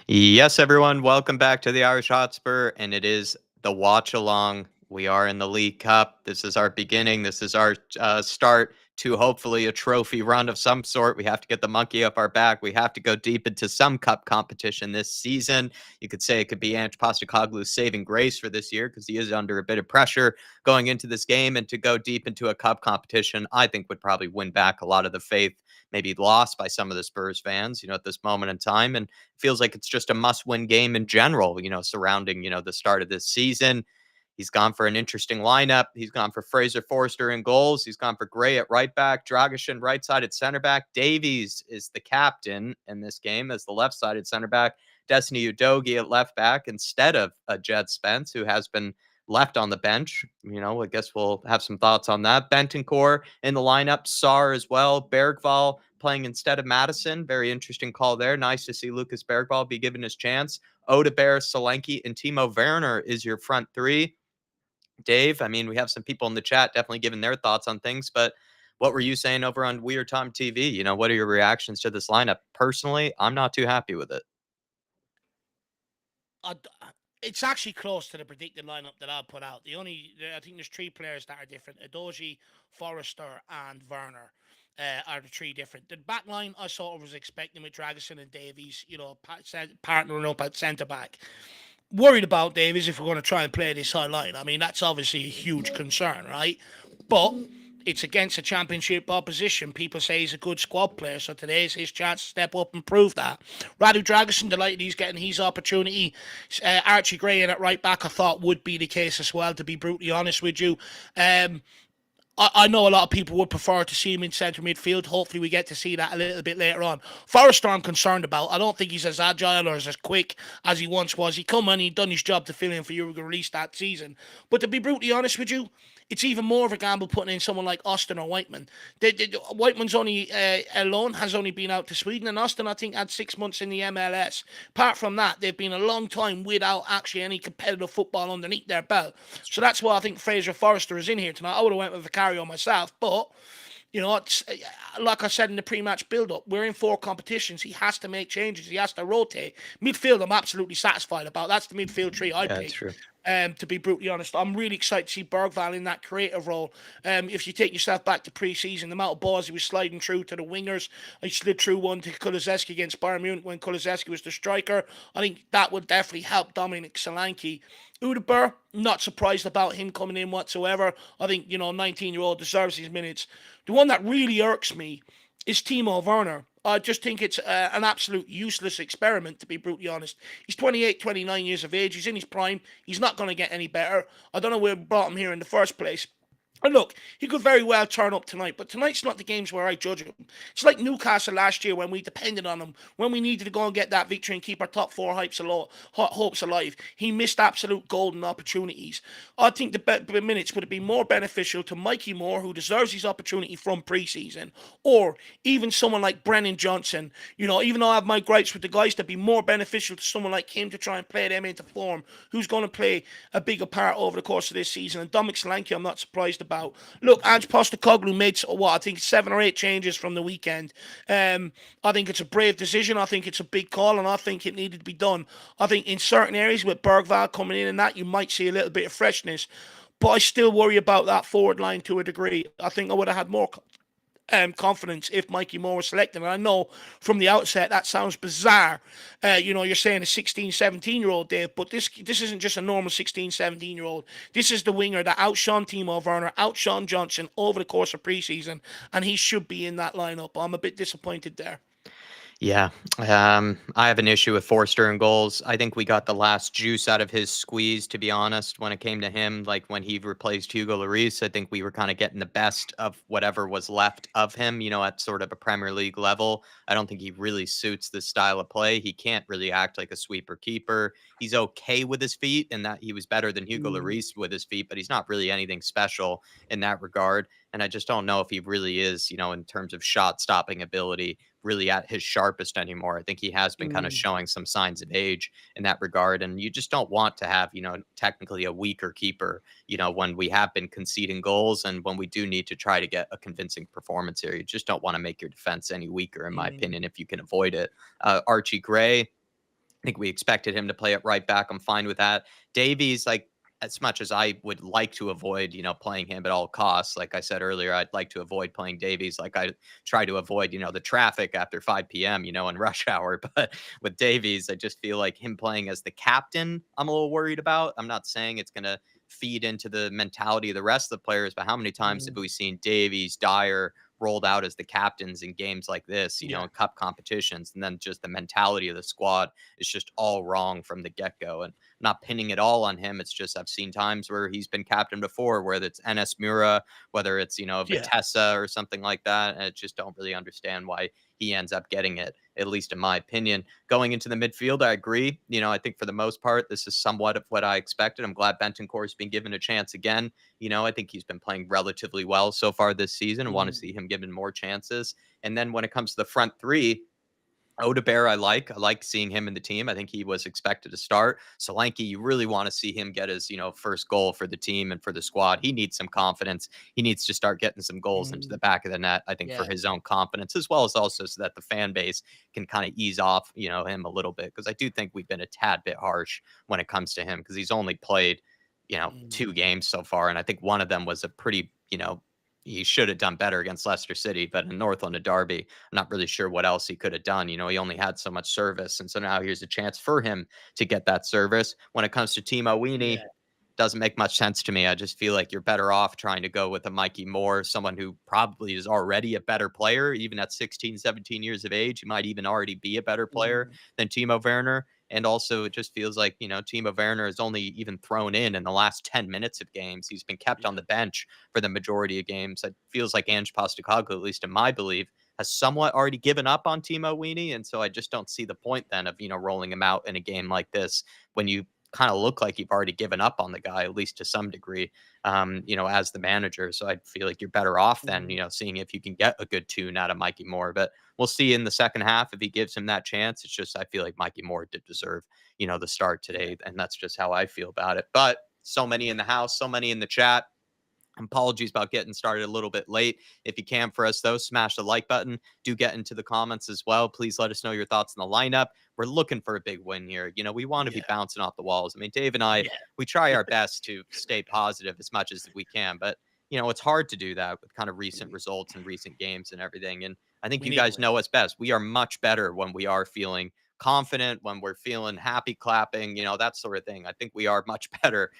Yes, everyone, welcome back to the Irish Hotspur, and it is the watch along. We are in the League Cup. This is our beginning. This is our start to hopefully a trophy run of some sort. We have to get the monkey up our back. We have to go deep into some cup competition this season. You could say it could be Ange Postecoglou's saving grace for this year because he is under a bit of pressure going into this game, and to go deep into a cup competition, I think would probably win back a lot of the faith maybe lost by some of the Spurs fans, at this moment in time. And feels like it's just a must-win game in general, surrounding, the start of this season. He's gone for an interesting lineup. He's gone for Fraser Forster in goals. He's gone for Gray at right back, Dragishin right-sided center back. Davies is the captain in this game as the left-sided center back. Destiny Udogie at left back instead of Jed Spence, who has been left on the bench. I guess we'll have some thoughts on that. Bentancur in the lineup, Sarr as well. Bergvall playing instead of Madison. Very interesting call there. Nice to see Lucas Bergvall be given his chance. Odebear, Solanke, and Timo Werner is your front three. Dave, I mean, we have some people in the chat definitely giving their thoughts on things, but what were you saying over on Weird Time TV? What are your reactions to this lineup? Personally, I'm not too happy with it. It's actually close to the predicted lineup that I'll put out. I think there's three players that are different: Udogie, Forrester, and Werner. Are the three different? The back line I sort of was expecting with Dragisson and Davies, partnering up at centre back. Worried about Davies if we're going to try and play this high line. I mean, that's obviously a huge concern, right? But it's against a championship opposition. People say he's a good squad player, so today's his chance to step up and prove that. Radu Dragic, delighted he's getting his opportunity. Archie Gray in at right back, I thought would be the case as well, to be brutally honest with you. I know a lot of people would prefer to see him in centre midfield. Hopefully we get to see that a little bit later on. Forrester I'm concerned about. I don't think he's as agile or as quick as he once was. He come in, he done his job to fill in for Jurgen Reis that season. But to be brutally honest with you, it's even more of a gamble putting in someone like Austin or Whiteman. Whiteman's only alone has only been out to Sweden, and Austin I think had 6 months in the MLS. Apart from that, they've been a long time without actually any competitive football underneath their belt. So that's why I think Fraser Forrester is in here tonight. I would have went with Vicario myself, but it's like I said in the pre-match build-up, we're in 4 competitions. He has to make changes. He has to rotate. Midfield, I'm absolutely satisfied about. That's the midfield tree I Yeah, it's picked. true. To be brutally honest, I'm really excited to see Bergvall in that creative role. If you take yourself back to pre-season, the amount of balls he was sliding through to the wingers, he slid through one to Kulusevski against Bayern Munich when Kulusevski was the striker. I think that would definitely help Dominic Solanke. Udeber, not surprised about him coming in whatsoever. I think, 19-year-old deserves his minutes. The one that really irks me is Timo Werner. I just think it's an absolute useless experiment, to be brutally honest. He's 28, 29 years of age. He's in his prime. He's not going to get any better. I don't know where we brought him here in the first place. And look, he could very well turn up tonight, but tonight's not the games where I judge him. It's like Newcastle last year when we depended on him, when we needed to go and get that victory and keep our top 4 hopes alive. He missed absolute golden opportunities. I think the minutes would have been more beneficial to Mikey Moore, who deserves his opportunity from pre-season, or even someone like Brennan Johnson. Even though I have my gripes with the guys, to be more beneficial to someone like him to try and play them into form, who's going to play a bigger part over the course of this season. And Dominic Solanke, I'm not surprised about. Look, Ange Postecoglou made I think 7 or 8 changes from the weekend. I think it's a brave decision. I think it's a big call, and I think it needed to be done. I think in certain areas with Bergvall coming in and that, you might see a little bit of freshness. But I still worry about that forward line to a degree. I think I would have had more confidence if Mikey Moore was selected. And I know from the outset that sounds bizarre. You're saying a 16, 17-year-old, Dave, but this isn't just a normal 16, 17-year-old. This is the winger that outshone Timo Werner, outshone Johnson over the course of preseason, and he should be in that lineup. I'm a bit disappointed there. Yeah, I have an issue with Forster and goals. I think we got the last juice out of his squeeze, to be honest, when it came to him. Like when he replaced Hugo Lloris, I think we were kind of getting the best of whatever was left of him, at sort of a Premier League level. I don't think he really suits this style of play. He can't really act like a sweeper keeper. He's okay with his feet, and that he was better than Hugo Lloris with his feet, but he's not really anything special in that regard. And I just don't know if he really is, in terms of shot stopping ability, really at his sharpest anymore. I think he has been kind of showing some signs of age in that regard. And you just don't want to have, technically a weaker keeper, when we have been conceding goals and when we do need to try to get a convincing performance here. You just don't want to make your defense any weaker, in my opinion, if you can avoid it. Archie Gray, think we expected him to play it right back. I'm fine with that. Davies, like, as much as I would like to avoid, playing him at all costs, like I said earlier, I'd like to avoid playing Davies. Like I try to avoid, the traffic after 5 p.m., in rush hour. But with Davies, I just feel like him playing as the captain, I'm a little worried about. I'm not saying it's going to feed into the mentality of the rest of the players, but how many times have Mm, we seen Davies, Dyer rolled out as the captains in games like this, yeah. in cup competitions, and then just the mentality of the squad is just all wrong from the get go. And not pinning it all on him. It's just I've seen times where he's been captain before, whether it's NS Mura, whether it's Yeah. Vitessa or something like that. And I just don't really understand why he ends up getting it, at least in my opinion. Going into the midfield, I agree. I think for the most part, this is somewhat of what I expected. I'm glad Bentoncourt's been given a chance again. I think he's been playing relatively well so far this season. I want to Mm, see him given more chances. And then when it comes to the front three, Odebear, I like. I like seeing him in the team. I think he was expected to start. Solanke, you really want to see him get his, first goal for the team and for the squad. He needs some confidence. He needs to start getting some goals into the mm, back of the net, I think, for yeah. his own confidence, as well as also so that the fan base can kind of ease off, him a little bit. Because I do think we've been a tad bit harsh when it comes to him because he's only played, Mm, 2 games so far. And I think one of them was a pretty, he should have done better against Leicester City, but in Northland, a derby, I'm not really sure what else he could have done. He only had so much service. And so now here's a chance for him to get that service. When it comes to Timo yeah. Weenie, doesn't make much sense to me. I just feel like you're better off trying to go with a Mikey Moore, someone who probably is already a better player, even at 16, 17 years of age. He might even already be a better player Mm, than Timo Werner. And also, it just feels like, Timo Werner is only even thrown in the last 10 minutes of games. He's been kept on yeah. the bench for the majority of games. It feels like Ange Postecoglou, at least in my belief, has somewhat already given up on Timo Weenie. And so I just don't see the point then of, rolling him out in a game like this when you kind of look like you've already given up on the guy, at least to some degree, as the manager. So I feel like you're better off than, Mm, seeing if you can get a good tune out of Mikey Moore. But we'll see in the second half if he gives him that chance. It's just I feel like Mikey Moore did deserve, the start yeah. today. And that's just how I feel about it. But so many in the house, so many in the chat. Apologies about getting started a little bit late. If you can for us, though, smash the like button. Do get into the comments as well. Please let us know your thoughts on the lineup. We're looking for a big win here. We want to be Yeah. bouncing off the walls. I mean, Dave and I, Yeah. we try our best to stay positive as much as we can, but it's hard to do that with kind of recent Mm, results and recent games and everything. And I think we you need a guys win. know us best. We are much better when we are feeling confident, when we're feeling happy clapping, that sort of thing. I think we are much better,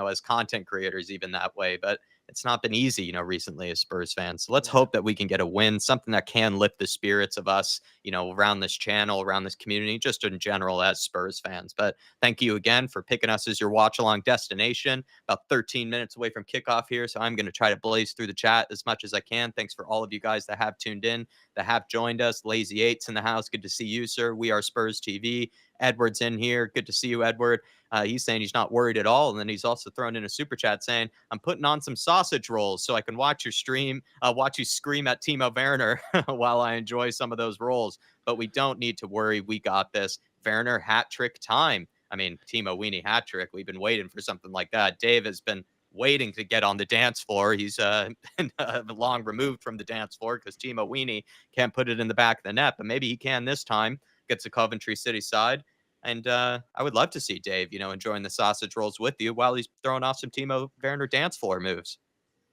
as content creators, even that way. But it's not been easy, recently as Spurs fans. So let's Yeah. hope that we can get a win, something that can lift the spirits of us, around this channel, around this community, just in general as Spurs fans. But thank you again for picking us as your watch along destination. About 13 minutes away from kickoff here. So I'm going to try to blaze through the chat as much as I can. Thanks for all of you guys that have tuned in, that have joined us. Lazy Eights in the house. Good to see you, sir. We are Spurs TV. Edward's in here. Good to see you, Edward. He's saying he's not worried at all. And then he's also thrown in a super chat saying, I'm putting on some sausage rolls so I can watch your stream, watch you scream at Timo Werner while I enjoy some of those rolls. But we don't need to worry. We got this. Werner hat trick time. I mean, Timo Weenie hat trick. We've been waiting for something like that. Dave has been waiting to get on the dance floor. He's been long removed from the dance floor because Timo Weenie can't put it in the back of the net, but maybe he can this time. Gets a Coventry City side. And I would love to see Dave, enjoying the sausage rolls with you while he's throwing off some Timo Werner dance floor moves.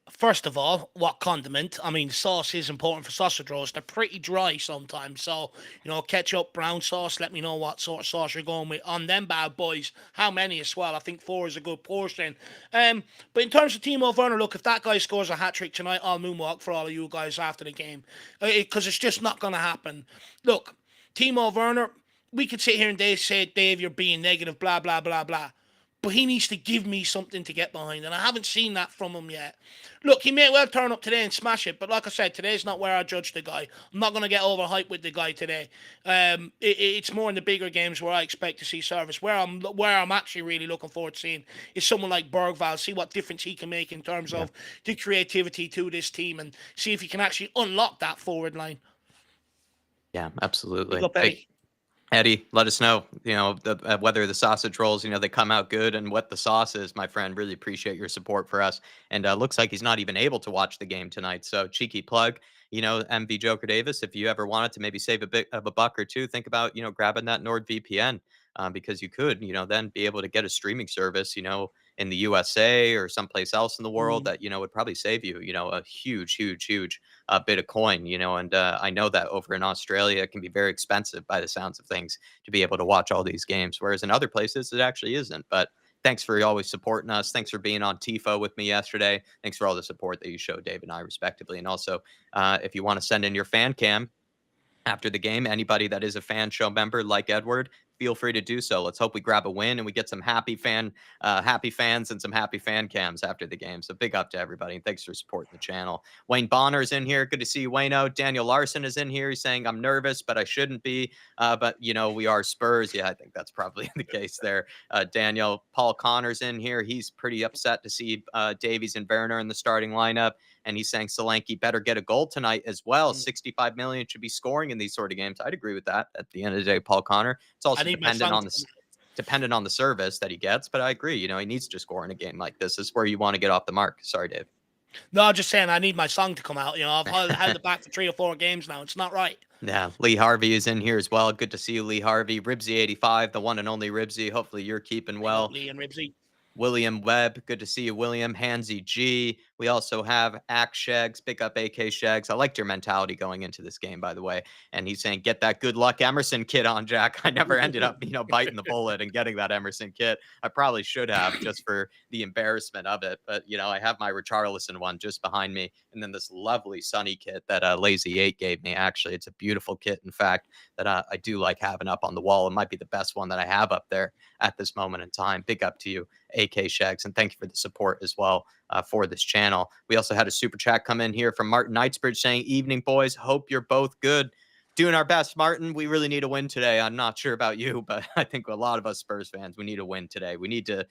First of all, what condiment? I mean, sauce is important for sausage rolls. They're pretty dry sometimes. So, ketchup, brown sauce, let me know what sort of sauce you're going with on them bad boys. How many as well? I think four is a good portion. But in terms of Timo Werner, look, if that guy scores a hat trick tonight, I'll moonwalk for all of you guys after the game. Because it's just not going to happen. Look, Timo Werner, we could sit here and say, Dave, you're being negative, blah, blah, blah, blah. But he needs to give me something to get behind, and I haven't seen that from him yet. Look, he may well turn up today and smash it, but like I said, today's not where I judge the guy. I'm not going to get overhyped with the guy today. It's more in the bigger games where I expect to see service. Where I'm actually really looking forward to seeing is someone like Bergval, see what difference he can make in terms Yeah. of the creativity to this team, and see if he can actually unlock that forward line. Yeah, Big absolutely. up, Eddie. Eddie, let us know, whether the sausage rolls, they come out good and what the sauce is, my friend. Really appreciate your support for us. And looks like he's not even able to watch the game tonight. So cheeky plug, MV Joker Davis, if you ever wanted to maybe save a bit of a buck or two, think about, grabbing that NordVPN. because you could, then be able to get a streaming service, in the USA or someplace else in the world Mm. that, would probably save you, a huge, huge, huge bit of coin, and I know that over in Australia, it can be very expensive by the sounds of things to be able to watch all these games, whereas in other places, it actually isn't. But thanks for always supporting us. Thanks for being on TIFO with me yesterday. Thanks for all the support that you showed Dave and I, respectively. And also, if you want to send in your fan cam, after the game, anybody that is a fan show member like Edward, feel free to do so. Let's hope we grab a win and we get some happy fans and some happy fan cams after the game. So big up to everybody and thanks for supporting the channel. Wayne Bonner's in here. Good to see you, Wayno. Daniel Larson is in here. He's saying I'm nervous, but I shouldn't be. But we are Spurs. Yeah, I think that's probably the case there. Daniel, Paul Connor's in here. He's pretty upset to see Davies and Werner in the starting lineup. And he's saying Solanke better get a goal tonight as well. 65 million should be scoring in these sort of games. I'd agree with that. At the end of the day, Paul Connor. It's I also need my son to come. dependent on the service that he gets. But I agree. He needs to score in a game like this. This is where you want to get off the mark. Sorry, Dave. No, I'm just saying I need my song to come out. I've held it back for 3 or 4 games now. It's not right. Yeah, Lee Harvey is in here as well. Good to see you, Lee Harvey. Ribsy85, the one and only Ribsy. Hopefully you're keeping well. Lee and Ribsy. William Webb, good to see you, William. Hansy G. We also have Axe Shags, pick up AK Shags. I liked your mentality going into this game, by the way. And he's saying, get that good luck Emerson kit on, Jack. I never ended up, biting the bullet and getting that Emerson kit. I probably should have just for the embarrassment of it. But, I have my Richarlison one just behind me. And then this lovely Sunny kit that Lazy 8 gave me. Actually, it's a beautiful kit, in fact, that I do like having up on the wall. It might be the best one that I have up there at this moment in time. Big up to you, AK Shags, and thank you for the support as well for this channel. We also had a super chat come in here from Martin Knightsbridge saying, evening, boys. Hope you're both good. Doing our best, Martin. We really need a win today. I'm not sure about you, but I think a lot of us Spurs fans, we need a win today. We need to,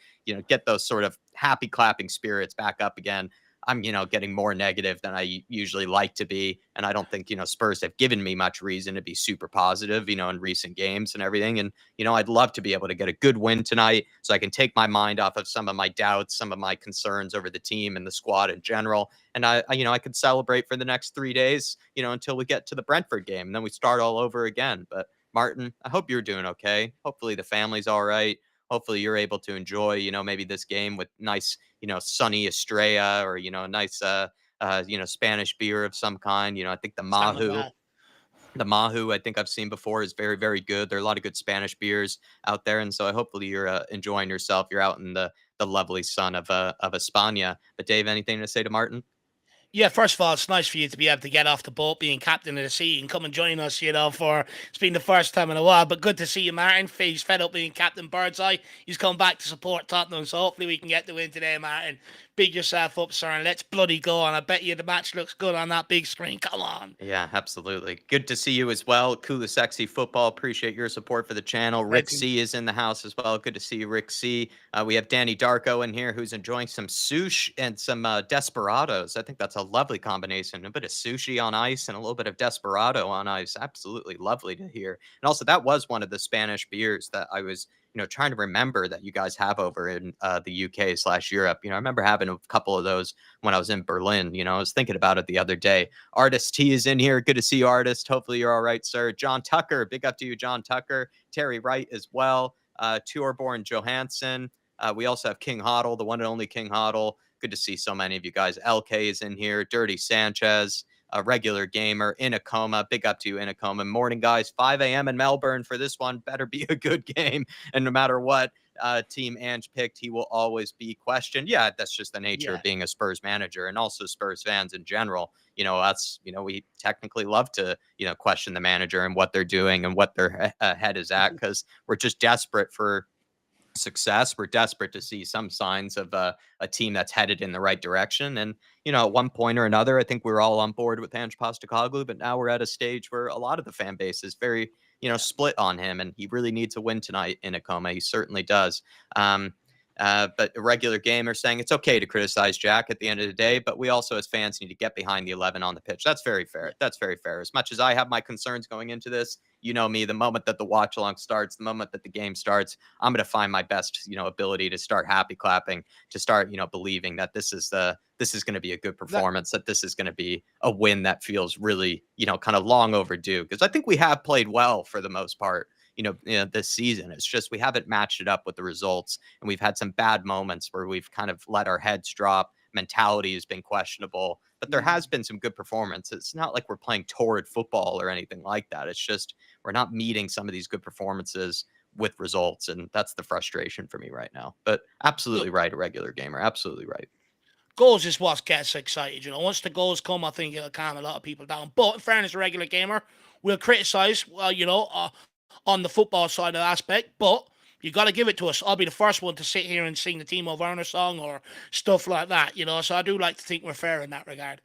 get those sort of happy clapping spirits back up again. I'm, getting more negative than I usually like to be. And I don't think, Spurs have given me much reason to be super positive, in recent games and everything. And, I'd love to be able to get a good win tonight so I can take my mind off of some of my doubts, some of my concerns over the team and the squad in general. And I could celebrate for the next 3 days, until we get to the Brentford game. And then we start all over again. But Martin, I hope you're doing okay. Hopefully the family's all right. Hopefully you're able to enjoy, maybe this game with nice, sunny Estrella or, a nice, Spanish beer of some kind. I think the Mahu, I think I've seen before is very, very good. There are a lot of good Spanish beers out there. And so hopefully you're enjoying yourself. You're out in the lovely sun of España. But Dave, anything to say to Martin? Yeah, first of all, it's nice for you to be able to get off the boat, being captain of the sea, and come and join us, for it's been the first time in a while. But good to see you, Martin. He's fed up being captain Birdseye. He's come back to support Tottenham, so hopefully we can get the win today, Martin. Big yourself up, sir, and let's bloody go on. I bet you the match looks good on that big screen. Come on. Yeah, absolutely. Good to see you as well. Cool Sexy Football. Appreciate your support for the channel. Rick C is in the house as well. Good to see you, Rick C. We have Danny Darko in here who's enjoying some sushi and some Desperados. I think that's a lovely combination. A bit of sushi on ice and a little bit of Desperado on ice. Absolutely lovely to hear. And also, that was one of the Spanish beers that I was trying to remember that you guys have over in the UK/Europe. I remember having a couple of those when I was in Berlin. I was thinking about it the other day. Artist T is in here. Good to see you, Artist. Hopefully you're all right, sir. John Tucker, big up to you, John Tucker. Terry Wright as well. Tourborn Johansson. We also have King Hoddle, the one and only King Hoddle. Good to see so many of you guys. LK is in here. Dirty Sanchez. A regular gamer in a coma. Big up to you in a coma. Morning, guys. 5 a.m. in Melbourne for this one. Better be a good game. And no matter what team Ange picked, he will always be questioned. Yeah, that's just the nature of being a Spurs manager and also Spurs fans in general. Us, we technically love to, question the manager and what they're doing and what their head is at because we're just desperate for success. We're desperate to see some signs of a team that's headed in the right direction. And, at one point or another, I think we were all on board with Ange Postecoglou, but now we're at a stage where a lot of the fan base is very, split on him. And he really needs a win tonight in a coma. He certainly does. But a regular gamer saying it's okay to criticize Jack at the end of the day, but we also as fans need to get behind the 11 on the pitch. That's very fair. That's very fair. As much as I have my concerns going into this, me, the moment that the watch along starts, the moment that the game starts, I'm going to find my best, ability to start happy clapping, to start, believing that this is going to be a good performance, that this is going to be a win that feels really, kind of long overdue. Because I think we have played well for the most part, this season. It's just we haven't matched it up with the results, and we've had some bad moments where we've kind of let our heads drop. Mentality has been questionable, but there has been some good performance. It's not like we're playing torrid football or anything like that. It's just we're not meeting some of these good performances with results, and that's the frustration for me right now. But absolutely Look, right, a regular gamer, absolutely right. goals is what gets excited. Once the goals come, I think it'll calm a lot of people down. But in fairness, a regular gamer will criticize, on the football side of the aspect, but you got to give it to us. I'll be the first one to sit here and sing the Timo Werner song or stuff like that, So I do like to think we're fair in that regard.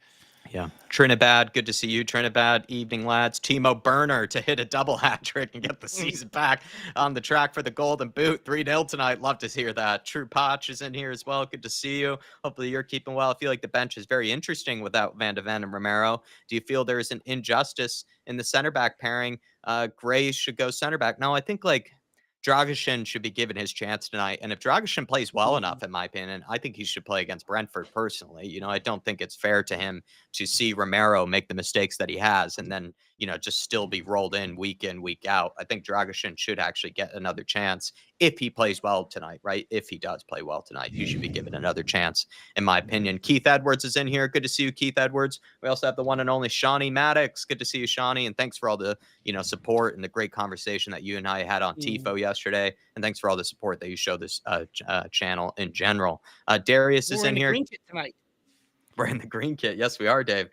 Yeah. Trinidad, good to see you, Trinidad. Evening, lads. Timo Burner to hit a double hat trick and get the season back on the track for the Golden Boot. 3-0 tonight. Love to hear that. True Potch is in here as well. Good to see you. Hopefully you're keeping well. I feel like the bench is very interesting without Van de Ven and Romero. Do you feel there is an injustice in the center back pairing? Gray should go center back. No, I think Dragishin should be given his chance tonight. And if Dragishin plays well enough, in my opinion, I think he should play against Brentford personally. I don't think it's fair to him to see Romero make the mistakes that he has and then, just still be rolled in, week out. I think Dragishin should actually get another chance if he plays well tonight, right? If he does play well tonight, he should be given another chance, in my opinion. Keith Edwards is in here. Good to see you, Keith Edwards. We also have the one and only Shawnee Maddox. Good to see you, Shawnee. And thanks for all the, support and the great conversation that you and I had on TIFO yesterday. And thanks for all the support that you show this channel in general. Darius is in here. Green kit tonight. We're in the green kit. Yes, we are, Dave.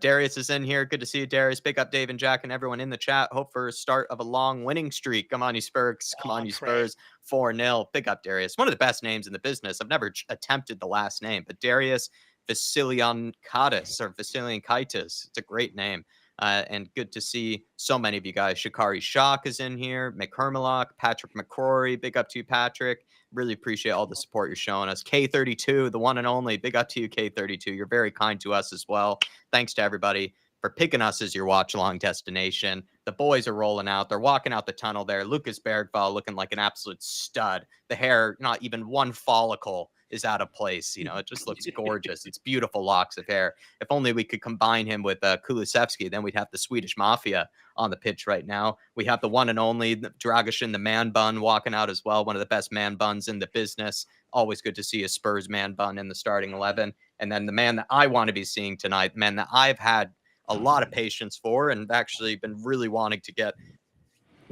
Darius is in here. Good to see you, Darius. Big up, Dave and Jack, and everyone in the chat. Hope for a start of a long winning streak. Come on, you Spurs. Come on, you Spurs. 4-0. Big up, Darius. One of the best names in the business. I've never attempted the last name, but Darius Vasiliankaitis or Vasiliankaitis. It's a great name. And good to see so many of you guys. Shikari Shock is in here. McCormillac, Patrick McCrory. Big up to you, Patrick. Really appreciate all the support you're showing us. K32, the one and only. Big up to you, K32. You're very kind to us as well. Thanks to everybody for picking us as your watch-along destination. The boys are rolling out. They're walking out the tunnel there. Lucas Bergvall looking like an absolute stud. The hair, not even one follicle is out of place. It just looks gorgeous. It's beautiful locks of hair. If only we could combine him with Kulusevski, then we'd have the Swedish Mafia on the pitch right now. We have the one and only Dragishin, the man bun, walking out as well. One of the best man buns in the business. Always good to see a Spurs man bun in the starting 11. And then the man that I want to be seeing tonight, the man that I've had a lot of patience for and actually been really wanting to get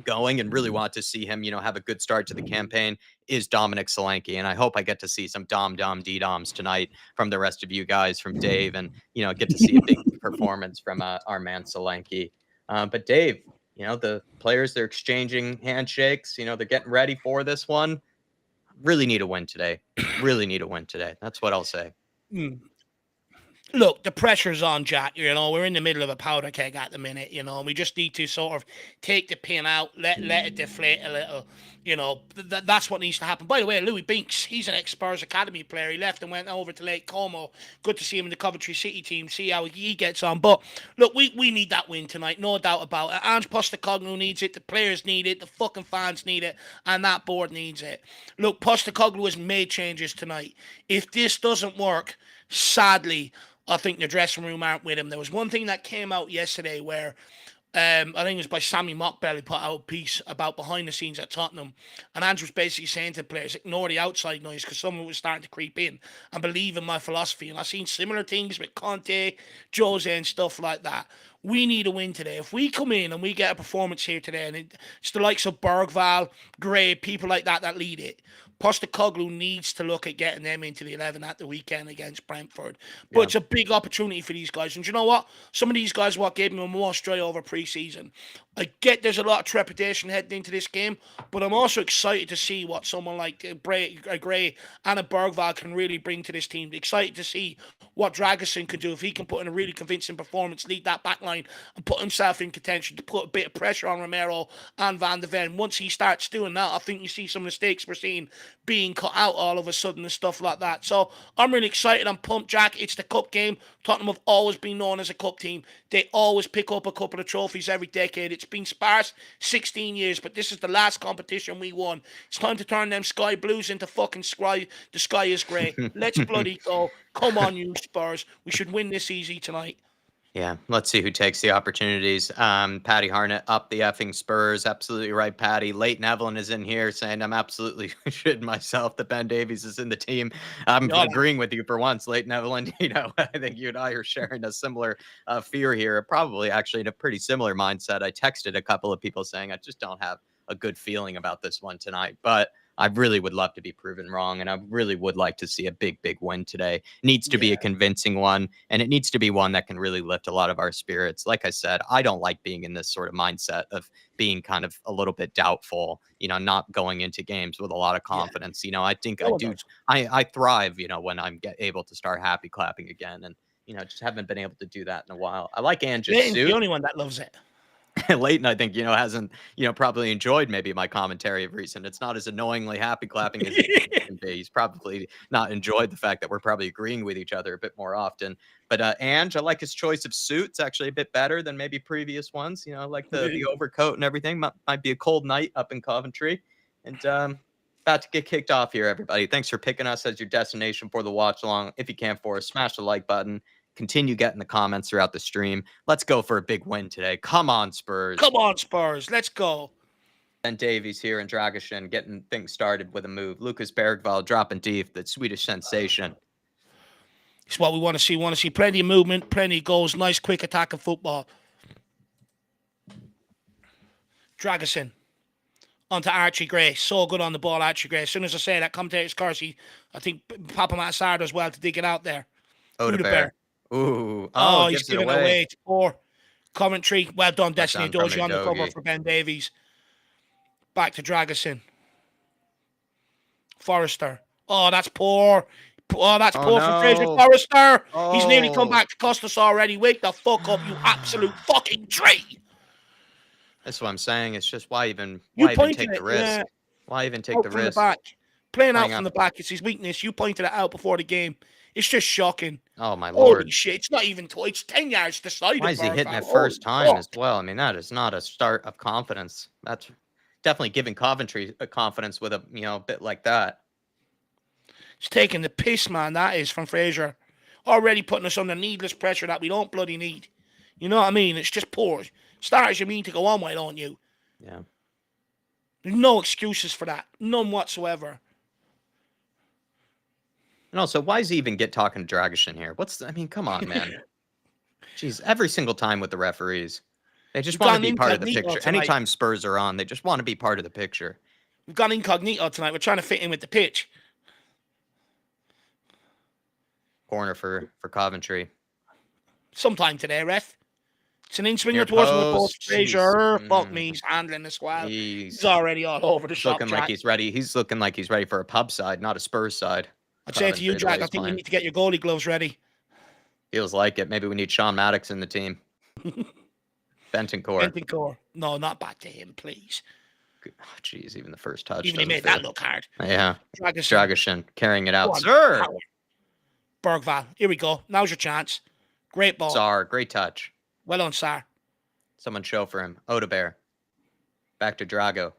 going and really want to see him, have a good start to the campaign, is Dominic Solanke. And I hope I get to see some D-Doms tonight from the rest of you guys, from Dave, and, get to see a big performance from our man Solanke. But Dave, the players, they're exchanging handshakes. They're getting ready for this one. Really need a win today. Really need a win today. That's what I'll say. Look, the pressure's on, Jack. We're in the middle of a powder keg at the minute. We just need to sort of take the pin out, let it deflate a little. That's what needs to happen. By the way, Louis Binks, he's an ex-Spurs Academy player. He left and went over to Lake Como. Good to see him in the Coventry City team, see how he gets on. But, look, we need that win tonight, no doubt about it. Ange Postecoglou needs it, the players need it, the fucking fans need it, and that board needs it. Look, Postecoglou has made changes tonight. If this doesn't work, sadly, I think the dressing room aren't with him. There was one thing that came out yesterday where I think it was by Sammy Mockbell, who put out a piece about behind the scenes at Tottenham. And Andrew was basically saying to players, ignore the outside noise because someone was starting to creep in and believe in my philosophy. And I've seen similar things with Conte, Jose and stuff like that. We need a win today. If we come in and we get a performance here today, and it's the likes of Bergvall, Gray, people like that lead it, Postecoglou needs to look at getting them into the 11 at the weekend against Brentford. But it's a big opportunity for these guys. And you know what? Some of these guys gave them a more straight over pre-season. I get there's a lot of trepidation heading into this game, but I'm also excited to see what someone like Gray and a Bergvall can really bring to this team. Excited to see what Dragishin can do if he can put in a really convincing performance, lead that back line, and put himself in contention to put a bit of pressure on Romero and Van de Ven. Once he starts doing that, I think you see some mistakes we're seeing being cut out all of a sudden and stuff like that. So I'm really excited. I'm pumped, Jack. It's the cup game. Tottenham have always been known as a cup team. They always pick up a couple of trophies every decade. It's been sparse 16 years, but this is the last competition we won. It's time to turn them sky blues into fucking sky. The sky is grey. Let's bloody go. Come on, you Spurs. We should win this easy tonight. Yeah, let's see who takes the opportunities. Patty Harnett up the effing Spurs. Absolutely right, Patty. Leighton Evelyn is in here saying I'm absolutely shitting myself that Ben Davies is in the team. I'm Yeah, agreeing with you for once, Leighton Evelyn. I think you and I are sharing a similar fear here. Probably actually in a pretty similar mindset. I texted a couple of people saying I just don't have a good feeling about this one tonight, but I really would love to be proven wrong, and I really would like to see a big, big win today. It needs to be a yeah. convincing one, and it needs to be one that can really lift a lot of our spirits. Like I said, I don't like being in this sort of mindset of being kind of a little bit doubtful, not going into games with a lot of Yeah. confidence. I think No I one do. does. I thrive, when I'm able to start happy clapping again, and just haven't been able to do that in a while. I like Ange's Leighton's the suit. only one that loves it. Leighton, I think, hasn't, probably enjoyed maybe my commentary of recent. It's not as annoyingly happy clapping as it can be. He's probably not enjoyed the fact that we're probably agreeing with each other a bit more often. But Ange, I like his choice of suits actually a bit better than maybe previous ones. I like the overcoat and everything. Might be a cold night up in Coventry. And about to get kicked off here, everybody. Thanks for picking us as your destination for the watch along. If you can for us, smash the like button. Continue getting the comments throughout the stream. Let's go for a big win today. Come on, Spurs. Come on, Spurs. Let's go. Ben Davies here in Dragashin getting things started with a move. Lucas Bergvall dropping deep, the Swedish sensation. It's what we want to see. We want to see plenty of movement, plenty of goals, nice quick attack of football. Dragashin onto Archie Gray. So good on the ball, Archie Gray. As soon as I say that, commentator's Carsey, I think Papa Massard as well to dig it out there. Odebear. Ooh. Oh, he's gives it giving away. away to poor Coventry. Well done, Destiny done from Doji on the cover Udogie. for Ben Davies. Back to Dragashin. Forrester. Oh, that's poor. Oh, that's poor from Fraser Forrester. He's nearly come back to cost us already. Wake the fuck up, you absolute fucking tree. That's what I'm saying. It's just why even take the risk? Yeah. Why even take Out the from risk? The back. Playing out from the back. It's his weakness. You pointed it out before the game. It's just shocking. Oh, my Lord. Holy shit. It's not even it's 10 yards to side. Why is he hitting it first time as well? I mean, that is not a start of confidence. That's definitely giving Coventry a confidence with a bit like that. He's taking the piss, man. That is from Fraser. Already putting us under needless pressure that we don't bloody need. You know what I mean? It's just poor. Starters, you mean to go on, why don't you? Yeah. There's no excuses for that. None whatsoever. And also, why is he even talking to Dragashin here? Come on, man. Jeez, every single time with the referees. They just want to be part of the picture. Tonight. Anytime Spurs are on, they just want to be part of the picture. We've gone incognito tonight. We're trying to fit in with the pitch. Corner for Coventry. Sometime today, ref. It's an in-swinger towards the post. Fraser. Fuck me. He's handling as well. He's already all over the shop. Looking like he's ready. He's looking like he's ready for a pub side, not a Spurs side. I'd say to you, Jack, I think you need to get your goalie gloves ready. Feels like it. Maybe we need Sean Maddox in the team. Bentoncourt. No, not back to him, please. Jeez, even the first touch. Even he made that look hard. Yeah. Dragashin carrying it out. Sir! Bergvall. Here we go. Now's your chance. Great ball. Tsar. Great touch. Well done, Tsar. Someone show for him. Odebear. Back to Drago.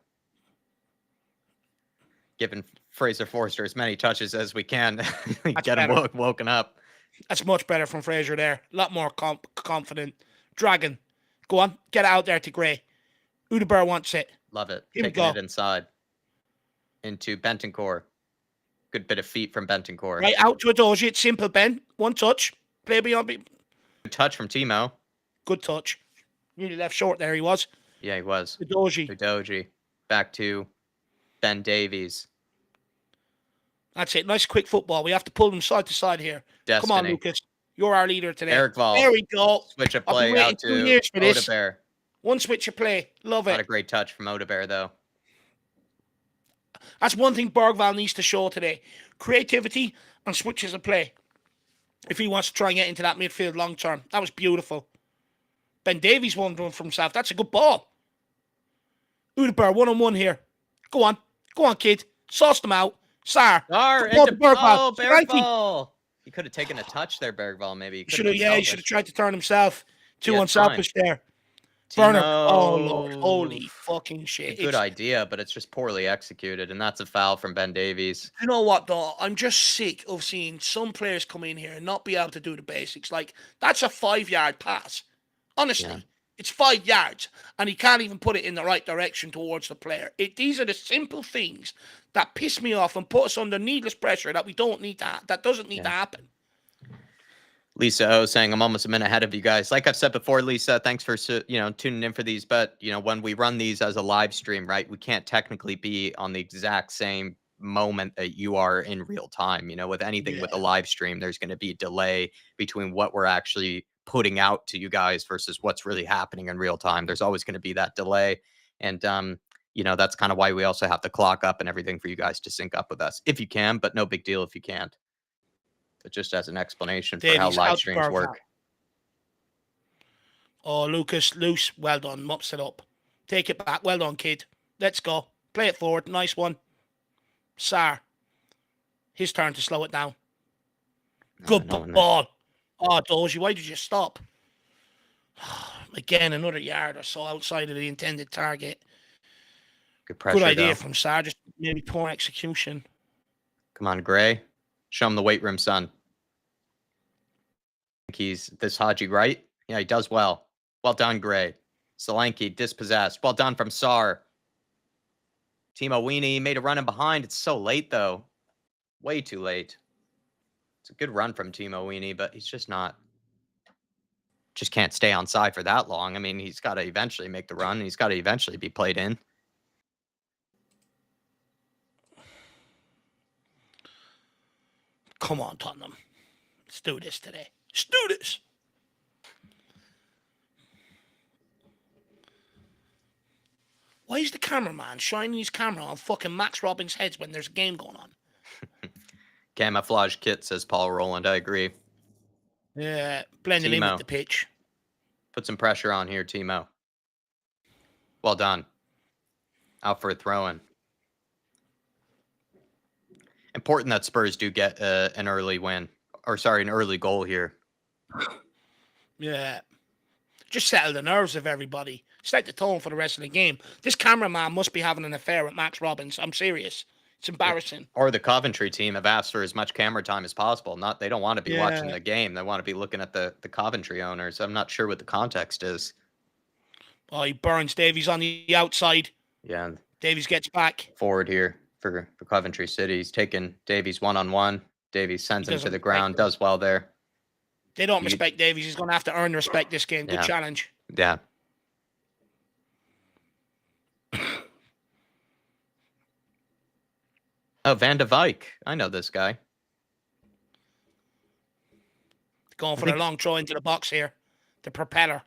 Giving Fraser Forster as many touches as we can. Get him woken up. That's much better from Fraser there. A lot more confident. Dragon. Go on. Get it out there to Gray. Udebear wants it. Love it. Taking it inside. Into Bentoncourt. Good bit of feet from Bentoncourt. Right out to Udogie. It's simple, Ben. One touch. Play beyond. Good touch from Timo. Good touch. Nearly left short there he was. Yeah, he was. Udogie. Back to Ben Davies. That's it. Nice quick football. We have to pull them side to side here. Destiny. Come on, Lucas. You're our leader today. Bergvall. There we go. Switch of play out to Odebear. One switch of play. Love it. Not a great touch from Odebear, though. That's one thing Bergvall needs to show today. Creativity and switches of play. If he wants to try and get into that midfield long term. That was beautiful. Ben Davies won from himself. That's a good ball. Udebear, one-on-one here. Go on. Go on, kid. Sauce them out. Sar. Into Bergvall. He could have taken a touch there, Bergvall, maybe. He should have tried to turn himself. Too unselfish there. Burner. Oh, Lord. Timo, Holy fucking a shit. good idea, but it's just poorly executed, and that's a foul from Ben Davies. You know what, though? I'm just sick of seeing some players come in here and not be able to do the basics. Like, that's a 5-yard pass. Honestly. Yeah. It's 5 yards, and he can't even put it in the right direction towards the player. These are the simple things that piss me off and put us under needless pressure that we don't need to. That doesn't need to happen. Lisa O saying, I'm almost a minute ahead of you guys. Like I've said before, Lisa, thanks for tuning in for these. But when we run these as a live stream, right, we can't technically be on the exact same moment that you are in real time. With anything with a live stream, there's going to be a delay between what we're actually putting out to you guys versus what's really happening in real time. There's always going to be that delay. And that's kind of why we also have the clock up and everything for you guys to sync up with us if you can, but no big deal if you can't. But just as an explanation for how live streams work. Oh, Lucas, loose. Well done. Mops it up. Take it back. Well done, kid. Let's go. Play it forward. Nice one. Sar. His turn to slow it down. Good ball. Oh, Doji, why did you stop? Again, another yard or so outside of the intended target. Good pressure, good idea from Sar. Just maybe poor execution. Come on, Gray. Show him the weight room, son. He's this Haji, right? Yeah, he does well. Well done, Gray. Solanke dispossessed. Well done from Sar. Timo Weenie made a run in behind. It's so late, though. Way too late. It's a good run from Timo Weenie, but he's just not. Just can't stay on side for that long. I mean, he's got to eventually make the run. And he's got to eventually be played in. Come on, Tottenham. Let's do this today. Let's do this. Why is the cameraman shining his camera on fucking Max Robbins' heads when there's a game going on? Camouflage kit, says Paul Rowland. I agree. Yeah, blending in with the pitch. Put some pressure on here, Timo. Well done. Out for a throw-in. Important that Spurs do get an early win. Or, sorry, an early goal here. Yeah. Just settle the nerves of everybody. Set the tone for the rest of the game. This cameraman must be having an affair with Max Robbins. I'm serious. It's embarrassing. Or the Coventry team have asked for as much camera time as possible. They don't want to be watching the game. They want to be looking at the Coventry owners. I'm not sure what the context is. Oh, he burns Davies on the outside. Yeah. Davies gets back. Forward here for Coventry City. He's taking Davies one-on-one. Davies sends him to the ground. Does well there. They don't respect Davies. He's going to have to earn respect this game. Good challenge. Yeah. Oh, Van de Vyk. I know this guy. Going for the long throw into the box here. The propeller.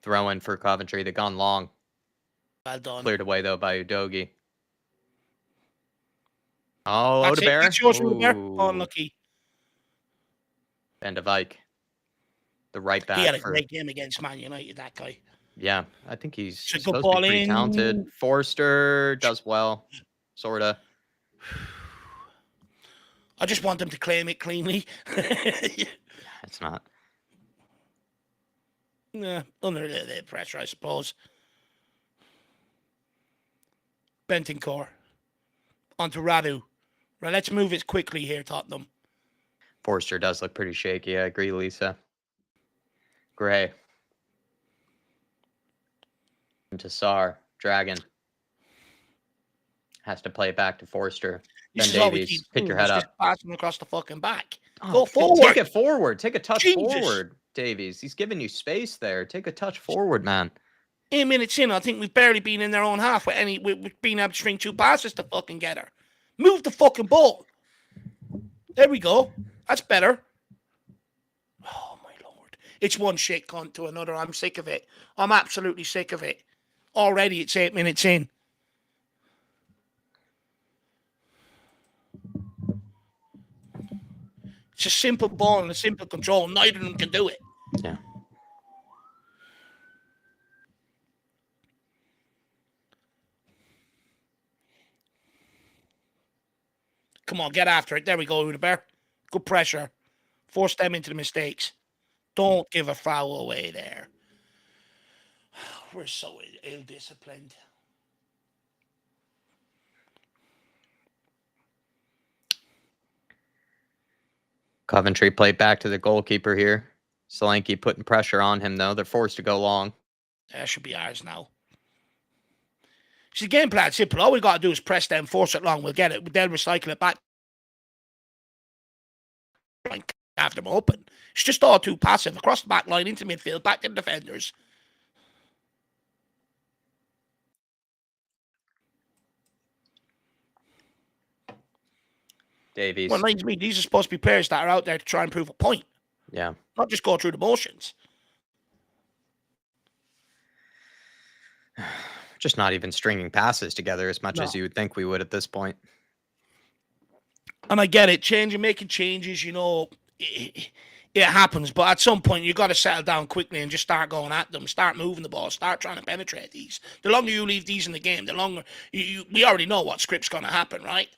Throw in for Coventry. They've gone long. Well done. Cleared away, though, by Udogie. Oh, Odebear. That's yours, Odebear. Oh, unlucky. Van de Vyk. The right back. He had a great game against Man United, that guy. Yeah, I think he's supposed to be pretty talented. Forster does well, sort of. I just want them to claim it cleanly. It's not. Yeah, under the pressure, I suppose. Bentancur. Onto Radu. Right, let's move it quickly here, Tottenham. Forster does look pretty shaky. I agree, Lisa. Gray. Into Sar. Dragon. Has to play it back to Forster. Ben Davies, pick your head up. Just pass him across the fucking back. Go forward. Take it forward. Take a touch forward, Davies. He's giving you space there. Take a touch forward, man. 8 minutes in, I think we've barely been in their own half with being able to string 2 passes to fucking get her. Move the fucking ball. There we go. That's better. Oh, my Lord. It's one shit cunt to another. I'm sick of it. I'm absolutely sick of it. Already it's 8 minutes in. It's a simple ball and a simple control. Neither of them can do it. Yeah. Come on, get after it. There we go, Udebear. Good pressure. Force them into the mistakes. Don't give a foul away there. We're so ill-disciplined. Coventry played back to the goalkeeper here. Solanke putting pressure on him, though. They're forced to go long. That should be ours now. See, the game plan's simple. All we got to do is press them, force it long. We'll get it. They'll recycle it back. Have them open. It's just all too passive. Across the back line, into midfield, back to the defenders. Davies. Well, reminds me, these are supposed to be players that are out there to try and prove a point. Yeah. Not just go through the motions. Just not even stringing passes together as much as you would think we would at this point. And I get it. Making changes, it happens. But at some point, you got to settle down quickly and just start going at them. Start moving the ball. Start trying to penetrate these. The longer you leave these in the game, the longer we already know what script's going to happen, right?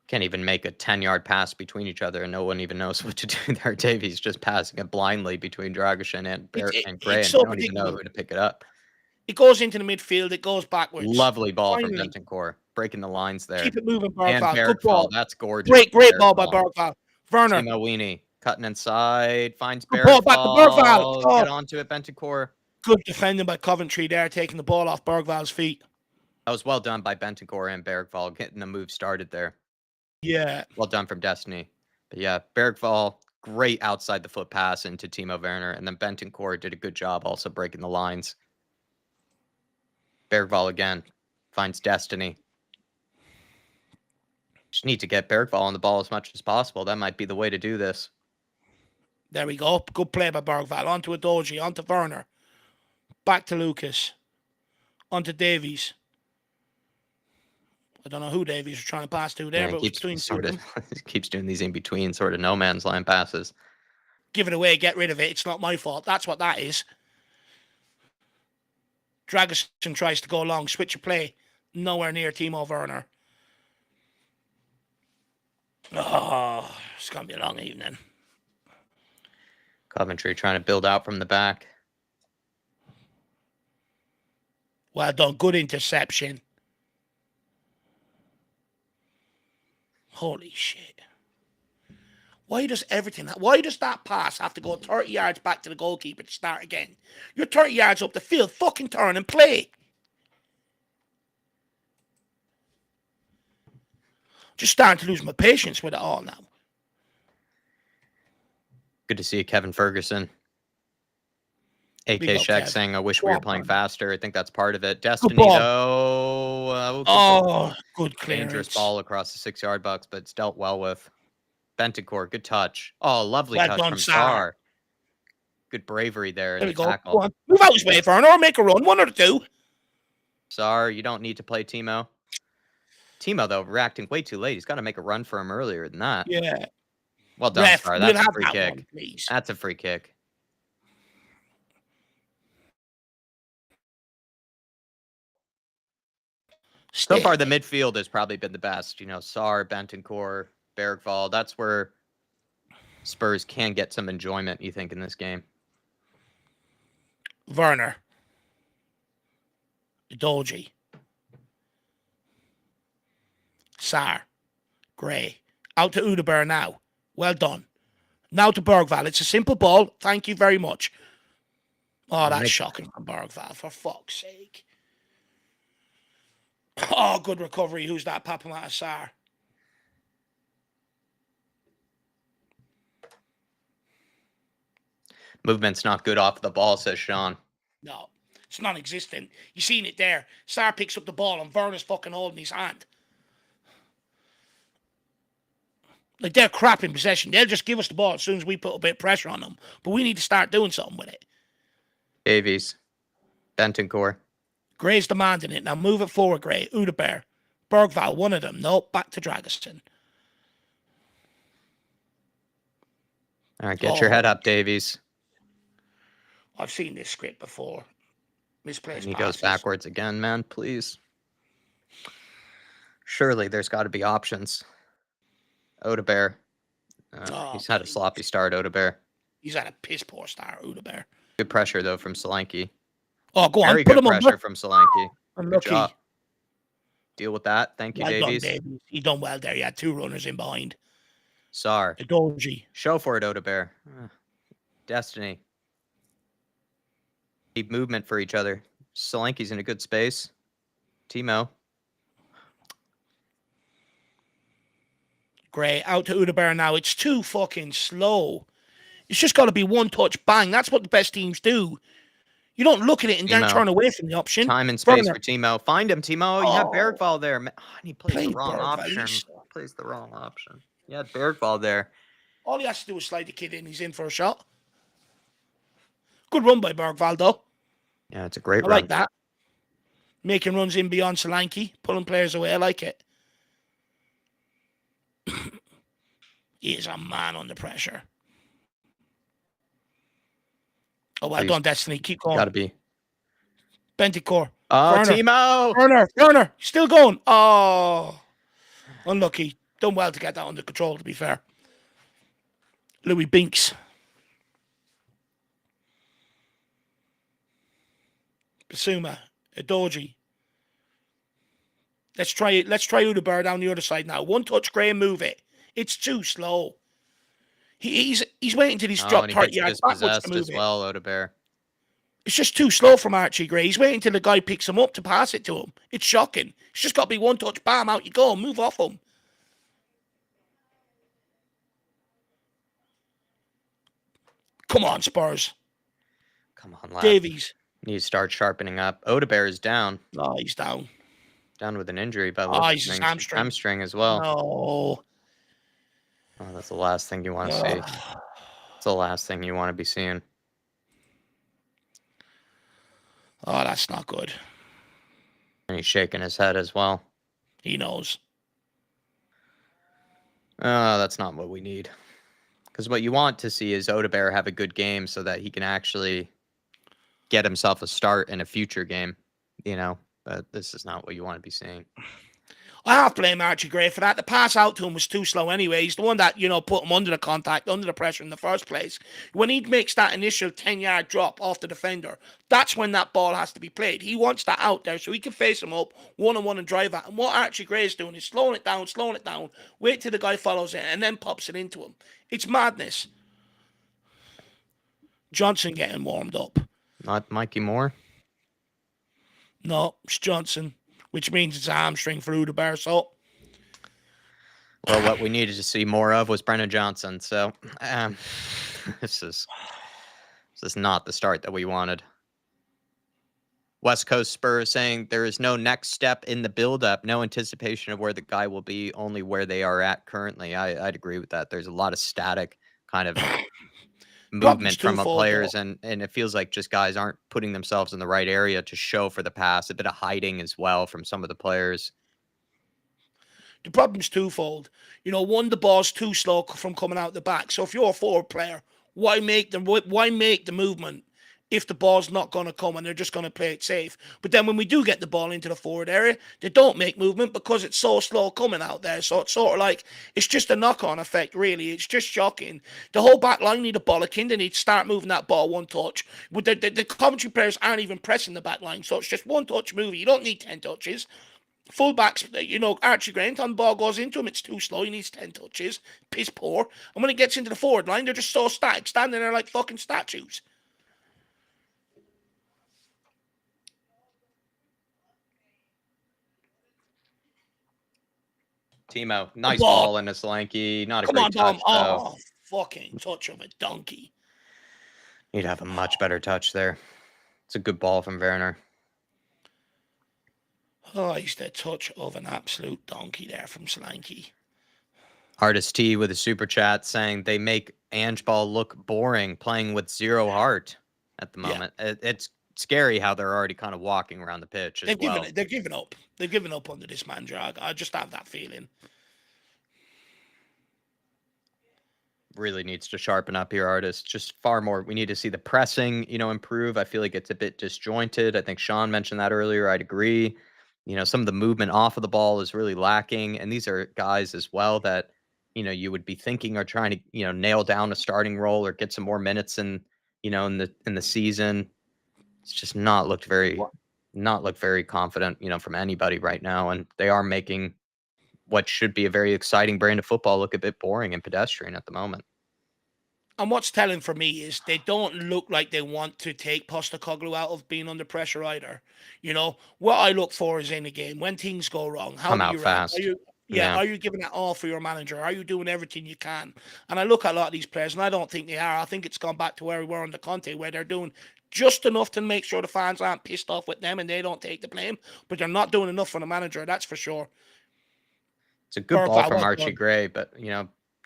Can't even make a 10-yard pass between each other, and no one even knows what to do there. Davies just passing it blindly between Dragusin and Gray, and so you don't even know who to pick it up. It goes into the midfield. It goes backwards. Lovely ball from Bentancur. Breaking the lines there. Keep it moving, And Bergvall. Good ball. That's gorgeous. Great ball by Bergvall. Werner. Timo Weenie cutting inside. Finds Good ball back to Bergvall. Bergvall. Get onto it, Bentancur. Good defending by Coventry there, taking the ball off Bergvall's feet. That was well done by Bentancur and Bergvall, getting the move started there. Yeah. Well done from Destiny. But yeah, Bergvall, great outside the foot pass into Timo Werner. And then Bentancur did a good job also breaking the lines. Bergvall again finds Destiny. Just need to get Bergvall on the ball as much as possible. That might be the way to do this. There we go. Good play by Bergvall. Onto Adoji. Onto Werner. Back to Lucas. Onto Davies. I don't know who Davies was trying to pass to there, but keeps between keeps doing these in between sort of no man's land passes. Give it away, get rid of it. It's not my fault. That's what that is. Dragusin tries to go long, switch of play. Nowhere near Timo Werner. Oh, it's going to be a long evening. Coventry trying to build out from the back. Well done. Good interception. Holy shit. Why does that pass have to go 30 yards back to the goalkeeper to start again? You're 30 yards up the field. Fucking turn and play. Just starting to lose my patience with it all now. Good to see you, Kevin Ferguson. AK Shaq saying, I wish we were playing faster. I think that's part of it. Destiny, though. Good clearance. Dangerous ball across the 6-yard box, but it's dealt well with. Bentancur, good touch. Oh, lovely touch from Sar. Good bravery there. There we go. Tackle. Go on. Move out his way, Werner, or make a run. One or two. Sar, you don't need to play Timo. Timo, though, reacting way too late. He's got to make a run for him earlier than that. Yeah. Well done, Sar. That's a free kick. One, that's a free kick. So far, the midfield has probably been the best. Sar, Bentancur, Bergvall. That's where Spurs can get some enjoyment, you think, in this game. Werner. Dolgy. Sar. Gray. Out to Udeberg now. Well done. Now to Bergvall. It's a simple ball. Thank you very much. Oh, that's shocking from Bergvall, for fuck's sake. Oh, good recovery. Who's that? Papamata Sar. Movement's not good off the ball, says Sean. No, it's non-existent. You seen it there. Sar picks up the ball and Werner's fucking holding his hand. Like, they're crap in possession. They'll just give us the ball as soon as we put a bit of pressure on them. But we need to start doing something with it. Davies. Bentancur. Gray's demanding it. Now move it forward, Gray. Udeberg. Bergvall, one of them. No, back to Dragusin. All right, get your head up, Davies. I've seen this script before. Misplaced and he goes backwards again, man, please. Surely there's got to be options. Odebear. He's had a sloppy start, Odebear. He's had a piss poor start, Udaber. Good pressure, though, from Solanke. Oh, go on. Very Put good him pressure under. from Solanke. Good Unlucky. job. Deal with that. Thank you, Well done, Davies. Davies. He done well there. He had 2 runners in behind. Sar. Doji. Show for it, Odebear. Destiny. Keep movement for each other. Solanke's in a good space. Timo. Great. Out to Udaber now. It's too fucking slow. It's just got to be one touch, bang. That's what the best teams do. You don't look at it and then Timo. turn away from the option. Time and space Werner. for Timo. Find him, Timo. You have Bergvall there. Man, he plays the wrong option. Plays the wrong option. You had Bergvall there. All he has to do is slide the kid in. He's in for a shot. Good run by Bergvall, though. Yeah, it's a great I run. like that. Making runs in beyond Solanke. Pulling players away. I like it. He is a man under pressure. Oh, well done, Destiny. Keep going. Gotta be. Benticore. Oh, Werner. Timo! Werner. Still going. Oh. Unlucky. Done well to get that under control, to be fair. Louis Binks. Basuma. Edoji. Let's try it. Let's try Udaber down the other side now. One touch, Graham, move it. It's too slow. He's waiting till he's dropped 30 yards backwards to move as well, Odebear. It's just too slow from Archie Gray. He's waiting till the guy picks him up to pass it to him. It's shocking. It's just got to be one touch, bam, out you go. Move off him. Come on, Spurs. Come on, lad. Davies. Need to start sharpening up. Odebear is down. Oh, he's down. Down with an injury, but he's his hamstring. Hamstring as well. No. Oh, that's the last thing you want to see. It's the last thing you want to be seeing. Oh, that's not good. And he's shaking his head as well. He knows. Oh, that's not what we need. Because what you want to see is Odebear have a good game so that he can actually get himself a start in a future game, you know. But this is not what you want to be seeing. I have to blame Archie Gray for that. The pass out to him was too slow anyway. He's the one that, put him under the contact, under the pressure in the first place. When he makes that initial 10-yard drop off the defender, that's when that ball has to be played. He wants that out there so he can face him up one-on-one and drive at. And what Archie Gray is doing is slowing it down, wait till the guy follows it, and then pops it into him. It's madness. Johnson getting warmed up. Not Mikey Moore? No, it's Johnson. Which means it's a hamstring for Udaber, so. Well, what we needed to see more of was Brennan Johnson. So this is not the start that we wanted. West Coast Spurs saying there is no next step in the buildup, no anticipation of where the guy will be, only where they are at currently. I'd agree with that. There's a lot of static kind of movement from players, and it feels like just guys aren't putting themselves in the right area to show for the pass. A bit of hiding as well from some of the players. The problem's twofold. One, the ball's too slow from coming out the back. So if you're a forward player, why make the movement if the ball's not going to come and they're just going to play it safe? But then when we do get the ball into the forward area, they don't make movement because it's so slow coming out there. So it's sort of like, it's just a knock-on effect, really. It's just shocking. The whole back line need a bollocking. They need to start moving that ball one touch. The commentary players aren't even pressing the back line, so it's just one touch movie. You don't need 10 touches. Fullbacks, Archie Grant, on the ball goes into him, it's too slow. He needs 10 touches. Piss poor. And when it gets into the forward line, they're just so static, standing there like fucking statues. Timo, nice ball in a Solanke. Not a great touch, though. Oh, fucking touch of a donkey. He'd have a much better touch there. It's a good ball from Werner. Oh, he's the touch of an absolute donkey there from Solanke. Artist T with a super chat saying they make Ange Ball look boring, playing with zero heart at the moment. Yeah. It's scary how they're already kind of walking around the pitch as well. They're giving up. They're giving up under this man drag. I just have that feeling. Really needs to sharpen up here, Artist. Just far more. We need to see the pressing, improve. I feel like it's a bit disjointed. I think Sean mentioned that earlier. I'd agree. Some of the movement off of the ball is really lacking. And these are guys as well that you would be thinking are trying to, nail down a starting role or get some more minutes in the season. It's just not looked very confident, from anybody right now. And they are making what should be a very exciting brand of football look a bit boring and pedestrian at the moment. And what's telling for me is they don't look like they want to take Postecoglou out of being under pressure either. What I look for is in the game when things go wrong. How Come do out you react? fast. Are you giving it all for your manager? Are you doing everything you can? And I look at a lot of these players, and I don't think they are. I think it's gone back to where we were under Conte, where they're doing just enough to make sure the fans aren't pissed off with them and they don't take the blame, but they're not doing enough for the manager. That's for sure. It's a good ball from Archie Gray, but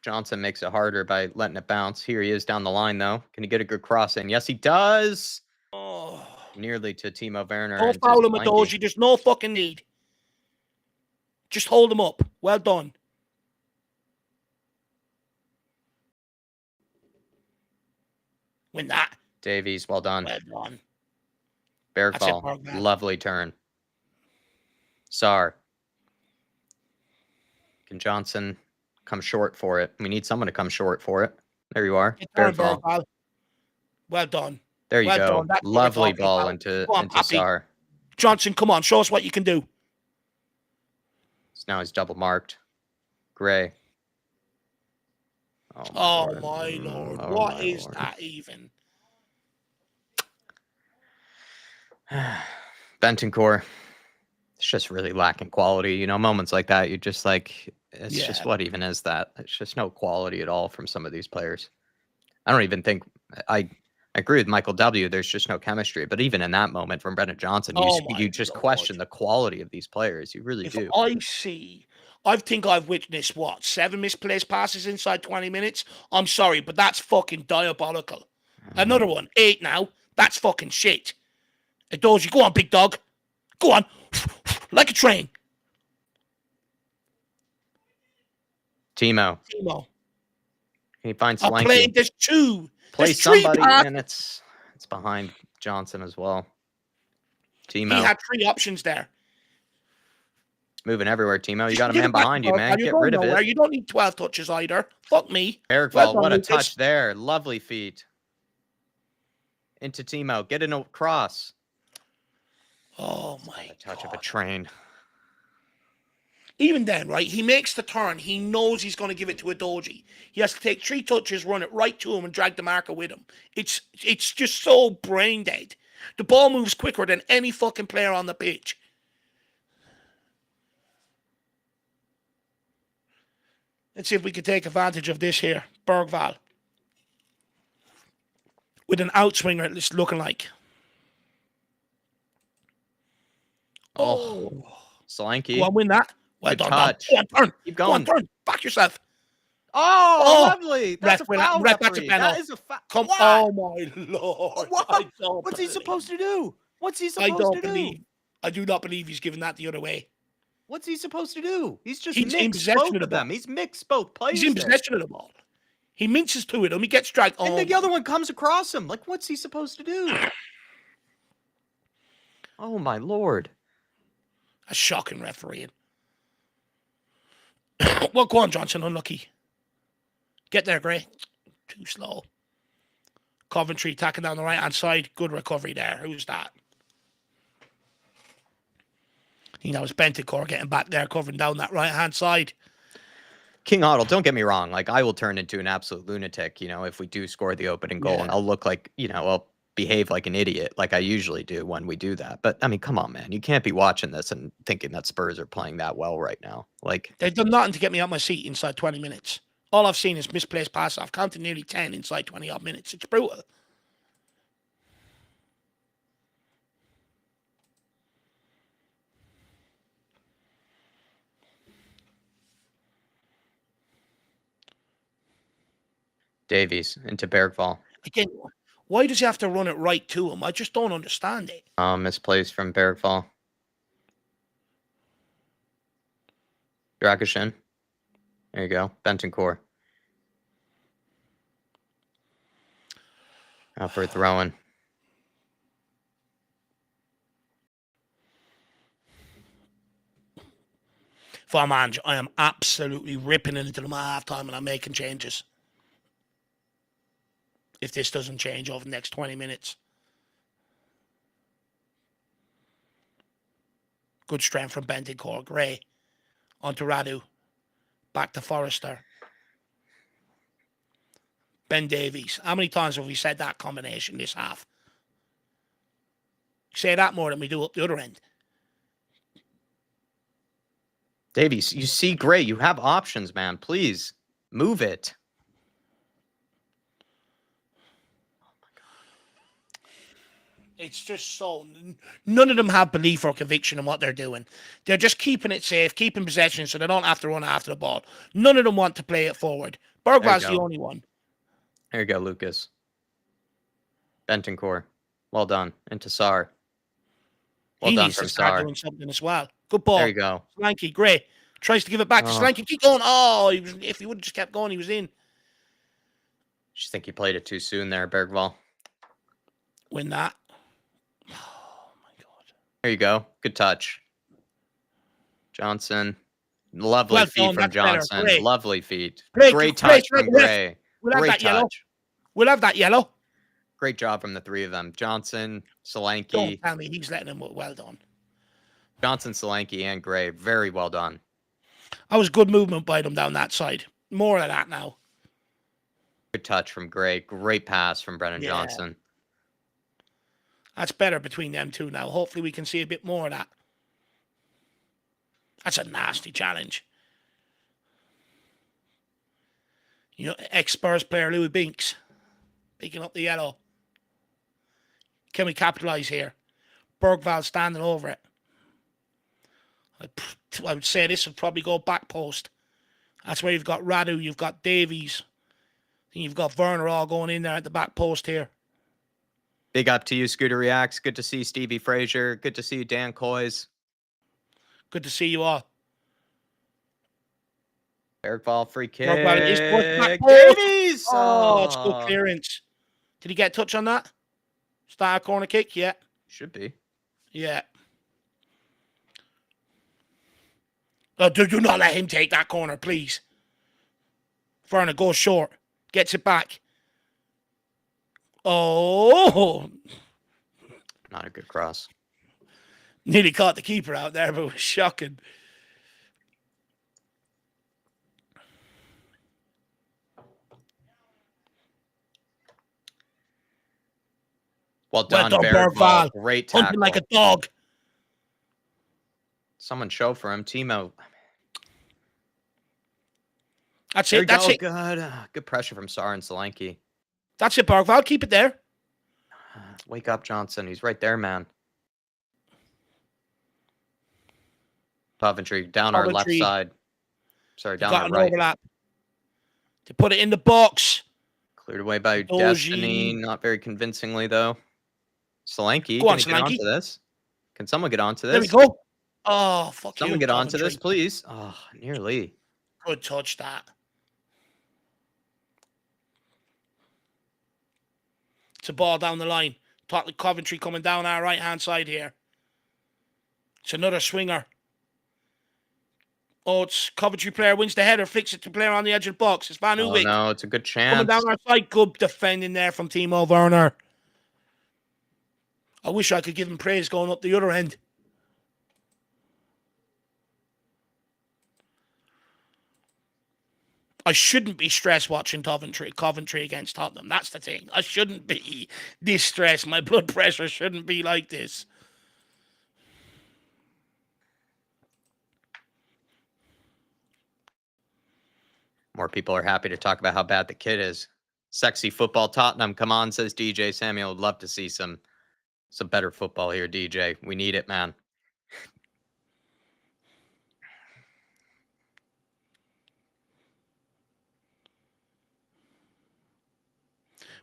Johnson makes it harder by letting it bounce. Here he is down the line, though. Can he get a good cross in? Yes, he does. Oh, nearly to Timo Werner. Don't foul him, Adoji. There's no fucking need. Just hold him up. Well done. Win that. Davies, well done. Well done. Bergvall, lovely turn. Sarr. Can Johnson come short for it? We need someone to come short for it. There you are. Bergvall. Well done. There you go. Lovely ball into Sarr. Johnson, come on. Show us what you can do. So now he's double marked. Gray. Oh my lord. What is that even? Bentancur. It's just really lacking quality. Moments like that, you're just like, it's just, what even is that? It's just no quality at all from some of these players. I don't even think, I agree with Michael W. There's just no chemistry. But even in that moment from Brendan Johnson, you just question the quality of these players. You really do. I think I've witnessed, 7 misplaced passes inside 20 minutes? I'm sorry, but that's fucking diabolical. Another one, 8 now. That's fucking shit. Adoji, go on, big dog. Go on. Like a train. Timo. He finds Slanky. There's 2. Play somebody, and it's behind Johnson as well. Timo. He had 3 options there. Moving everywhere, Timo. You got a man behind you, man. Get rid of it. You don't need 12 touches either. Fuck me. Bergvall, what a touch there. Lovely feet. Into Timo. Get in a cross. Oh, my God. A touch of a train. Even then, right, he makes the turn. He knows he's going to give it to Adoji. He has to take 3 touches, run it right to him, and drag the marker with him. It's just so brain dead. The ball moves quicker than any fucking player on the pitch. Let's see if we can take advantage of this here. Bergvall. With an outswinger, it's looking like. Oh. Solanke. Go on, win that. Well done. Touch. Go on, turn. Keep going. Go on, turn. Back yourself. Oh, lovely. That's a foul, referee. That is a foul. Oh, my Lord. What? What's he supposed to do? I do not believe he's giving that the other way. What's he supposed to do? He's mixed both of them. He's mixed both players. He's in possession of the ball. He minces to it. He gets dragged. And the other one comes across him. Like, what's he supposed to do? Oh, my Lord. A shocking refereeing. Well, go on, Johnson. Unlucky. Get there, Gray. Too slow. Coventry attacking down the right-hand side. Good recovery there. Who's that? It's Bentancur getting back there, covering down that right-hand side. King Otto, don't get me wrong. Like, I will turn into an absolute lunatic, if we do score the opening goal. And I'll look like, I'll behave like an idiot like I usually do when we do that. But, I mean, come on, man. You can't be watching this and thinking that Spurs are playing that well right now. Like, they've done nothing to get me out my seat inside 20 minutes. All I've seen is misplaced passes. I've counted nearly 10 inside 20-odd minutes. It's brutal. Davies into Bergvall. Again, why does he have to run it right to him? I just don't understand it. Misplaced from Bergvall. Dragishin. There you go. Bentancur. Out for a throw-in. From Ange, I am absolutely ripping into them at halftime and I'm making changes. If this doesn't change over the next 20 minutes. Good strength from Bentancur. Gray. Onto Radu. Back to Forrester. Ben Davies. How many times have we said that combination this half? Say that more than we do up the other end. Davies, you see Gray. You have options, man. Please move it. It's just so... None of them have belief or conviction in what they're doing. They're just keeping it safe, keeping possession so they don't have to run after the ball. None of them want to play it forward. Bergwall's the only one. There you go, Lucas. Bentancur. Well done. Into Sar. Well done from Sar. Doing something as well. Good ball. There you go. Solanke, Gray. Tries to give it back to Solanke. Keep going. Oh, if he would have just kept going, he was in. Just think he played it too soon there, Bergvall. Win that. Oh, my God. There you go. Good touch. Johnson. Lovely feet from Johnson. Lovely feet. Great touch from Gray. Great touch. We'll have that yellow. Great job from the three of them. Johnson, Solanke. Don't tell me he's letting him. Well done. Johnson, Solanke, and Gray. Very well done. That was good movement by them down that side. More of that now. Good touch from Gray. Great pass from Brennan Johnson. That's better between them two now. Hopefully we can see a bit more of that. That's a nasty challenge. You know, ex-Spurs player Louis Binks picking up the yellow. Can we capitalise here? Bergvall standing over it. I would say this would probably go back post. That's where you've got Radu, you've got Davies, and you've got Werner all going in there at the back post here. Big up to you, Scooter Reacts. Good to see Stevie Frazier. Good to see you, Dan Coys. Good to see you all. Bergvall, free kick. Davies! Oh, it's good clearance. Did he get a touch on that? Start a corner kick? Yeah. Should be. Yeah. Oh, do not let him take that corner, please. Werner goes short. Gets it back. Oh! Not a good cross. Nearly caught the keeper out there, but it was shocking. Well done, Bergvall. Great tackle. Hunting like a dog. Someone show for him. Timo. That's it. That's it. Good pressure from Sar and Solanke. That's it, Bergvall. Keep it there. Wake up, Johnson. He's right there, man. Coventry down our left side. Sorry, down our right. Overlap. To put it in the box. Cleared away by Destiny. Not very convincingly, though. Solanke, can you get onto this? Can someone get onto this? There we go. Oh, fuck you. Someone get onto this, please. Oh, nearly. Good touch, that. It's a ball down the line. Coventry coming down our right-hand side here. It's another swinger. Oh, it's Coventry player wins the header, flicks it to player on the edge of the box. It's Van Uwijk. Oh, no, it's a good chance. Coming down our side. Good defending there from Timo Werner. I wish I could give him praise going up the other end. I shouldn't be stressed watching Coventry against Tottenham. That's the thing. I shouldn't be this stressed. My blood pressure shouldn't be like this. More people are happy to talk about how bad the kid is. Sexy football Tottenham. Come on, says DJ Samuel. Would love to see some better football here, DJ. We need it, man.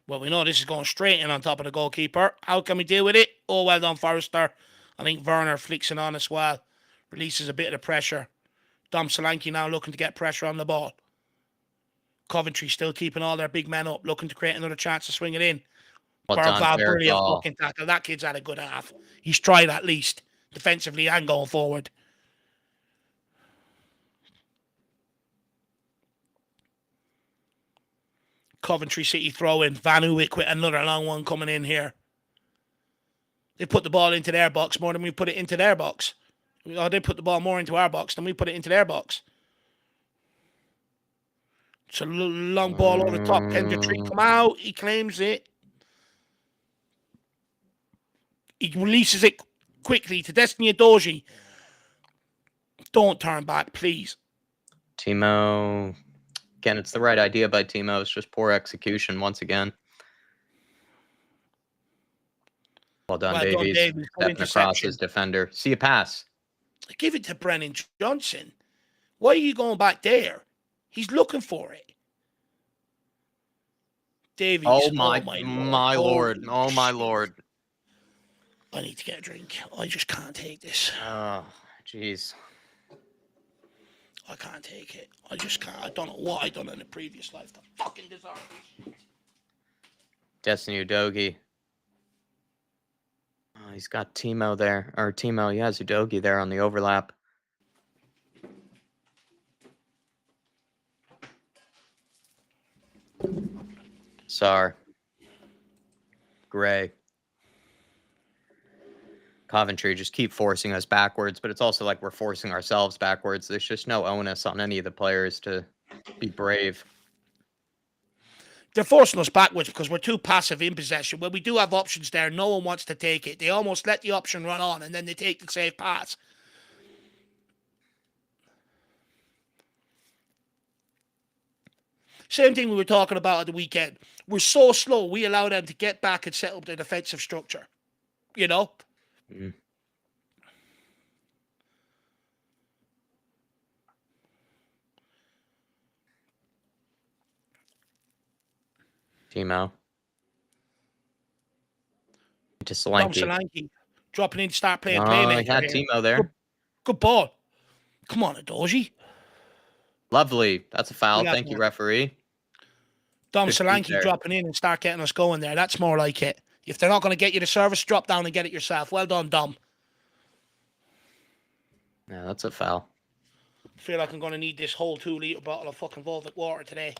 Well, we know this is going straight in on top of the goalkeeper. How can we deal with it? Oh, well done, Forrester. I think Werner flicks it on as well. Releases a bit of the pressure. Dom Solanke now looking to get pressure on the ball. Coventry still keeping all their big men up, looking to create another chance to swing it in. Well brilliant fucking tackle. That kid's had a good half. He's tried at least, defensively and going forward. Coventry City throw in. Van Uwick with another long one coming in here. They put the ball into their box more than we put it into their box. Oh, they put the ball more into our box than we put it into their box. It's a long ball over the top. Pendletree come out. He claims it. He releases it quickly to Destiny Adoji. Don't turn back, please. Timo. Again, it's the right idea by Timo. It's just poor execution once again. Well done, Davies. Stepping across his defender. See a pass. Give it to Brennan Johnson. Why are you going back there? He's looking for it. Davies. Oh my lord. Oh my lord. I need to get a drink. I just can't take this. Oh, jeez. I can't take it. I just can't. I don't know what I done in the previous life. The fucking deserve this. Destiny Udogie. Oh, he's got Timo there. Or Timo, he has Udogie there on the overlap. Sar. Gray. Coventry just keep forcing us backwards, but it's also like we're forcing ourselves backwards. There's just no onus on any of the players to be brave. They're forcing us backwards because we're too passive in possession. When we do have options there, no one wants to take it. They almost let the option run on and then they take the safe pass. Same thing we were talking about at the weekend. We're so slow, we allow them to get back and set up their defensive structure. You know? Mm. Timo. To Solanke. Dropping in to start playing playmaker. He had Timo there. Good ball. Come on, Adoji. Lovely. That's a foul. Thank you, referee. Dom Solanke dropping in and start getting us going there. That's more like it. If they're not going to get you the service, drop down and get it yourself. Well done, Dom. Yeah, that's a foul. I feel like I'm going to need this whole 2-litre bottle of fucking Volvic water today.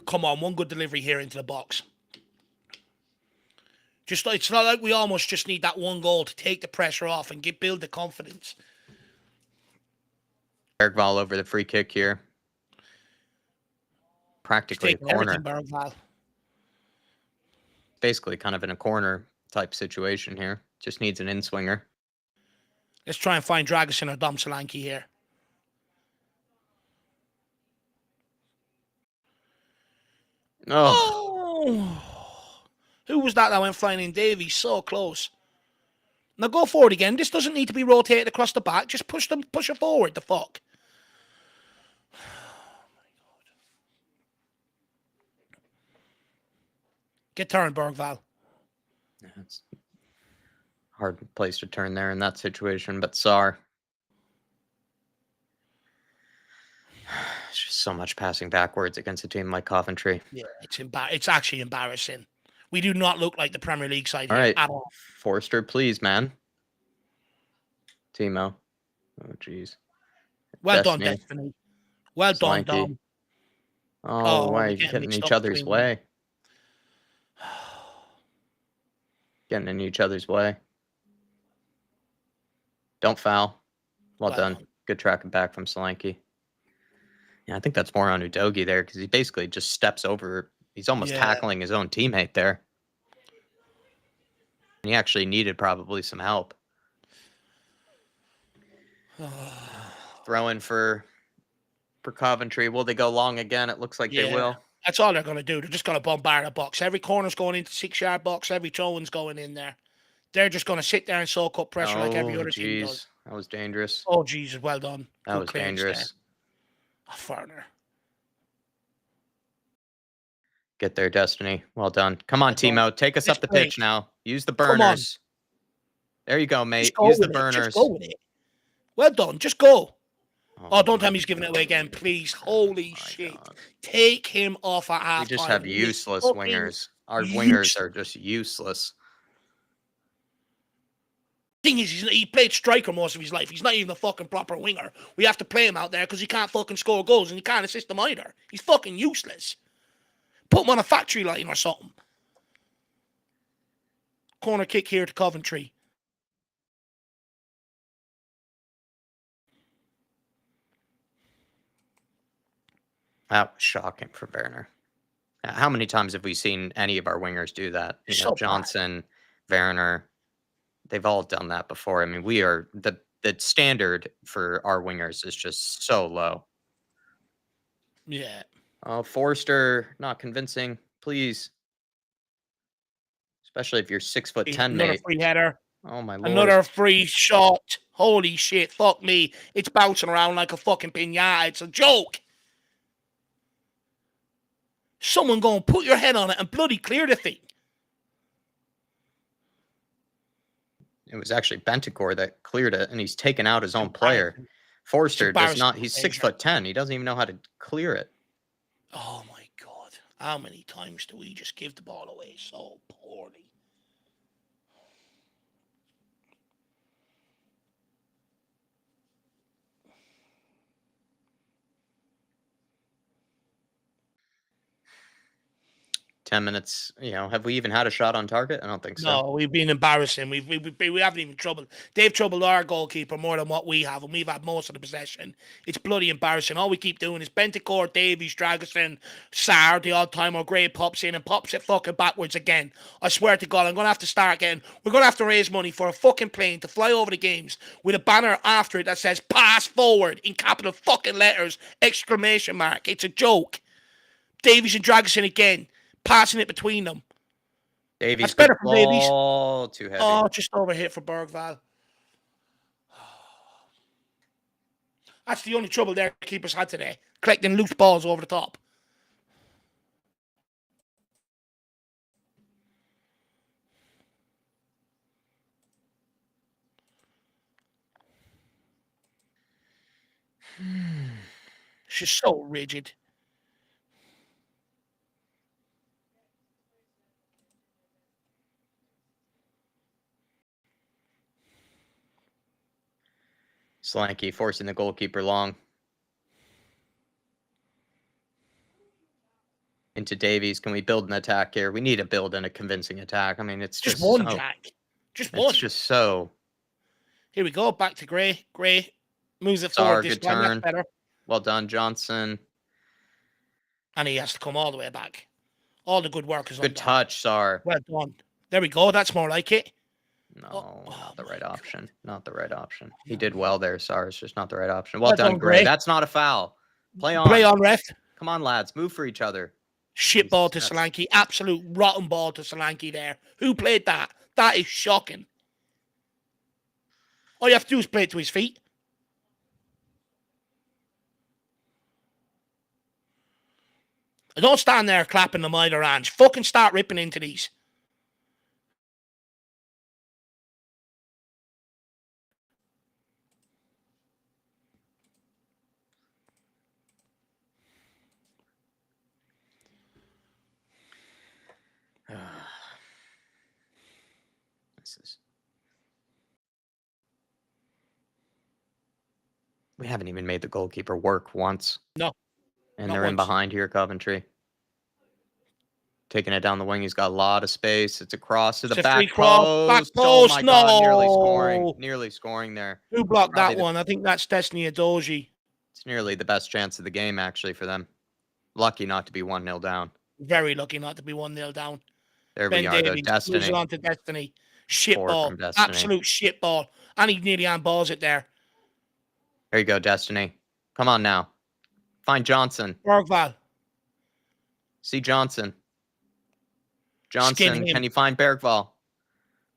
Come on, one good delivery here into the box. Just it's not like we almost just need that one goal to take the pressure off and build the confidence. Bergvall over the free kick here. Practically a corner. Basically kind of in a corner type situation here. Just needs an in-swinger. Let's try and find Dragusin or Dom Solanke here. Oh! Who was that went flying in? Davies? So close. Now go forward again. This doesn't need to be rotated across the back. Just push it forward. The fuck. Get turned, Bergvall. Yeah, it's a hard place to turn there in that situation, but Sar. It's just so much passing backwards against a team like Coventry. Yeah, it's actually embarrassing. We do not look like the Premier League side here at all. Forster, please, man. Timo. Oh, jeez. Well done, Destiny. Well done, Dom. Oh, why are you getting in each other's way? Getting in each other's way. Don't foul. Well done. Good tracking back from Solanke. Yeah, I think that's more on Udogie there because he basically just steps over. He's almost tackling his own teammate there. And he actually needed probably some help. Throw in for Coventry. Will they go long again? It looks like they will. That's all they're going to do. They're just going to bombard a box. Every corner's going into 6-yard box. Every throw-in's going in there. They're just going to sit there and soak up pressure like every other team does. That was dangerous. Oh, Jesus. Well done. That was dangerous. Farner. Get there, Destiny. Well done. Come on, Timo. Take us up the pitch now. Use the burners. There you go, mate. Use the burners. Just go with it. Well done. Just go. Oh, don't tell me he's giving it away again, please. Holy shit. God. Take him off at half. We just have useless wingers. Our wingers are just useless. Thing is, he played striker most of his life. He's not even a fucking proper winger. We have to play him out there because he can't fucking score goals and he can't assist them either. He's fucking useless. Put him on a factory line or something. Corner kick here to Coventry. That was shocking for Werner. How many times have we seen any of our wingers do that? You know, So Johnson, Werner, they've all done that before. I mean, we are the standard for our wingers is just so low. Yeah. Oh, Forster, not convincing. Please. Especially if you're 6'10", Another mate. free header. Oh my lord. Another free shot. Holy shit. Fuck me. It's bouncing around like a fucking pinata. It's a joke. Someone go and put your head on it and bloody clear the thing. It was actually Bentancur that cleared it, and he's taken out his own player. Forster does not. He's 6'10". He doesn't even know how to clear it. Oh my god! How many times do we just give the ball away so poorly? $10 minutes, you know, have we even had a shot on target? I don't think so. No, we've been embarrassing. We haven't even troubled. They've troubled our goalkeeper more than what we have, and we've had most of the possession. It's bloody embarrassing. All we keep doing is Bentancur, Davies, Dragerson, Sarr, the odd time, or Gray pops in and pops it fucking backwards again. I swear to God, I'm going to have to start again. We're going to have to raise money for a fucking plane to fly over the games with a banner after it that says "Pass Forward" in capital fucking letters, exclamation mark. It's a joke. Davies and Dragerson again. Passing it between them. Davies, that's better for Davies. Too heavy. Oh, just overhit for Bergvall. That's the only trouble their keepers had today. Collecting loose balls over the top. She's so rigid. Slanky forcing the goalkeeper long. Into Davies. Can we build an attack here? We need to build in a convincing attack. I mean, it's just one, so, Jack. Just one. It's just so. Here we go. Back to Gray. Gray moves it forward this time. That's better. Well done, Johnson. And he has to come all the way back. All the good work is good touch, Sarr. Well done. There we go. That's more like it. No, not the right option. Not the right option. He did well there, Sarr. It's just not the right option. Well done, Gray. That's not a foul. Play on. Play on, ref. Come on, lads. Move for each other. Shit ball to Solanke. Absolute rotten ball to Solanke there. Who played that? That is shocking. All you have to do is play it to his feet. Don't stand there clapping them either hands. Fucking start ripping into these. We haven't even made the goalkeeper work once. No. And they're in behind here, Coventry. Taking it down the wing. He's got a lot of space. It's a cross to the back post. Back post. Oh my God, no. nearly scoring. Nearly scoring there. Who blocked that one? I think that's Destiny Adoji. It's nearly the best chance of the game, actually, for them. Lucky not to be 1-0 down. Very lucky not to be 1-0 down. There we are, though. Destiny. Moves on to Destiny. Shit ball. Absolute shit ball. And he nearly handballs it there. There you go, Destiny. Come on now. Find Johnson. Bergvall. See Johnson. Johnson, can you find Bergvall?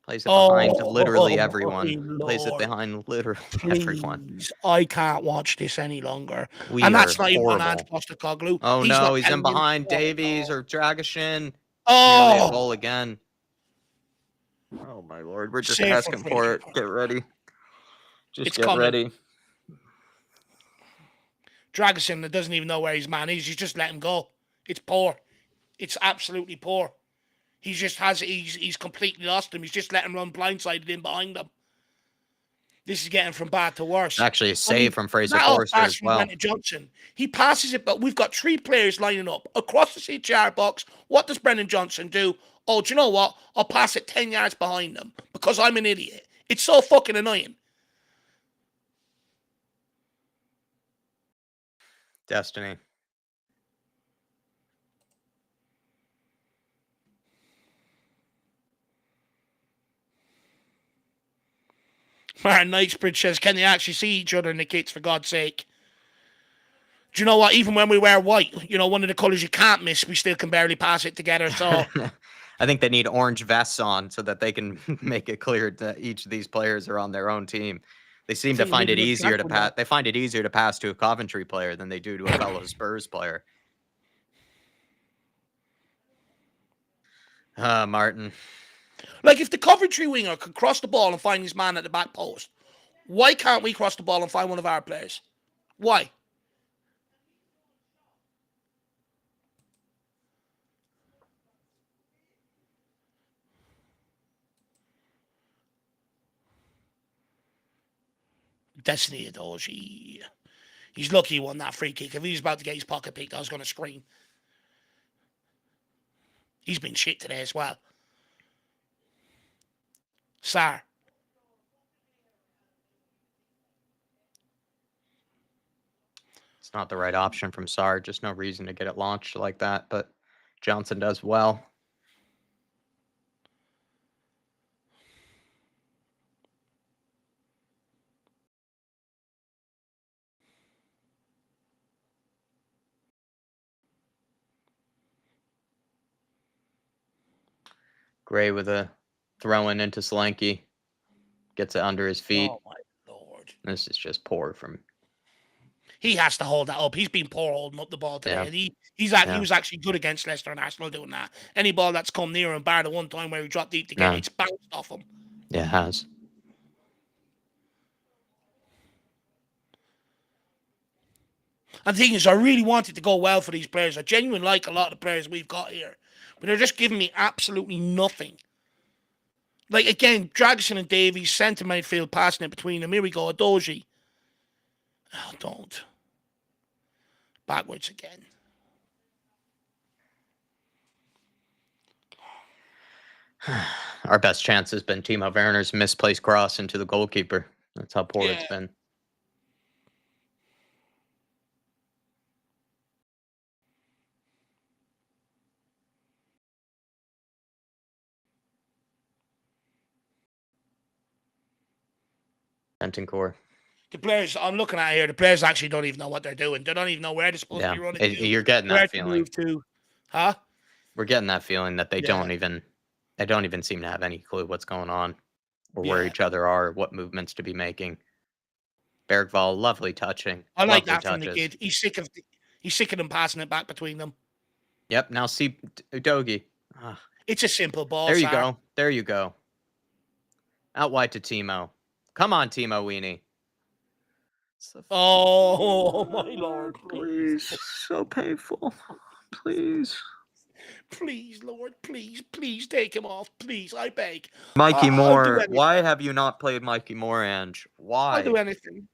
Plays it behind literally everyone. Plays it behind literally everyone. I can't watch this any longer. And that's not even on Ant Postecoglou. Oh no, he's in behind Davies or Dragishin. Oh, nearly a goal again. Oh my lord, we're just asking for it. Get ready. Just get ready. Dragerson that doesn't even know where his man is. He's just let him go. It's poor. It's absolutely poor. He's completely lost him. He's just let him run blindsided in behind him. This is getting from bad to worse. Actually, a save from Fraser that Forster pass as from well. Brennan Johnson. He passes it, but we've got 3 players lining up across the 6-yard box. What does Brennan Johnson do? Oh, do you know what? I'll pass it 10 yards behind them because I'm an idiot. It's so fucking annoying. Destiny. Martin Knightsbridge says, can they actually see each other in the kits, for God's sake? Do you know what? Even when we wear white, one of the colours you can't miss, we still can barely pass it together. So I think they need orange vests on so that they can make it clear that each of these players are on their own team. They seem to find it easier to pass. They find it easier to pass to a Coventry player than they do to a fellow Spurs player. Martin. Like, if the Coventry winger could cross the ball and find his man at the back post, why can't we cross the ball and find one of our players? Why? Destiny Adoji. He's lucky he won that free kick. If he was about to get his pocket picked, I was going to scream. He's been shit today as well. Sarr. It's not the right option from Sarr. Just no reason to get it launched like that, but Johnson does well. Gray with a throw-in into Solanke. Gets it under his feet. Oh, my Lord. This is just poor from... He has to hold that up. He's been poor holding up the ball today. Yeah. He was actually good against Leicester and Arsenal doing that. Any ball that's come near him, bar the one time where he dropped deep to get it, it's bounced off him. Yeah, it has. And the thing is, I really want it to go well for these players. I genuinely like a lot of the players we've got here. But they're just giving me absolutely nothing. Like, again, Dragosin and Davies, centre midfield, passing it between them. Here we go, Adoji. Oh, don't. Backwards again. Our best chance has been Timo Werner's misplaced cross into the goalkeeper. That's how poor it's been. Bentancur. The players I'm looking at here, the players actually don't even know what they're doing. They don't even know where they're supposed to be running. You're getting that feeling. Huh? We're getting that feeling that they don't even seem to have any clue what's going on or where each other are, what movements to be making. Bergvall, lovely touching. I like that from the kid. He's sick of them passing it back between them. Yep. Now see Udogie. It's a simple ball. There you go. There you go. Out wide to Timo. Come on, Timo Weenie. Oh, my Lord. Please. So painful. Please. Please, Lord. Please take him off. Please, I beg. Mikey Moore. Why have you not played Mikey Moore, Ange? Why? I'll do anything.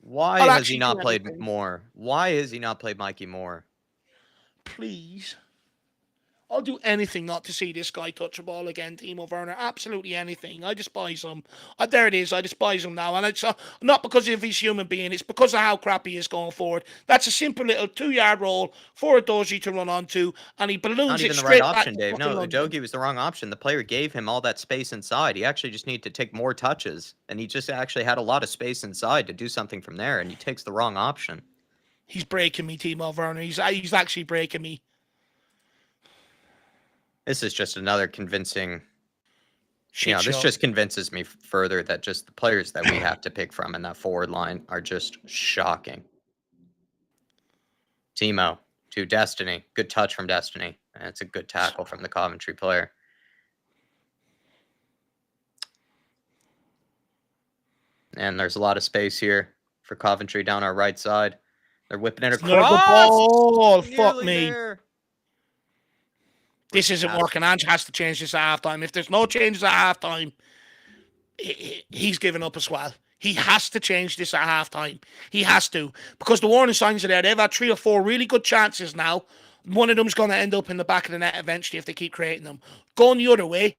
Why has he not played Moore? Why has he not played Mikey Moore? Please. I'll do anything not to see this guy touch a ball again, Timo Werner. Absolutely anything. I despise him. There it is. I despise him now. And it's not because of his human being. It's because of how crap he is going forward. That's a simple little 2-yard roll for Udogie to run onto, and he balloons it straight back. Not even the right option, Dave. No, Udogie was the wrong option. The player gave him all that space inside. He actually just needed to take more touches, and he just actually had a lot of space inside to do something from there, and he takes the wrong option. He's breaking me, Timo Werner. He's actually breaking me. This is just another convincing... this just convinces me further that just the players that we have to pick from in that forward line are just shocking. Timo to Destiny. Good touch from Destiny. And it's a good tackle from the Coventry player. And there's a lot of space here for Coventry down our right side. They're whipping it across. Oh, fuck me. There. This isn't working. Ange has to change this at halftime. If there's no changes at halftime, he's given up as well. He has to change this at halftime. He has to, because the warning signs are there. They've had 3 or 4 really good chances now. One of them's going to end up in the back of the net eventually if they keep creating them. Going the other way,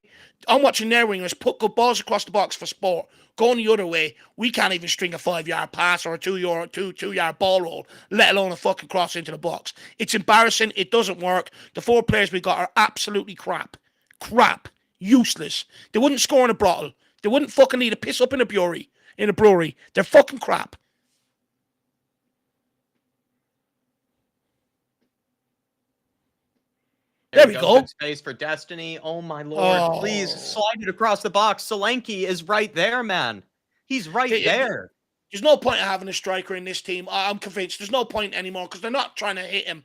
I'm watching their wingers put good balls across the box for sport. Going the other way, we can't even string a 5-yard pass or a 2-yard ball roll, let alone a fucking cross into the box. It's embarrassing. It doesn't work. The 4 players we got are absolutely crap. Crap. Useless. They wouldn't score in a brothel. They wouldn't fucking need to piss up in a brewery. They're fucking crap. There we go. Good space for Destiny. Oh my lord! Please slide it across the box. Solanke is right there, man. He's right there. There's no point in having a striker in this team. I'm convinced there's no point anymore because they're not trying to hit him.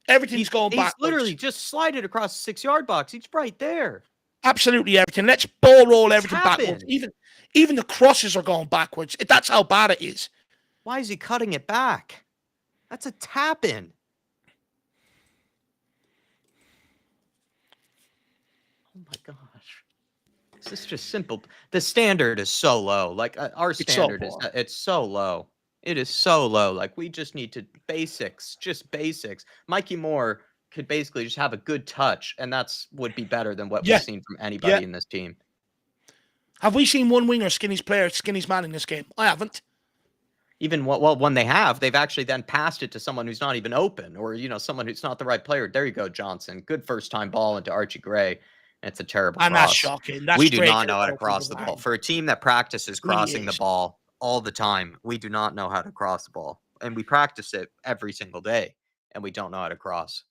Everything's going backwards. He's literally just slide it across the 6-yard box. He's right there. Absolutely everything. Let's ball roll everything backwards. Even the crosses are going backwards. That's how bad it is. Why is he cutting it back? That's a tap in. Oh my gosh. This is just simple. The standard is so low. Like our standard it's so low. It is so low. Like we just need to basics, just basics. Mikey Moore could basically just have a good touch, and would be better than what we've seen from anybody in this team. Have we seen one winger skin his man in this game? I haven't. Even when they have, they've actually then passed it to someone who's not even open, or someone who's not the right player. There you go, Johnson. Good first time ball into Archie Gray. It's a terrible cross. That's shocking. We do not know how to cross the ball. For a team that practices crossing the ball all the time, we do not know how to cross the ball. And we practice it every single day, and we don't know how to cross.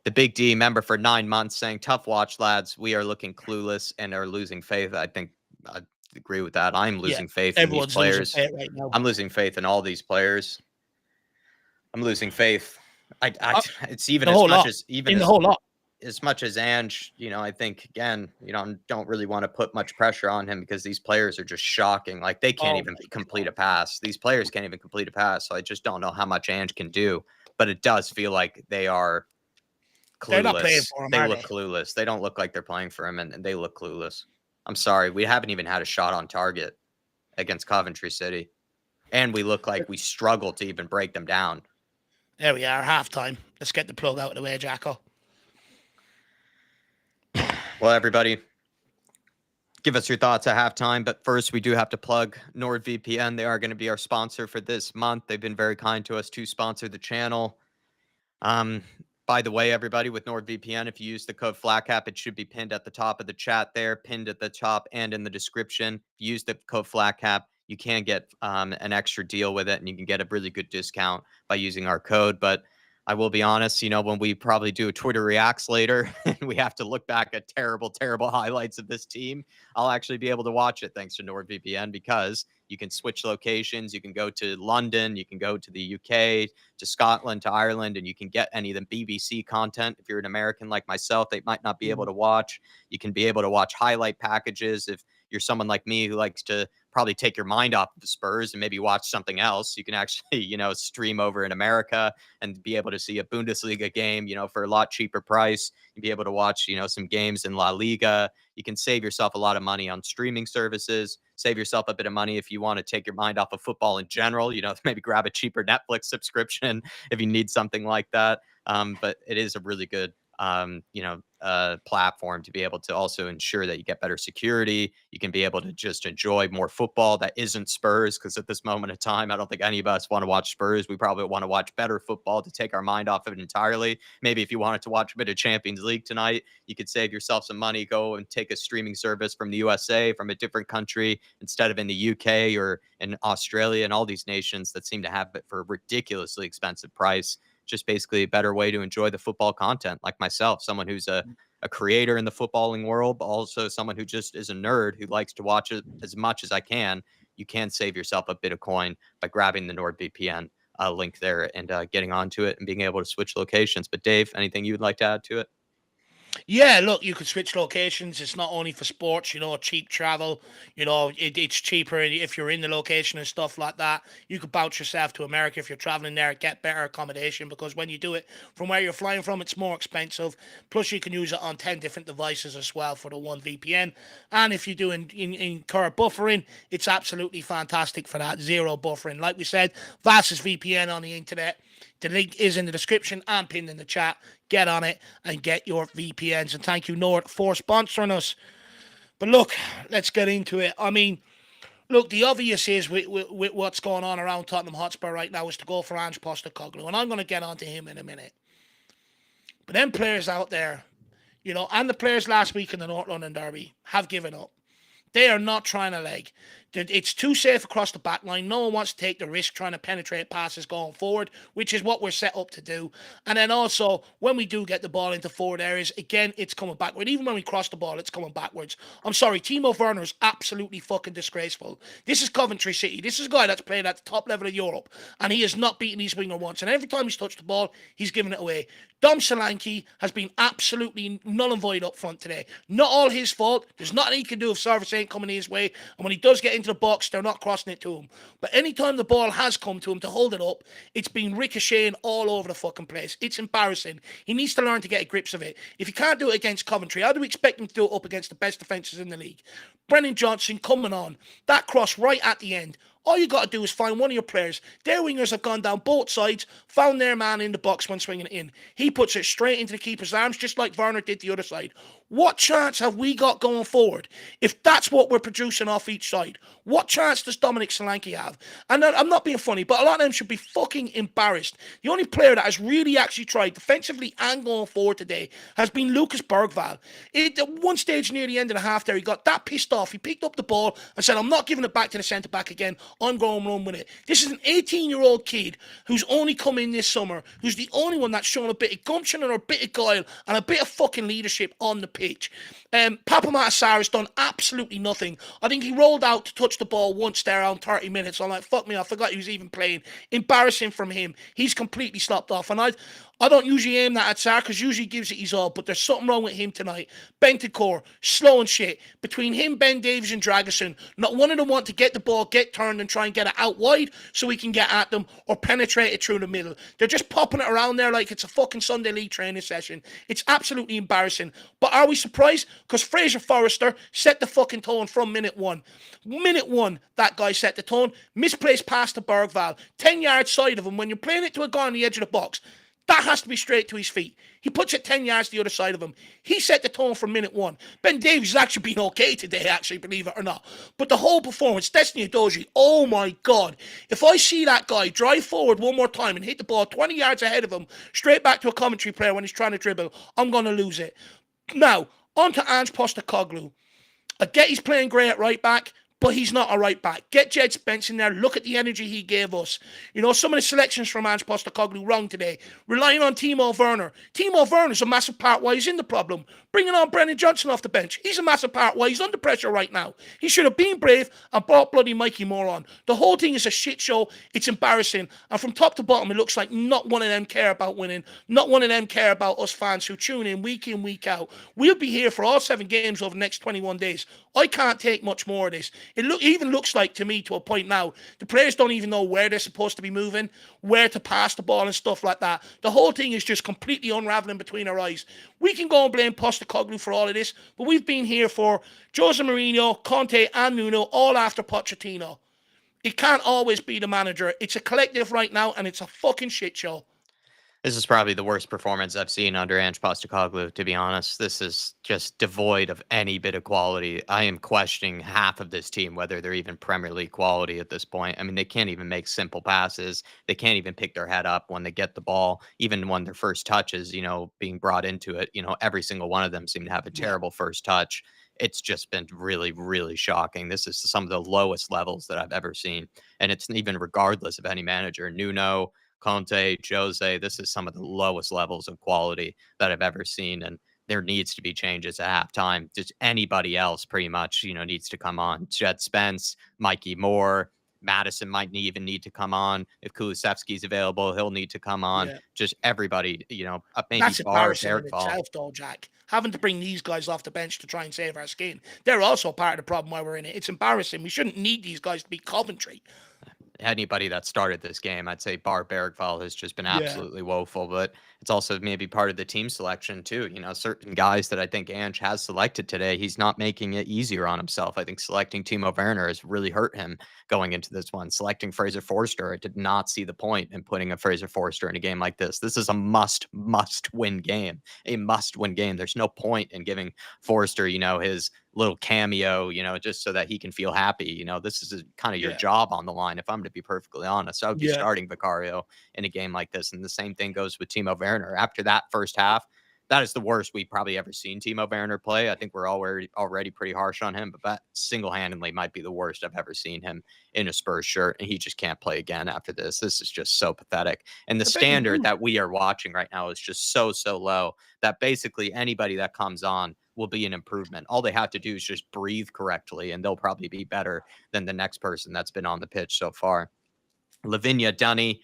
The Big D member for 9 months saying, tough watch, lads. We are looking clueless and are losing faith. I think I agree with that. I'm losing faith in these players. Right now. I'm losing faith in all these players. I'm losing faith. It's even as much as even the whole lot. As much as Ange, I think again, I don't really want to put much pressure on him because these players are just shocking. Like they can't even complete a pass. These players can't even complete a pass. So I just don't know how much Ange can do. But it does feel like they are clueless. They're not playing for him. They look clueless. They don't look like they're playing for him, and they look clueless. I'm sorry, we haven't even had a shot on target against Coventry City, and we look like we struggle to even break them down. There we are, halftime. Let's get the plug out of the way, Jacko. Well, everybody, give us your thoughts at halftime. But first, we do have to plug NordVPN. They are going to be our sponsor for this month. They've been very kind to us to sponsor the channel. By the way, everybody, with NordVPN, if you use the code FLACCAP, it should be pinned at the top of the chat there, pinned at the top and in the description. If you use the code FLACCAP, you can get an extra deal with it, and you can get a really good discount by using our code. But I will be honest, when we probably do a Twitter Reacts later and we have to look back at terrible, terrible highlights of this team, I'll actually be able to watch it thanks to NordVPN because you can switch locations. You can go to London, you can go to the UK, to Scotland, to Ireland, and you can get any of the BBC content. If you're an American like myself, they might not be able to watch. You can be able to watch highlight packages. If you're someone like me who likes to probably take your mind off of the Spurs and maybe watch something else, you can actually, stream over in America and be able to see a Bundesliga game, for a lot cheaper price. You'll be able to watch, some games in La Liga. You can save yourself a lot of money on streaming services, save yourself a bit of money if you want to take your mind off of football in general, maybe grab a cheaper Netflix subscription if you need something like that. But it is a really good platform to be able to also ensure that you get better security. You can be able to just enjoy more football that isn't Spurs, because at this moment of time, I don't think any of us want to watch Spurs. We probably want to watch better football to take our mind off of it entirely. Maybe if you wanted to watch a bit of Champions League tonight, you could save yourself some money, go and take a streaming service from the USA, from a different country, instead of in the UK or in Australia and all these nations that seem to have it for a ridiculously expensive price. Just basically a better way to enjoy the football content, like myself, someone who's a creator in the footballing world, but also someone who just is a nerd who likes to watch it as much as I can. You can save yourself a bit of coin by grabbing the NordVPN link there and getting onto it and being able to switch locations. But Dave, anything you would like to add to it? Yeah, look, you could switch locations. It's not only for sports, cheap travel. It's cheaper if you're in the location and stuff like that. You could bounce yourself to America if you're traveling there, get better accommodation because when you do it from where you're flying from, it's more expensive. Plus, you can use it on 10 different devices as well for the one VPN. And if you do incur buffering, it's absolutely fantastic for that. Zero buffering. Like we said, fastest VPN on the internet. The link is in the description and pinned in the chat. Get on it and get your VPNs. And thank you, Nord, for sponsoring us. But look, let's get into it. I mean, look, the obvious is with what's going on around Tottenham Hotspur right now is to go for Ange Postecoglou. And I'm going to get on to him in a minute. But them players out there, and the players last week in the North London Derby have given up. They are not trying to leg. It's too safe across the back line. No one wants to take the risk trying to penetrate passes going forward, which is what we're set up to do. And then also, when we do get the ball into forward areas, again, it's coming backward. Even when we cross the ball, it's coming backwards. I'm sorry, Timo Werner is absolutely fucking disgraceful. This is Coventry City. This is a guy that's played at the top level of Europe, and he has not beaten his winger once. And every time he's touched the ball, he's given it away. Dom Solanke has been absolutely null and void up front today. Not all his fault. There's nothing he can do if service ain't coming his way. And when he does get into the box, they're not crossing it to him. But anytime the ball has come to him to hold it up, it's been ricocheting all over the fucking place. It's embarrassing. He needs to learn to get a grips of it. If he can't do it against Coventry, how do we expect him to do it up against the best defences in the league? Brennan Johnson coming on. That cross right at the end. All you got to do is find one of your players. Their wingers have gone down both sides, found their man in the box when swinging it in. He puts it straight into the keeper's arms, just like Werner did the other side. What chance have we got going forward if that's what we're producing off each side? What chance does Dominic Solanke have? And I'm not being funny, but a lot of them should be fucking embarrassed. The only player that has really actually tried defensively and going forward today has been Lucas Bergvall. At one stage near the end of the half there, he got that pissed off. He picked up the ball and said, I'm not giving it back to the centre-back again. I'm going to run with it. This is an 18-year-old kid who's only come in this summer, who's the only one that's shown a bit of gumption and a bit of guile and a bit of fucking leadership on the pitch. Papa Matassar has done absolutely nothing. I think he rolled out to touch the ball once there around 30 minutes. I'm like, fuck me, I forgot he was even playing. Embarrassing from him. He's completely slopped off. And I don't usually aim that at Sarr because usually he gives it his all, but there's something wrong with him tonight. Bentancur, slow and shit. Between him, Ben Davies and Dragusin, not one of them want to get the ball, get turned and try and get it out wide so we can get at them or penetrate it through the middle. They're just popping it around there like it's a fucking Sunday league training session. It's absolutely embarrassing. But are we surprised? Because Fraser Forrester set the fucking tone from minute one. Minute one, that guy set the tone. Misplaced pass to Bergvall. 10 yards side of him. When you're playing it to a guy on the edge of the box, that has to be straight to his feet. He puts it 10 yards the other side of him. He set the tone from minute one. Ben Davies has actually been okay today, actually, believe it or not. But the whole performance, Destiny Udogie, oh my God. If I see that guy drive forward one more time and hit the ball 20 yards ahead of him, straight back to a commentary player when he's trying to dribble, I'm going to lose it. Now, on to Ange Postecoglou. I get he's playing great at right back, but he's not a right back. Get Jed Spence in there. Look at the energy he gave us. Some of the selections from Ange Postecoglou wrong today. Relying on Timo Werner. Timo Werner's a massive part why he's in the problem. Bringing on Brennan Johnson off the bench. He's a massive part why he's under pressure right now. He should have been brave and brought bloody Mikey Moore on. The whole thing is a shit show. It's embarrassing. And from top to bottom, it looks like not one of them care about winning. Not one of them care about us fans who tune in, week out. We'll be here for all 7 games over the next 21 days. I can't take much more of this. It even looks like to me to a point now, the players don't even know where they're supposed to be moving, where to pass the ball and stuff like that. The whole thing is just completely unraveling between our eyes. We can go and blame Postecoglou for all of this, but we've been here for Jose Mourinho, Conte and Nuno, all after Pochettino. It can't always be the manager. It's a collective right now, and it's a fucking shit show. This is probably the worst performance I've seen under Ange Postecoglou, to be honest. This is just devoid of any bit of quality. I am questioning half of this team, whether they're even Premier League quality at this point. I mean, they can't even make simple passes. They can't even pick their head up when they get the ball, even when their first touches, being brought into it. Every single one of them seem to have a terrible first touch. It's just been really, really shocking. This is some of the lowest levels that I've ever seen. And it's even regardless of any manager. Nuno, Conte, Jose, this is some of the lowest levels of quality that I've ever seen. And there needs to be changes at halftime. Just anybody else pretty much, needs to come on. Jed Spence, Mikey Moore, Madison might even need to come on. If Kulusevski's available, he'll need to come on. Yeah. Just everybody, you know, maybe That's Bar, embarrassing in Bergvall. itself, though, Jack. Having to bring these guys off the bench to try and save our skin. They're also part of the problem why we're in it. It's embarrassing. We shouldn't need these guys to be Coventry. Anybody that started this game, I'd say Bar Bergvall has just been Yeah. absolutely woeful, but it's also maybe part of the team selection too. You know, certain guys that I think Ange has selected today, he's not making it easier on himself. I think selecting Timo Werner has really hurt him going into this one. Selecting Fraser Forster, I did not see the point in putting a Fraser Forster in a game like this. This is a must win game, a must win game. There's no point in giving Forster, you know, his little cameo, you know, just so that he can feel happy. You know, this is kind of your Yeah. job on the line. If I'm to be perfectly honest, I would be Yeah. starting Vicario in a game like this. And the same thing goes with Timo Werner. After that first half, that is the worst we've probably ever seen Timo Werner play. I think we're already pretty harsh on him, but that single-handedly might be the worst I've ever seen him in a Spurs shirt. And he just can't play again after this. This is just so pathetic. And the I bet you standard do. that we are watching right now is just so low that basically anybody that comes on will be an improvement. All they have to do is just breathe correctly, and they'll probably be better than the next person that's been on the pitch so far. Lavinia Dunny,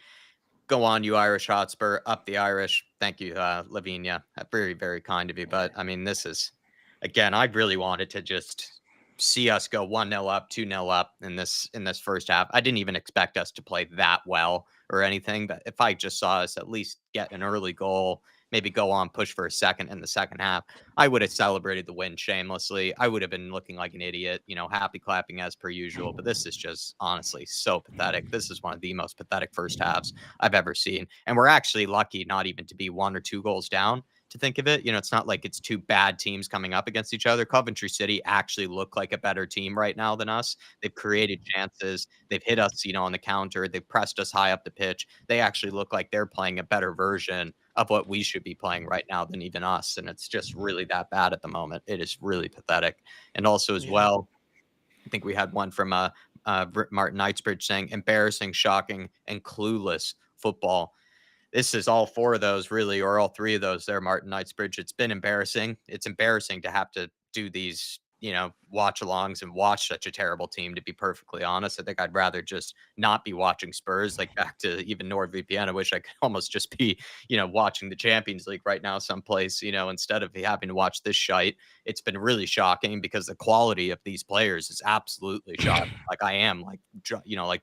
go on, you Irish Hotspur, up the Irish. Thank you, Lavinia. Very, very kind of you. But I mean, this is, again, I really wanted to just see us go 1-0 up, 2-0 up in this first half. I didn't even expect us to play that well or anything, but if I just saw us at least get an early goal, maybe go on, push for a second in the second half, I would have celebrated the win shamelessly. I would have been looking like an idiot, you know, happy clapping as per usual. But this is just honestly so pathetic. This is one of the most pathetic first halves I've ever seen. And we're actually lucky not even to be 1 or 2 goals down. To think of it, you know, it's not like it's two bad teams coming up against each other. Coventry City actually look like a better team right now than us. They've created chances. They've hit us, you know, on the counter. They've pressed us high up the pitch. They actually look like they're playing a better version of what we should be playing right now than even us. And it's just really that bad at the moment. It is really pathetic. And also as Yeah. well, I think we had one from Martin Knightsbridge saying embarrassing, shocking, and clueless football. This is all 4 of those really, or all 3 of those there, Martin Knightsbridge. It's been embarrassing. It's embarrassing to have to do these, you know, watch alongs and watch such a terrible team, to be perfectly honest. I think I'd rather just not be watching Spurs, like back to even NordVPN. I wish I could almost just be, you know, watching the Champions League right now someplace, you know, instead of having to watch this shite. It's been really shocking because the quality of these players is absolutely shocking. Like I am like, you know, like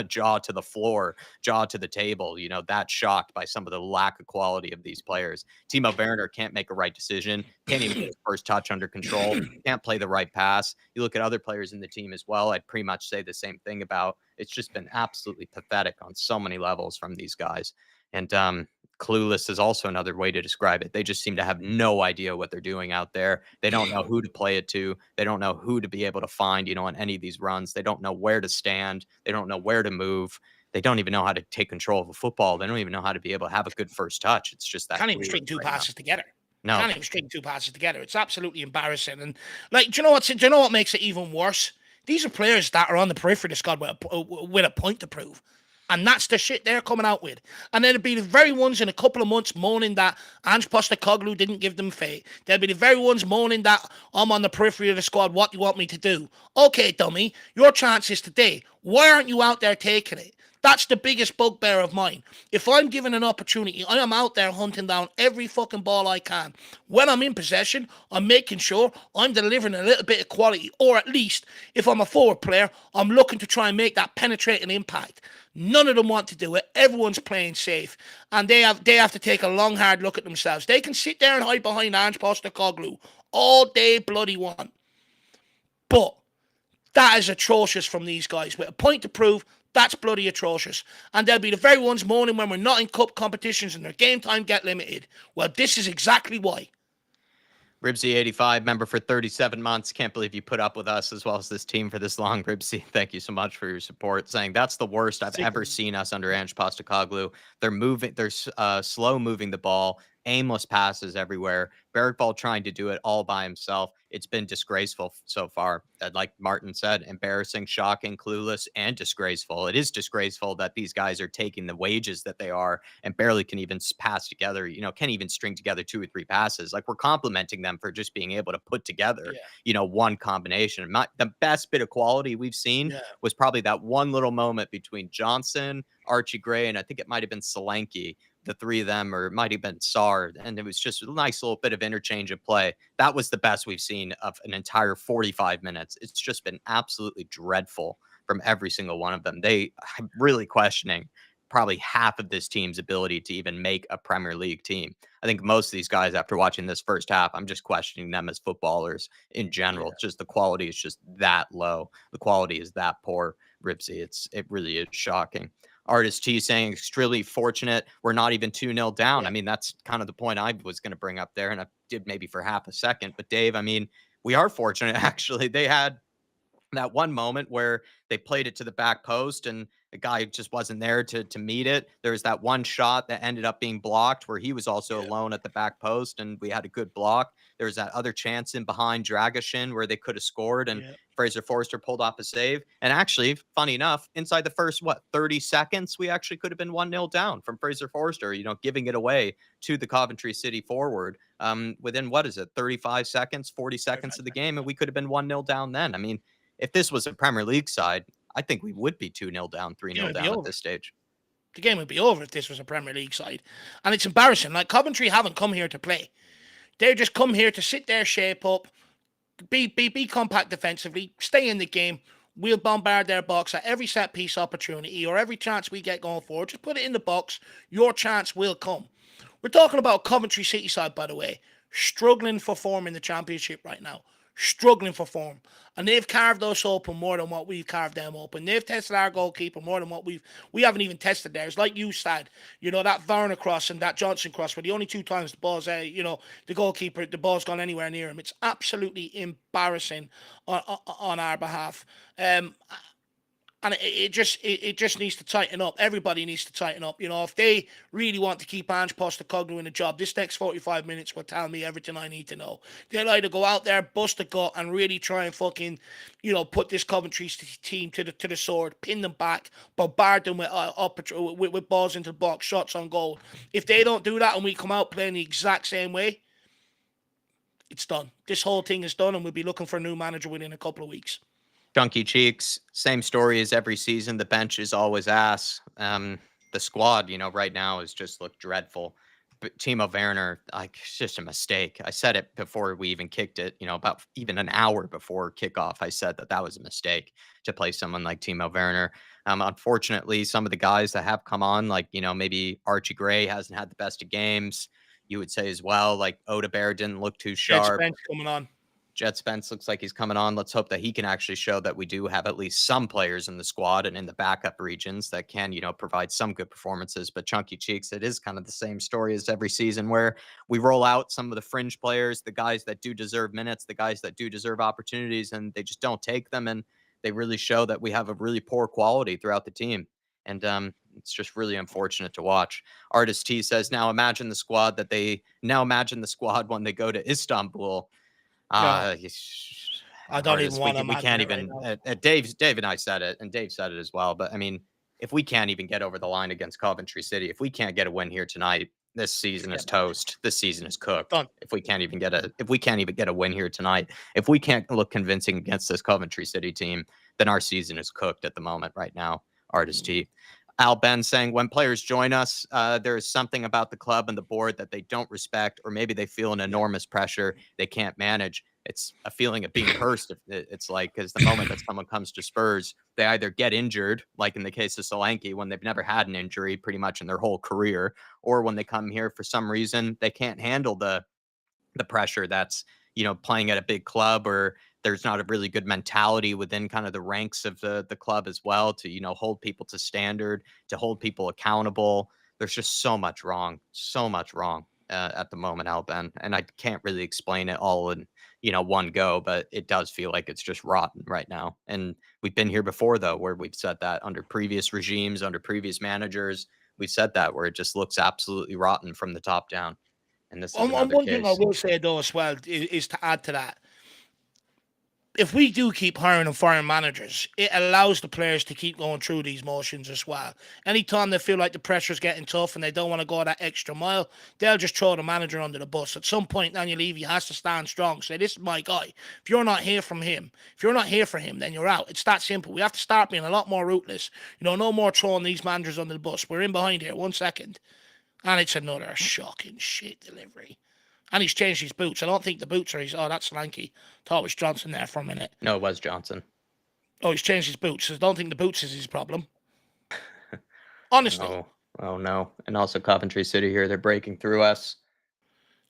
jaw to the floor, jaw to the table, you know, that shocked by some of the lack of quality of these players. Timo Werner can't make a right decision, can't even get his first touch under control, can't play the right pass. You look at other players in the team as well, I'd pretty much say the same thing about. It's just been absolutely pathetic on so many levels from these guys. And clueless is also another way to describe it. They just seem to have no idea what they're doing out there. They don't know who to play it to. They don't know who to be able to find, you know, on any of these runs. They don't know where to stand. They don't know where to move. They don't even know how to take control of a football. They don't even know how to be able to have a good first touch. It's just that Can't even clueless string 2 right now. passes together. No. Can't even string 2 passes together. It's absolutely embarrassing. And like, do you know what makes it even worse? These are players that are on the periphery of the squad with a point to prove. And that's the shit they're coming out with. And they'll be the very ones in a couple of months moaning that Ange Postecoglou didn't give them faith. They'll be the very ones moaning that I'm on the periphery of the squad. What do you want me to do? Okay, dummy, your chance is today. Why aren't you out there taking it? That's the biggest bugbear of mine. If I'm given an opportunity, I am out there hunting down every fucking ball I can. When I'm in possession, I'm making sure I'm delivering a little bit of quality, or at least, if I'm a forward player, I'm looking to try and make that penetrating impact. None of them want to do it. Everyone's playing safe, and they have to take a long, hard look at themselves. They can sit there and hide behind Ange Postecoglou all day bloody want. But that is atrocious from these guys. With a point to prove, that's bloody atrocious. And they'll be the very ones moaning when we're not in cup competitions and their game time get limited. Well, this is exactly why. Ribsy85, member for 37 months. Can't believe you put up with us as well as this team for this long, Ribsy. Thank you so much for your support. Saying that's the worst I've ever seen us under Ange Postecoglou. They're slow moving the ball. aimless passes everywhere. Bergvall trying to do it all by himself. It's been disgraceful so far. Like Martin said, embarrassing, shocking, clueless, and disgraceful. It is disgraceful that these guys are taking the wages that they are and barely can even pass together, can't even string together 2 or 3 passes. Like, we're complimenting them for just being able to put together, Yeah, one combination. The best bit of quality we've seen yeah, was probably that one little moment between Johnson, Archie Gray, and I think it might have been Solanke, the three of them, or it might have been Sard, and it was just a nice little bit of interchange of play. That was the best we've seen of an entire 45 minutes. It's just been absolutely dreadful from every single one of them. I'm really questioning probably half of this team's ability to even make a Premier League team. I think most of these guys, after watching this first half, I'm just questioning them as footballers in general. yeah, Just the quality is just that low. The quality is that poor, Ripsy. It really is shocking. Artist T saying extremely fortunate. We're not even 2-0 down. I yeah, mean, that's kind of the point I was going to bring up there. And I did maybe for half a second. But Dave, I mean, we are fortunate, actually. They had that one moment where they played it to the back post and the guy just wasn't there to meet it. There was that one shot that ended up being blocked where he was also yeah, alone at the back post and we had a good block. There was that other chance in behind Dragashin where they could have scored and yeah, Fraser Forster pulled off a save. And actually, funny enough, inside the first 30 seconds, we actually could have been 1-0 down from Fraser Forster, giving it away to the Coventry City forward. Within, what is it, 35 seconds, 40 very seconds fast. of the game, and we could have been 1-0 down then. I mean, if this was a Premier League side, I think we would be 2-0 down, The 3-0 game would be down at over. this stage. The game would be over if this was a Premier League side. And it's embarrassing. Like, Coventry haven't come here to play. They're just come here to sit there, shape up, be compact defensively, stay in the game. We'll bombard their box at every set piece opportunity or every chance we get going forward. Just put it in the box. Your chance will come. We're talking about Coventry City side, by the way, struggling for form in the Championship right now. Struggling for form. And they've carved us open more than what we've carved them open. They've tested our goalkeeper more than what we haven't even tested theirs. Like you said, that Varner cross and that Johnson cross were the only 2 times the ball's, the goalkeeper, the ball's gone anywhere near him. It's absolutely embarrassing on our behalf. And it just needs to tighten up. Everybody needs to tighten up. If they really want to keep Ange Postecoglou in the job, this next 45 minutes will tell me everything I need to know. They'll either go out there, bust a gut, and really try and fucking, put this Coventry team to the sword, pin them back, bombard them with balls into the box, shots on goal. If they don't do that and we come out playing the exact same way, it's done. This whole thing is done, and we'll be looking for a new manager within a couple of weeks. Chunky Cheeks, same story as every season. The bench is always ass. The squad, right now has just looked dreadful. But Timo Werner, like, it's just a mistake. I said it before we even kicked it, about even an hour before kickoff. I said that was a mistake to play someone like Timo Werner. Unfortunately, some of the guys that have come on, like, maybe Archie Gray hasn't had the best of games. You would say as well, like Oda Bear didn't look too Jed sharp. Spence coming on. Jet Spence looks like he's coming on. Let's hope that he can actually show that we do have at least some players in the squad and in the backup regions that can, provide some good performances. But Chunky Cheeks, it is kind of the same story as every season where we roll out some of the fringe players, the guys that do deserve minutes, the guys that do deserve opportunities, and they just don't take them. And they really show that we have a really poor quality throughout the team. And it's just really unfortunate to watch. Artist T says, now imagine the squad when they go to Istanbul. No, Uh, I don't even Artists, want to we imagine can't it right even. now. Dave and I said it, and Dave said it as well. But I mean, if we can't even get over the line against Coventry City, if we can't get a win here tonight, this season is Forget about it. toast. This season is cooked. Done. If we can't even get a win here tonight, if we can't look convincing against this Coventry City team, then our season is cooked at the moment right now. Artist T. Al Ben saying, when players join us, there is something about the club and the board that they don't respect, or maybe they feel an Yeah. enormous pressure they can't manage. It's a feeling of being cursed. It's like, because the moment that someone comes to Spurs, they either get injured, like in the case of Solanke, when they've never had an injury pretty much in their whole career, or when they come here for some reason, they can't handle the pressure that's, playing at a big club, or there's not a really good mentality within kind of the ranks of the club as well to, hold people to standard, to hold people accountable. There's just so much wrong at the moment, Alben. And I can't really explain it all in, one go, but it does feel like it's just rotten right now. And we've been here before, though, where we've said that under previous regimes, under previous managers, we've said that where it just looks absolutely rotten from the top down. And this is And another one thing I case. will say though as well is to add to that. If we do keep hiring and firing managers, it allows the players to keep going through these motions as well. Anytime they feel like the pressure's getting tough and they don't want to go that extra mile, they'll just throw the manager under the bus. At some point, Daniel Levy has to stand strong. Say, this is my guy. If you're not here for him, then you're out. It's that simple. We have to start being a lot more ruthless. No more throwing these managers under the bus. We're in behind here. 1 second. And it's another shocking shit delivery. And he's changed his boots. I don't think the boots are his. Oh, that's Lanky. Thought it was Johnson there for a minute. No, it was Johnson. Oh, he's changed his boots. I don't think the boots is his problem. Honestly. Oh, no. And also Coventry City here. They're breaking through us.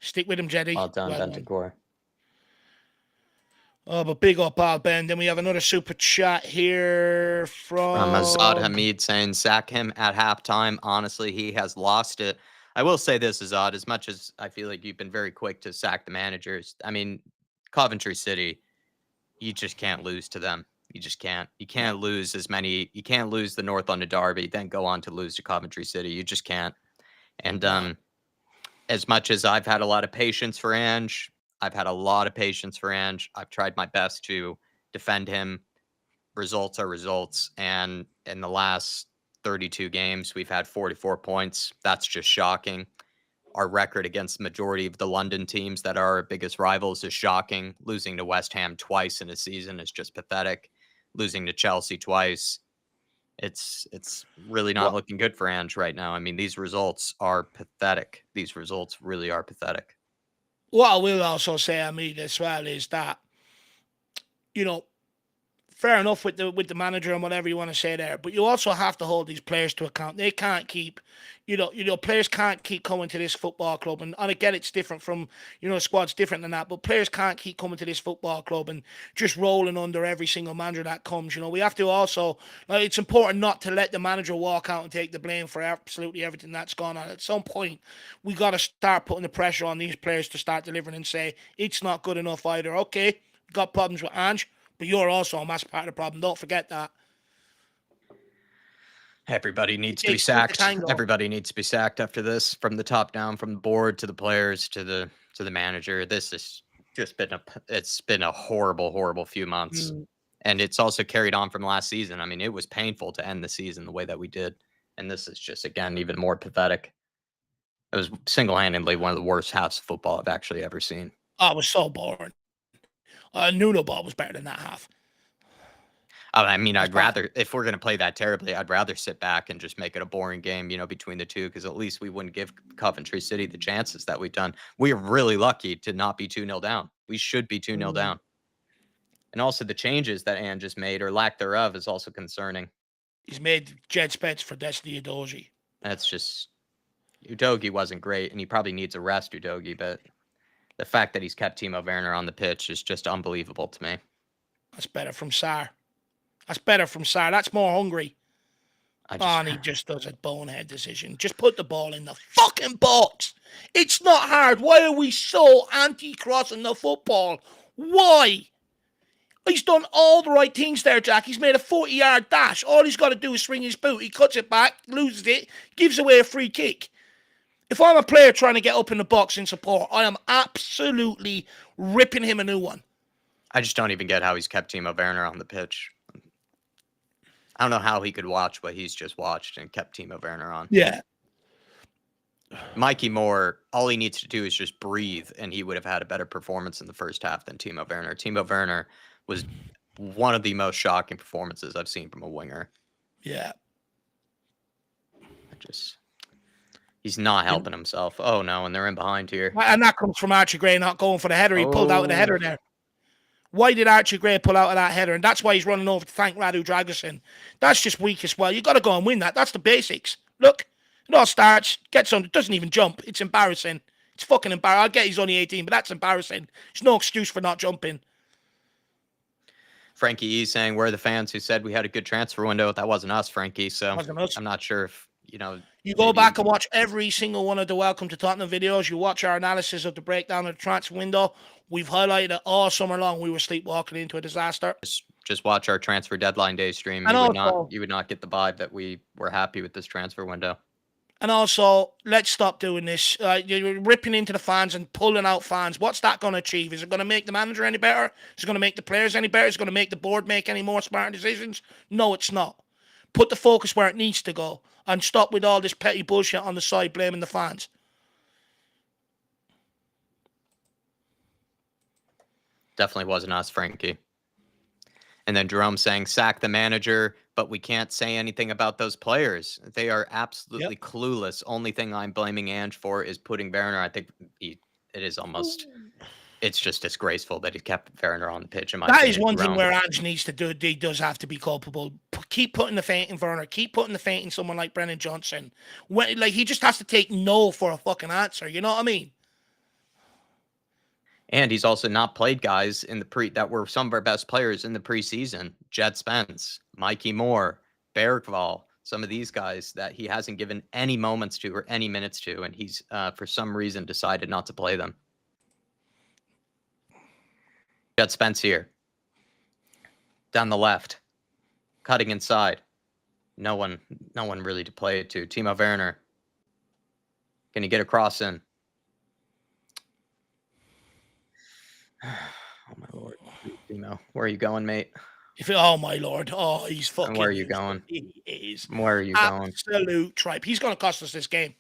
Stick with him, Jeddy. Well done, Bentancur. Oh, but big up, Al Ben. Then we have another super chat here from Azad Hamid saying, sack him at halftime. Honestly, he has lost it. I will say this, Azad, as much as I feel like you've been very quick to sack the managers. I mean, Coventry City, you just can't lose to them. You just can't. You can't lose as many. You can't lose the North London Derby, then go on to lose to Coventry City. You just can't. And as much as I've had a lot of patience for Ange, I've tried my best to defend him. Results are results. And in the last 32 games, we've had 44 points. That's just shocking. Our record against the majority of the London teams that are our biggest rivals is shocking. Losing to West Ham twice in a season is just pathetic. Losing to Chelsea twice, it's really not looking good for Ange right now. I mean, these results are pathetic. These results really are pathetic. What I will also say, Hamid, as well, is that, fair enough with the manager and whatever you want to say there, but you also have to hold these players to account. They can't keep, players can't keep coming to this football club, and I get it's different from, squad's different than that, but players can't keep coming to this football club and just rolling under every single manager that comes. We have to also, it's important not to let the manager walk out and take the blame for absolutely everything that's gone on. At some point, we got to start putting the pressure on these players to start delivering and say, it's not good enough either. Okay, got problems with Ange, but you're also a massive part of the problem. Don't forget that. Everybody needs to be sacked. Everybody needs to be sacked after this, from the top down, from the board to the players to the manager. This has just been a horrible few months. And it's also carried on from last season. I mean, it was painful to end the season the way that we did. And this is just, again, even more pathetic. It was single-handedly one of the worst halves of football I've actually ever seen. Oh, it was so boring. Nuno ball was better than that half. I mean, I'd rather, if we're going to play that terribly, I'd rather sit back and just make it a boring game, between the two, because at least we wouldn't give Coventry City the chances that we've done. We are really lucky to not be 2-0 down. We should be 2-0 down. And also the changes that Ange just made, or lack thereof, is also concerning. He's made Jed Spence for Destiny Udogie. That's just, Udogie wasn't great, and he probably needs a rest, Udogie, but the fact that he's kept Timo Werner on the pitch is just unbelievable to me. That's better from Sarr. That's more hungry. And he just does a bonehead decision. Just put the ball in the fucking box. It's not hard. Why are we so anti-crossing the football? Why? He's done all the right things there, Jack. He's made a 40-yard dash. All he's got to do is swing his boot. He cuts it back, loses it, gives away a free kick. If I'm a player trying to get up in the box in support, I am absolutely ripping him a new one. I just don't even get how he's kept Timo Werner on the pitch. I don't know how he could watch what he's just watched and kept Timo Werner on. Yeah. Mikey Moore, all he needs to do is just breathe, and he would have had a better performance in the first half than Timo Werner. Timo Werner was one of the most shocking performances I've seen from a winger. Yeah. He's not helping himself. Oh, no, and they're in behind here. And that comes from Archie Gray not going for the header. He pulled out of the header there. Why did Archie Gray pull out of that header? And that's why he's running over to thank Radu Dragusin. That's just weak as well. You got to go and win that. That's the basics. Look, it all starts, gets on, doesn't even jump. It's embarrassing. It's fucking embarrassing. I get he's only 18, but that's embarrassing. There's no excuse for not jumping. Frankie E saying, we're the fans who said we had a good transfer window. That wasn't us, Frankie. So I'm not sure if, You go back and watch every single one of the Welcome to Tottenham videos. You watch our analysis of the breakdown of the transfer window. We've highlighted it all summer long. We were sleepwalking into a disaster. Just watch our transfer deadline day stream. You would not get the vibe that we were happy with this transfer window. And also, let's stop doing this. You're ripping into the fans and pulling out fans. What's that going to achieve? Is it going to make the manager any better? Is it going to make the players any better? Is it going to make the board make any more smart decisions? No, it's not. Put the focus where it needs to go and stop with all this petty bullshit on the side blaming the fans. Definitely wasn't us, Frankie. And then Jerome saying, sack the manager, but we can't say anything about those players. They are absolutely clueless. Only thing I'm blaming Ange for is putting Werner. I think it is almost, it's just disgraceful that he kept Werner on the pitch. In my That opinion, is one Jerome. thing where Ange needs to do. He does have to be culpable. Keep putting the faint in Werner. Keep putting the faint in someone like Brennan Johnson. Like, he just has to take no for a fucking answer. You know what I mean? And he's also not played guys in the that were some of our best players in the preseason. Jed Spence, Mikey Moore, Bergvall, some of these guys that he hasn't given any moments to or any minutes to, and he's for some reason decided not to play them. Jed Spence here. Down the left. Cutting inside. No one really to play it to. Timo Werner. Can he get a cross in? Oh my lord, Timo, where are you going, mate? Oh my lord, oh he's fucking. And where are you going? He is. Where are you going? Absolute tripe. He's going to cost us this game.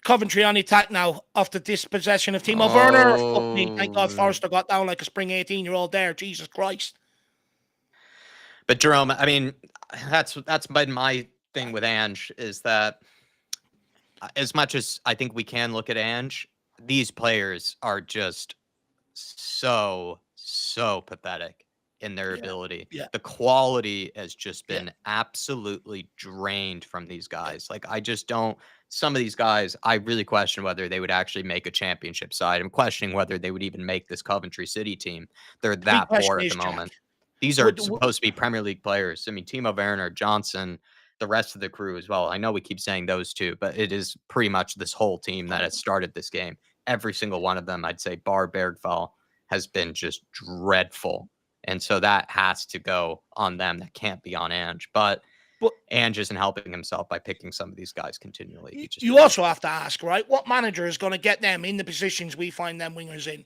Coventry on the attack now after dispossession of Timo Werner. Fuck me. Thank God Forster got down like a spring 18-year-old there. Jesus Christ. But Jerome, I mean, that's been my thing with Ange is that as much as I think we can look at Ange, these players are just so pathetic in their ability. The quality has just been absolutely drained from these guys. Like, I just don't. Some of these guys, I really question whether they would actually make a championship side. I'm questioning whether they would even make this Coventry City team. They're that poor at the moment. These are supposed to be Premier League players. I mean, Timo Werner, Johnson, the rest of the crew as well. I know we keep saying those two, but it is pretty much this whole team that has started this game. Every single one of them, I'd say, bar Bergvall, has been just dreadful. And so that has to go on them. That can't be on Ange. But Ange isn't helping himself by picking some of these guys continually. You also have to ask, right? What manager is going to get them in the positions we find them wingers in?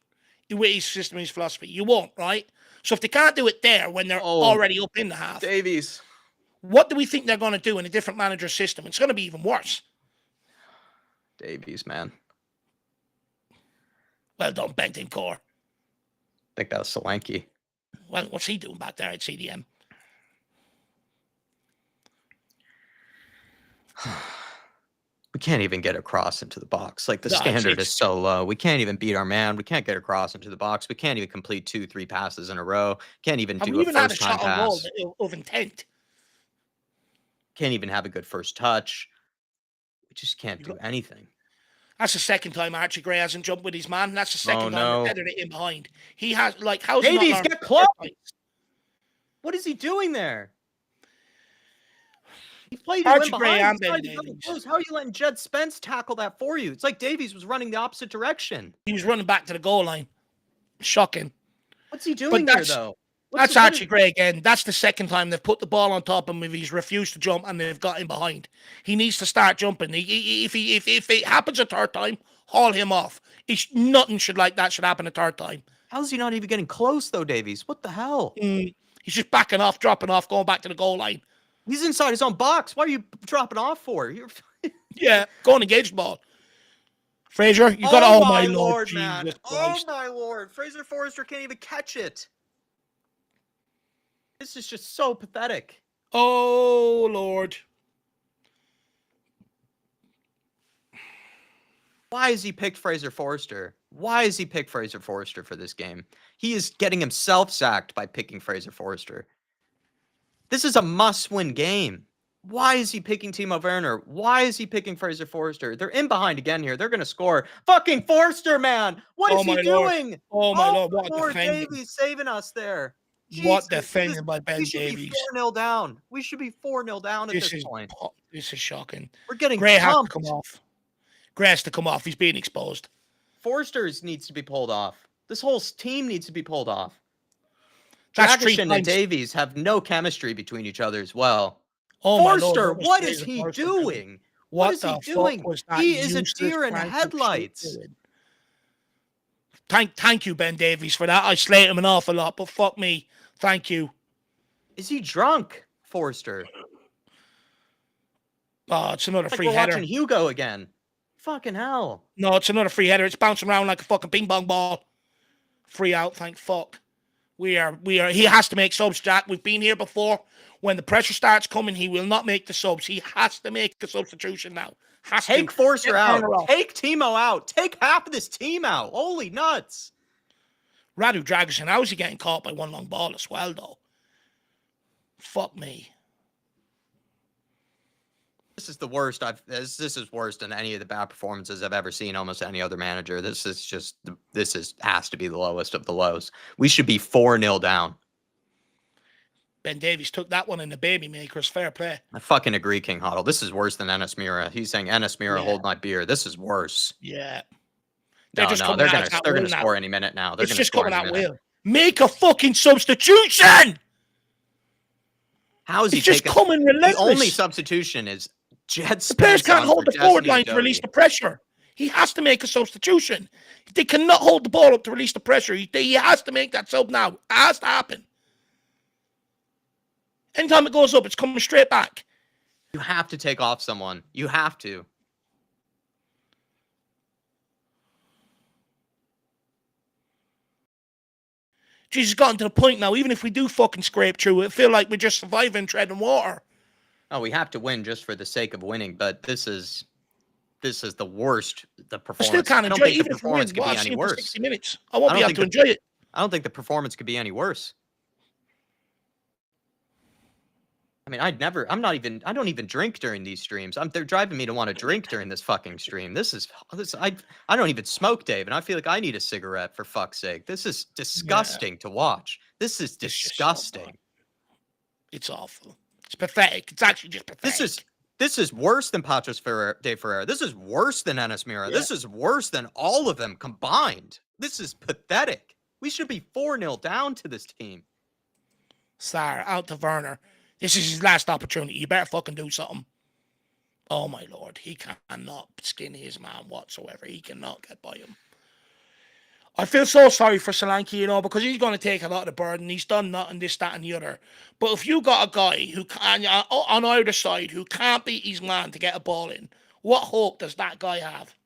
With his system, his philosophy. You won't, right? So if they can't do it there when they're already up in the half. Davies. What do we think they're going to do in a different manager system? It's going to be even worse. Davies, man. Well done, Benton Core. I think that was Solanke. Well, what's he doing back there at CDM? We can't even get across into the box. Like, the standard is so low. We can't even beat our man. We can't get across into the box. We can't even complete 2-3 passes in a row. Can't even do a first-time pass. Of intent. Can't even have a good first touch. We just can't do anything. That's the second time Archie Gray hasn't jumped with his man. That's the second time they've headed it in behind. He has, like, how's he Davies, get close! What is he doing there? He played you in behind. How are you letting Jed Spence tackle that for you? It's like Davies was running the opposite direction. He was running back to the goal line. Shocking. What's he doing there, though? That's Archie Gray again. That's the second time they've put the ball on top of him. If he's refused to jump and they've got him behind, he needs to start jumping. If it happens a third time, haul him off. Nothing should happen a third time. How's he not even getting close though, Davies? What the hell? He's just backing off, dropping off, going back to the goal line. He's inside his own box. Why are you dropping off for? Yeah, go and engage the ball. Fraser, you got oh my lord, man. Jesus Christ. Oh my lord. Fraser Forrester can't even catch it. This is just so pathetic. Oh, Lord. Why has he picked Fraser Forrester? Why has he picked Fraser Forrester for this game? He is getting himself sacked by picking Fraser Forrester. This is a must-win game. Why is he picking Timo Werner? Why is he picking Fraser Forrester? They're in behind again here. They're going to score. Fucking Forrester, man. What is he doing? Oh, my Lord. What Lord Davies saving us there. What defending by Ben Davies. We should be 4-0 down. We should be 4-0 down at this point. This is shocking. We're getting Gray has to come off. Gray has to come off. He's being exposed. Forster needs to be pulled off. This whole team needs to be pulled off. Dragishin and Davies have no chemistry between each other as well. Oh, Forster, what is he doing? What is the he fuck doing? was that He is a useless deer in crank of shit headlights. doing? Thank you, Ben Davies, for that. I slate him an awful lot, but fuck me. Thank you. Is he drunk, Forster? Oh, it's another Like free we're header. watching Hugo again. Fucking hell. No, it's another free header. It's bouncing around like a fucking ping pong ball. Free out, thank fuck. He has to make subs, Jack. We've been here before. When the pressure starts coming, he will not make the subs. He has to make the substitution now. Take Forster out. Take Timo out. Take half of this team out. Holy nuts. Radu Dragusin, how is he getting caught by one long ball as well, though? Fuck me. This is the worst this is worse than any of the bad performances I've ever seen almost any other manager. This has to be the lowest of the lows. We should be 4-0 down. Ben Davies took that one in the baby makers. Fair play. I fucking agree, King Huddle. This is worse than Enes Mira. He's saying, Enes Mira, hold my beer. This is worse. Yeah. They're gonna score any minute now. They're just score coming any at minute. will. Make a fucking substitution. How is he just coming relentless? The only substitution is Jed Spence. The players can't hold the forward line to release the pressure. He has to make a substitution. They cannot hold the ball up to release the pressure. He has to make that sub now. It has to happen. Anytime it goes up, it's coming straight back. You have to take off someone. You have to. Jesus, gotten to the point now, even if we do fucking scrape through, it feel like we're just surviving treading water. Oh, we have to win just for the sake of winning, but this is the worst. The performance. I still can't enjoy it. Even if we win, could be any worse. 60 minutes. I won't be able to enjoy it. I don't think the performance could be any worse. I mean, I don't even drink during these streams. They're driving me to want to drink during this fucking stream. I don't even smoke, Dave, and I feel like I need a cigarette for fuck's sake. This is disgusting to watch. This is disgusting. It's awful. It's pathetic. It's actually just pathetic. This is worse than Patras de Ferreira. This is worse than Enes Mira. Yeah. This is worse than all of them combined. This is pathetic. We should be 4-0 down to this team. Sarr, out to Werner. This is his last opportunity. You better fucking do something. Oh, my Lord. He cannot skin his man whatsoever. He cannot get by him. I feel so sorry for Solanke, because he's going to take a lot of the burden. He's done nothing, this, that, and the other. But if you got a guy who can, on either side who can't beat his man to get a ball in, what hope does that guy have?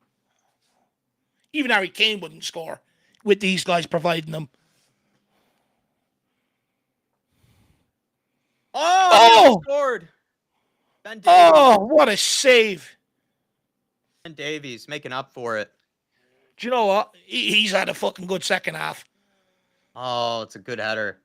Even Harry Kane wouldn't score with these guys providing them. Oh! He scored. Ben Davies. Oh, what a save. Ben Davies making up for it. Do you know what? He's had a fucking good second half. Oh, it's a good header.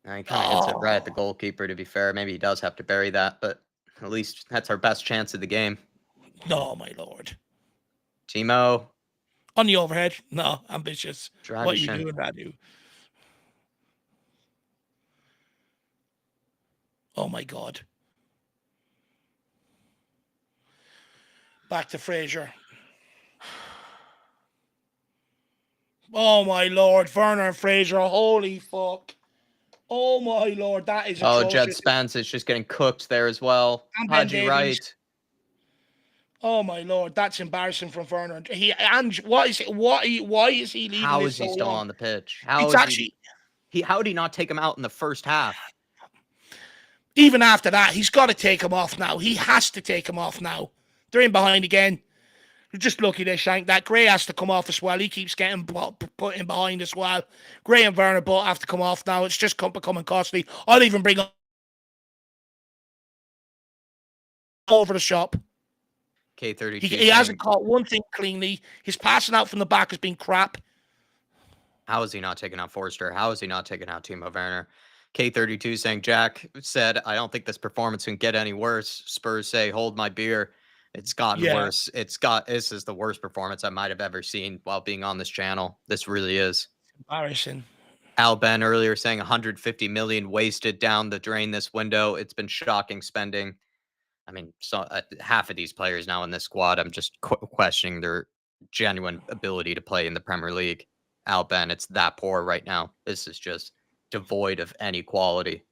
He kind of hits it right at the goalkeeper, to be fair. Maybe he does have to bury that, but at least that's our best chance of the game. No, my Lord. Timo. On the overhead. No, ambitious. Dragusin. What are you doing, Radu? Oh, my God. Back to Fraser. Oh, my Lord. Werner and Fraser. Holy fuck. Oh, my Lord. That is atrocious. Oh, Jed Spence is just getting cooked there as well. Haji right. Oh, my Lord. That's embarrassing from Werner. Why is he leaving? How is he still on the pitch? How did he not take him out in the first half? Even after that, he's got to take him off now. He has to take him off now. They're in behind again. You're just lucky they shanked that. Gray has to come off as well. He keeps getting put in behind as well. Gray and Werner both have to come off now. It's just becoming costly. I'll even bring up over the shop. K32. He hasn't caught one thing cleanly. His passing out from the back has been crap. How is he not taking out Forster? How is he not taking out Timo Werner? K32 saying, Jack said, I don't think this performance can get any worse. Spurs say, hold my beer. It's gotten worse. This is the worst performance I might have ever seen while being on this channel. This really is. Embarrassing. Al Ben earlier saying 150 million wasted down the drain this window. It's been shocking spending. I mean, half of these players now in this squad, I'm just questioning their genuine ability to play in the Premier League. Al Ben, it's that poor right now. This is just devoid of any quality.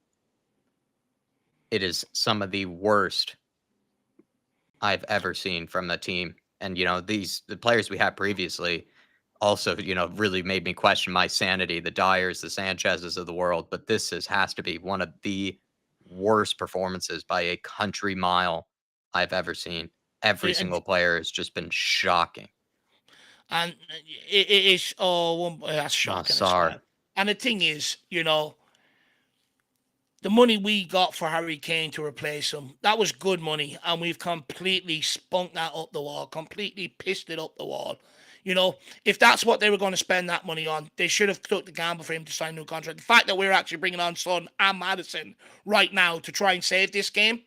it is some of the worst I've ever seen from a team. And, the players we had previously also, really made me question my sanity, the Dyers, the Sanchez's of the world. But this has to be one of the worst performances by a country mile I've ever seen. Every single player has just been shocking. And it is, that's shocking as well. And the thing is, the money we got for Harry Kane to replace him, that was good money. And we've completely spunked that up the wall, completely pissed it up the wall. If that's what they were going to spend that money on, they should have took the gamble for him to sign a new contract. The fact that we're actually bringing on Son and Maddison right now to try and save this game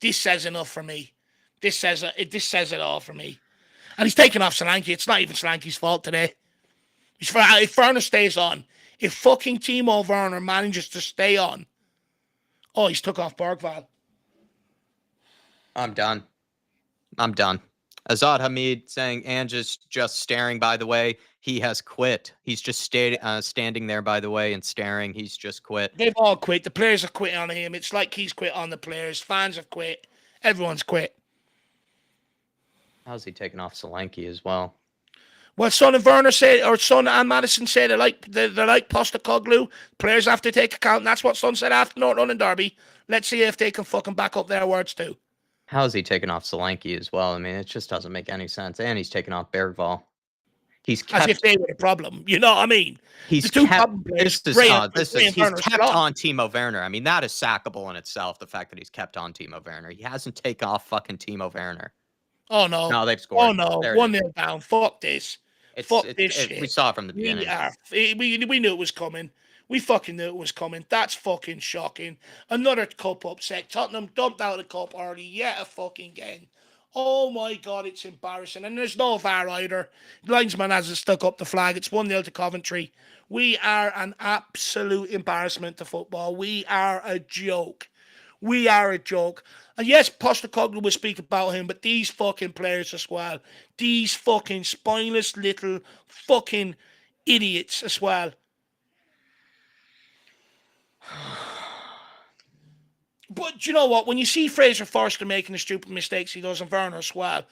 this says enough for me. This says it all for me. And he's taken off Solanke. It's not even Solanke's fault today. If Werner stays on, if fucking Timo Werner manages to stay on, he's took off Bergvall. I'm done. Azad Hamid saying, and just staring, by the way. He has quit. He's just standing there, by the way, and staring. He's just quit. They've all quit. The players are quitting on him. It's like he's quit on the players. Fans have quit. Everyone's quit. How's he taking off Solanke as well? Well, Son and Werner said, or Son and Maddison said they're like Postecoglou. Players have to take account. And that's what Son said after North London Derby. Let's see if they can fucking back up their words too. How's he taking off Solanke as well? I mean, it just doesn't make any sense. And he's taking off Bergvall. As if they were a problem. You know what I mean? He's kept on Timo Werner. I mean, that is sackable in itself, the fact that he's kept on Timo Werner. He hasn't taken off fucking Timo Werner. Oh, no. No, they've scored. Oh, no. 1-0 down. Fuck this. Fuck this shit. We saw it from the beginning. We knew it was coming. We fucking knew it was coming. That's fucking shocking. Another cup upset. Tottenham dumped out of the cup early yet a fucking again. Oh my God, it's embarrassing. And there's no VAR either. The linesman hasn't stuck up the flag. It's 1-0 to Coventry. We are an absolute embarrassment to football. We are a joke. We are a joke. And yes, Postecoglou will speak about him, but these fucking players as well. These fucking spineless little fucking idiots as well. But you know what? When you see Fraser Forster making the stupid mistakes he does, and Werner as well,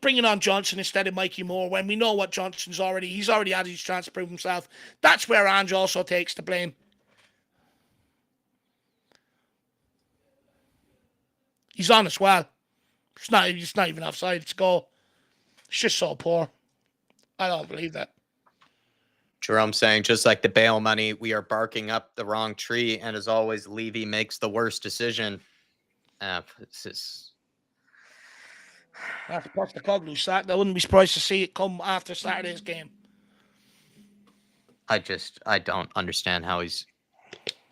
bringing on Johnson instead of Mikey Moore, when we know what he's already had his chance to prove himself, that's where Ange also takes the blame. He's on as well. It's not even offside. It's a goal. It's just so poor. I don't believe that. Jerome saying, just like the bail money, we are barking up the wrong tree. And as always, Levy makes the worst decision. This is... That's Postecoglou sack. I wouldn't be surprised to see it come after Saturday's game. I don't understand how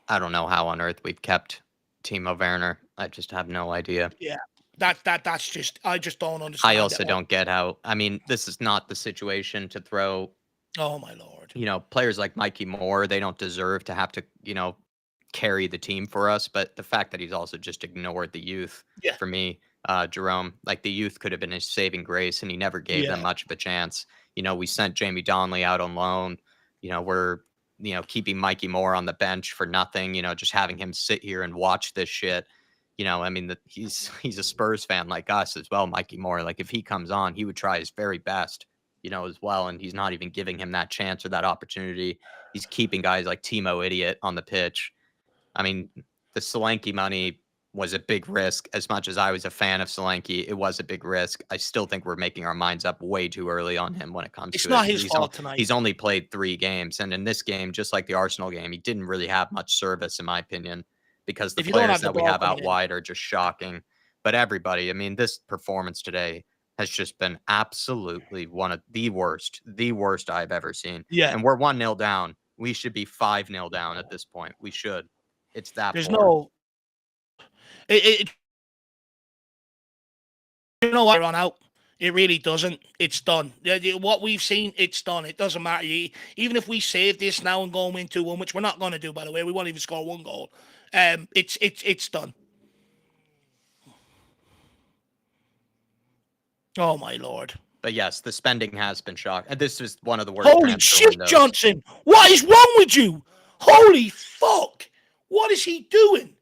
I don't know how on earth we've kept Timo Werner. I just have no idea. Yeah, that's just, I just don't understand. I also don't get how, I mean, this is not the situation to throw. Oh, my Lord. Players like Mikey Moore, they don't deserve to have to, carry the team for us. But the fact that he's also just ignored the youth, for me, Jerome, like the youth could have been his saving grace, and he never gave them much of a chance. We sent Jamie Donnelly out on loan. We're, keeping Mikey Moore on the bench for nothing, just having him sit here and watch this shit. I mean, he's a Spurs fan like us as well, Mikey Moore. Like, if he comes on, he would try his very best, as well. And he's not even giving him that chance or that opportunity. He's keeping guys like Timo Idiot on the pitch. I mean, the Solanke money was a big risk. As much as I was a fan of Solanke, it was a big risk. I still think we're making our minds up way too early on him when it comes to it. It's not his fault tonight. He's only played 3 games. And in this game, just like the Arsenal game, he didn't really have much service, in my opinion, because the players that we have out wide are just shocking. But everybody, I mean, this performance today has just been absolutely one of the worst I've ever seen. Yeah. And we're 1-0 down. We should be 5-0 down at this point. We should. It's that. There's poor. You know what? Run out. It really doesn't. It's done. What we've seen, it's done. It doesn't matter. Even if we save this now and go and win 2-1, which we're not going to do, by the way, we won't even score 1 goal. It's done. Oh my Lord. But yes, the spending has been shocking. And this is one of the worst. Holy shit, windows. Johnson! What is wrong with you? Holy fuck! What is he doing?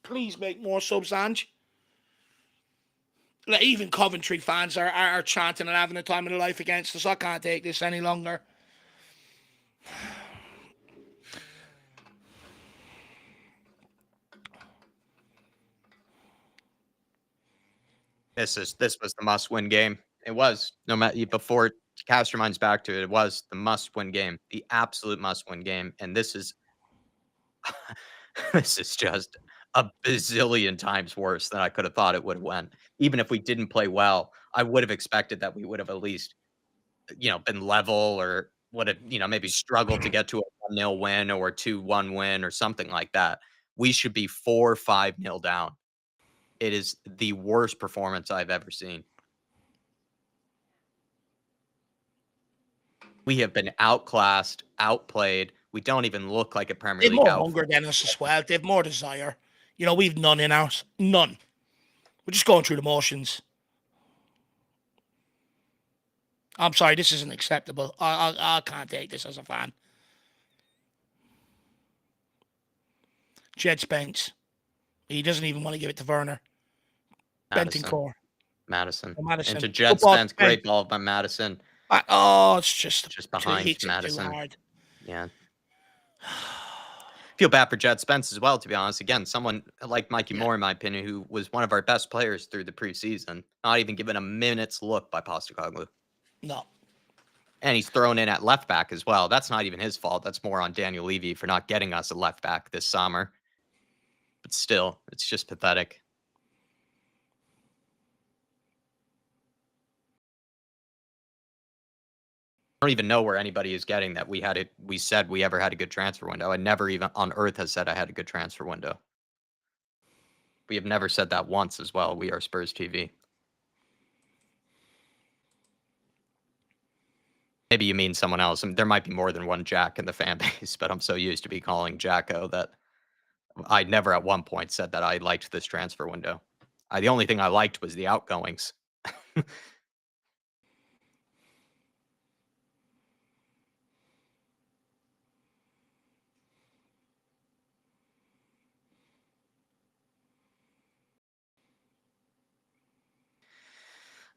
Please make more subs, Ange. Like, even Coventry fans are chanting and having a time of their life against us. I can't take this any longer. This was the must-win game. It was. No matter before cast your minds back to it, it was the must-win game, the absolute must-win game, and this is this is just a bazillion times worse than I could have thought it would have went. Even if we didn't play well, I would have expected that we would have at least, been level or would have, maybe struggled to get to a 1-0 win or a 2-1 win or something like that. We should be 4-5-0 down. It is the worst performance I've ever seen. We have been outclassed, outplayed. We don't even look like a Premier They've League more outfit. hunger than us as well. They've more desire. We've none in ours. None. We're just going through the motions. I'm sorry, this isn't acceptable. I can't take this as a fan. Jed Spence. He doesn't even want to give it to Werner. Bentancur. Madison. Madison. Into Jed Spence. Great ball by Madison. It's just behind Madison. Too hard. Yeah. Feel bad for Jed Spence as well, to be honest. Again, someone like Mikey Moore, in my opinion, who was one of our best players through the preseason, not even given a minute's look by Postecoglou. No. And he's thrown in at left back as well. That's not even his fault. That's more on Daniel Levy for not getting us a left back this summer. But still, it's just pathetic. I don't even know where anybody is getting that we said we ever had a good transfer window. I never even on earth has said I had a good transfer window. We have never said that once as well. We are Spurs TV. Maybe you mean someone else. There might be more than one Jack in the fan base, but I'm so used to be calling Jacko that I never at one point said that I liked this transfer window. The only thing I liked was the outgoings.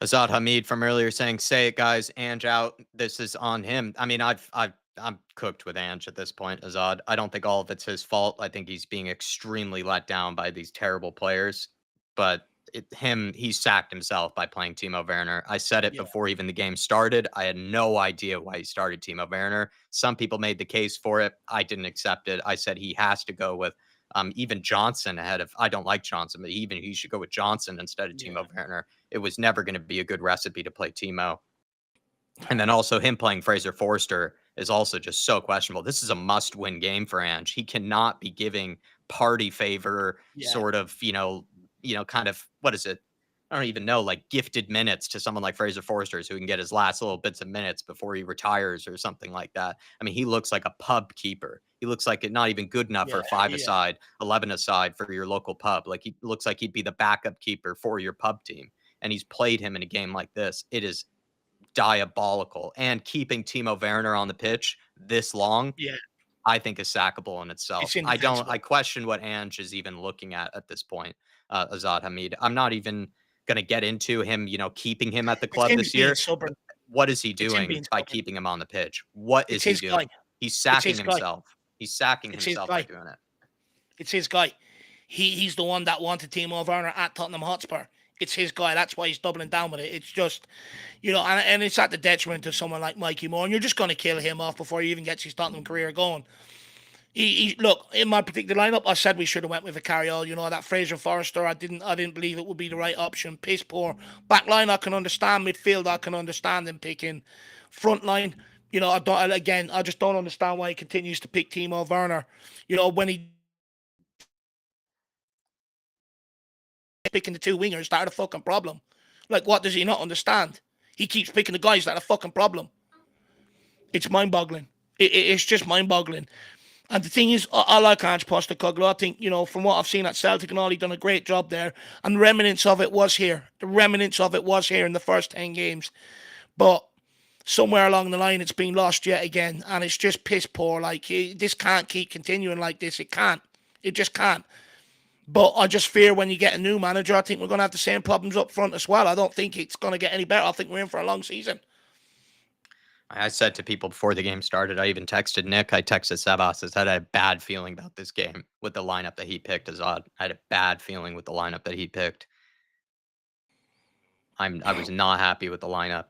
Azad Hamid from earlier saying, "Say it, guys. Ange out. This is on him." I mean, I'm cooked with Ange at this point, Azad. I don't think all of it's his fault. I think he's being extremely let down by these terrible players. But he sacked himself by playing Timo Werner. I said it before even the game started. I had no idea why he started Timo Werner. Some people made the case for it. I didn't accept it. I said he has to go with even Johnson ahead of. I don't like Johnson, but even he should go with Johnson instead of Timo Werner. It was never going to be a good recipe to play Timo. And then also him playing Fraser Forster is also just so questionable. This is a must-win game for Ange. He cannot be giving party favor sort of, kind of, what is it? I don't even know, like gifted minutes to someone like Fraser Forster so he can get his last little bits of minutes before he retires or something like that. I mean, he looks like a pub keeper. He looks like it not even good enough for a 5-a-side, 11-a-side for your local pub. Like he looks like he'd be the backup keeper for your pub team. And he's played him in a game like this. It is diabolical. And keeping Timo Werner on the pitch this long, I think is sackable in itself. I question what Ange is even looking at this point, Azad Hamid. I'm not even going to get into him, keeping him at the club this year. What is he doing by keeping him on the pitch? What is he doing? He's sacking himself. He's sacking himself by doing it. It's his guy. He's the one that wanted Timo Werner at Tottenham Hotspur. It's his guy. That's why he's doubling down with it. It's just, and it's at the detriment of someone like Mikey Moore. And you're just going to kill him off before he even gets his Tottenham career going. Look, in my particular lineup, I said we should have went with a carry-all. That Fraser Forster, I didn't believe it would be the right option. Piss poor. Back line, I can understand. Midfield, I can understand him picking. Front line, I just don't understand why he continues to pick Timo Werner. When he picking the two wingers that are the fucking problem. Like, what does he not understand? He keeps picking the guys that are the fucking problem. It's mind-boggling. It's just mind-boggling. And the thing is, I like Ange Postecoglou. I think, from what I've seen at Celtic and all, he's done a great job there. And the remnants of it was here. The remnants of it was here in the first 10 games. But somewhere along the line it's been lost yet again, and it's just piss poor. Like, this can't keep continuing like this. It can't. It just can't. But I just fear when you get a new manager, I think we're going to have the same problems up front as well. I don't think it's going to get any better. I think we're in for a long season. I said to people before the game started, I even texted Nick, I texted Sebas, I said I had a bad feeling about this game with the lineup that he picked. Azad, I had a bad feeling with the lineup that he picked. I was not happy with the lineup,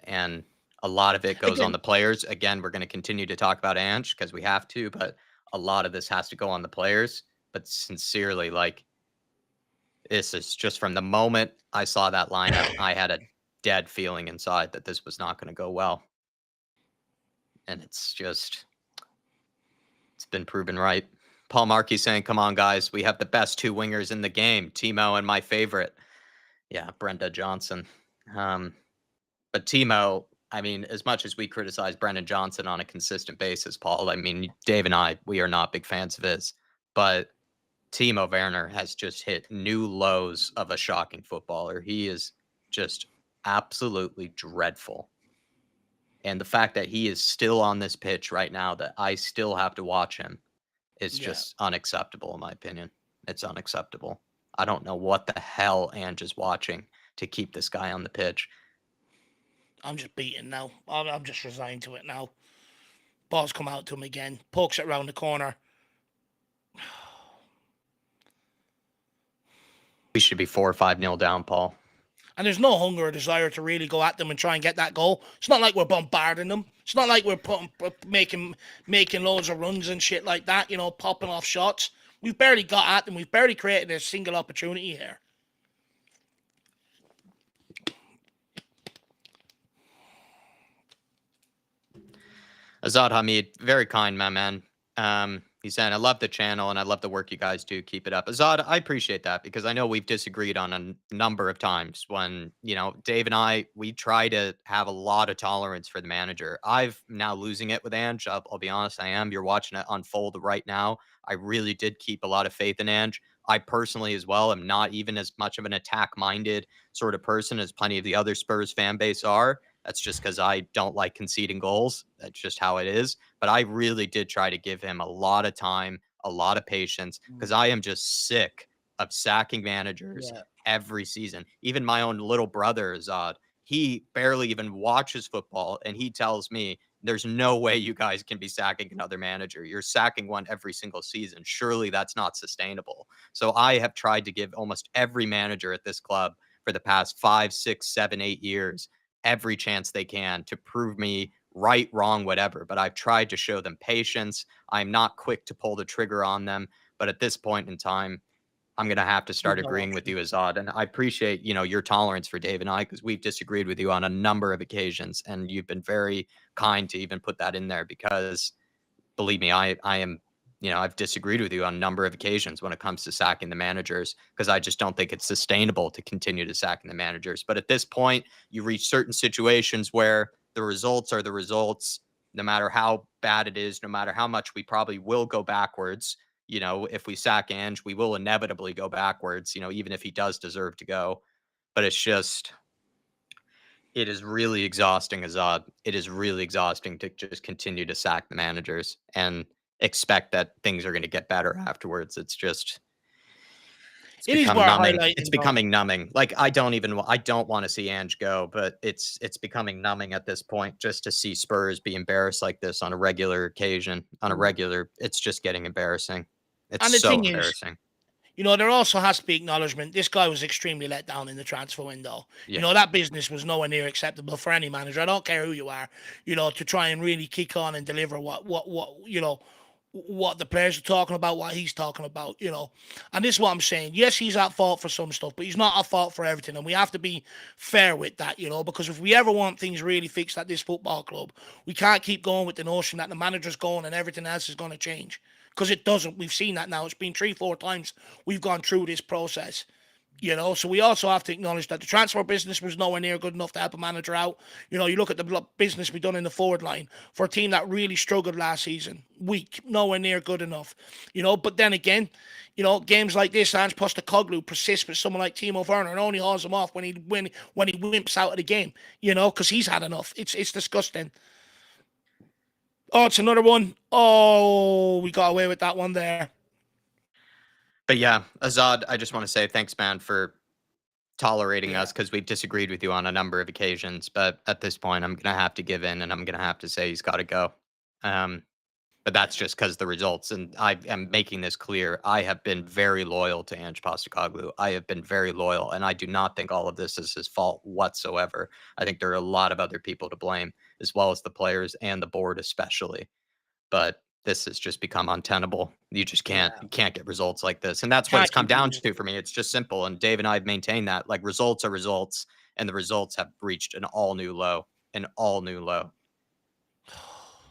and a lot of it goes on the players. Again, we're going to continue to talk about Ange because we have to, but a lot of this has to go on the players. But sincerely, like, this is just from the moment I saw that lineup, I had a dead feeling inside that this was not going to go well. And it's been proven right. Paul Markey saying, come on, guys, we have the best two wingers in the game, Timo and my favorite. Yeah, Brenda Johnson. But Timo, I mean, as much as we criticize Brendan Johnson on a consistent basis, Paul, I mean, Dave and I, we are not big fans of his. But Timo Werner has just hit new lows of a shocking footballer. He is just absolutely dreadful. And the fact that he is still on this pitch right now, that I still have to watch him, is just unacceptable, in my opinion. It's unacceptable. I don't know what the hell Ange is watching to keep this guy on the pitch. I'm just beaten now. I'm just resigned to it now. Ball's come out to him again. Pokes it round the corner. We should be 4 or 5-0 down, Paul. And there's no hunger or desire to really go at them and try and get that goal. It's not like we're bombarding them. It's not like we're making loads of runs and shit like that, you know, popping off shots. We've barely got at them. We've barely created a single opportunity here. Azad Hamid, very kind, my man. He's saying, I love the channel and I love the work you guys do. Keep it up. Azad, I appreciate that because I know we've disagreed on a number of times when, you know, Dave and I, we try to have a lot of tolerance for the manager. I've now losing it with Ange. I'll be honest, I am. You're watching it unfold right now. I really did keep a lot of faith in Ange. I personally as well am not even as much of an attack-minded sort of person as plenty of the other Spurs fan base are. That's just because I don't like conceding goals. That's just how it is. But I really did try to give him a lot of time, a lot of patience, because I am just sick of sacking managers every season. Even my own little brother, Azad, he barely even watches football, and he tells me, there's no way you guys can be sacking another manager. You're sacking one every single season. Surely that's not sustainable. So I have tried to give almost every manager at this club for the past 5, 6, 7, 8 years every chance they can to prove me right, wrong, whatever. But I've tried to show them patience. I'm not quick to pull the trigger on them. But at this point in time, I'm going to have to start agreeing with you, Azad. And I appreciate, you know, your tolerance for Dave and I, because we've disagreed with you on a number of occasions. And you've been very kind to even put that in there because, believe me, I am, you know, I've disagreed with you on a number of occasions when it comes to sacking the managers, because I just don't think it's sustainable to continue to sacking the managers. But at this point, you reach certain situations where the results are the results, no matter how bad it is, no matter how much we probably will go backwards. You know, if we sack Ange, we will inevitably go backwards, you know, even if he does deserve to go. But it's just, it is really exhausting, Azad. It is really exhausting to just continue to sack the managers and expect that things are going to get better afterwards. It's just, It is become worth numbing. highlighting, It's though. becoming numbing. Like I don't want to see Ange go, but it's becoming numbing at this point just to see Spurs be embarrassed like this on a regular occasion, on a regular. It's just getting embarrassing. It's And the so thing is, embarrassing. you know, there also has to be acknowledgement. This guy was extremely let down in the transfer window. Yeah. You know, that business was nowhere near acceptable for any manager. I don't care who you are, you know, to try and really kick on and deliver what you know, what the players are talking about, what he's talking about, you know. And this is what I'm saying. Yes, he's at fault for some stuff, but he's not at fault for everything. And we have to be fair with that, you know, because if we ever want things really fixed at this football club, we can't keep going with the notion that the manager's going and everything else is going to change. Because it doesn't. We've seen that now. It's been 3-4 times we've gone through this process. So we also have to acknowledge that the transfer business was nowhere near good enough to help a manager out. You look at the business we done in the forward line for a team that really struggled last season. Weak, nowhere near good enough. But then again, games like this, Ange Postecoglou persists with someone like Timo Werner and only hauls him off when he wimps out of the game. Because he's had enough. It's disgusting. Oh, it's another one. Oh, we got away with that one there. But yeah, Azad, I just want to say thanks, man, for tolerating us, because we've disagreed with you on a number of occasions. But at this point, I'm going to have to give in, and I'm going to have to say he's got to go. But that's just because the results. And I am making this clear. I have been very loyal to Ange Postecoglou. I have been very loyal, and I do not think all of this is his fault whatsoever. I think there are a lot of other people to blame, as well as the players and the board especially. But this has just become untenable. You just can't get results like this. And that's what it's come down to for me. It's just simple. And Dave and I have maintained that, like, results are results, and the results have reached an all new low.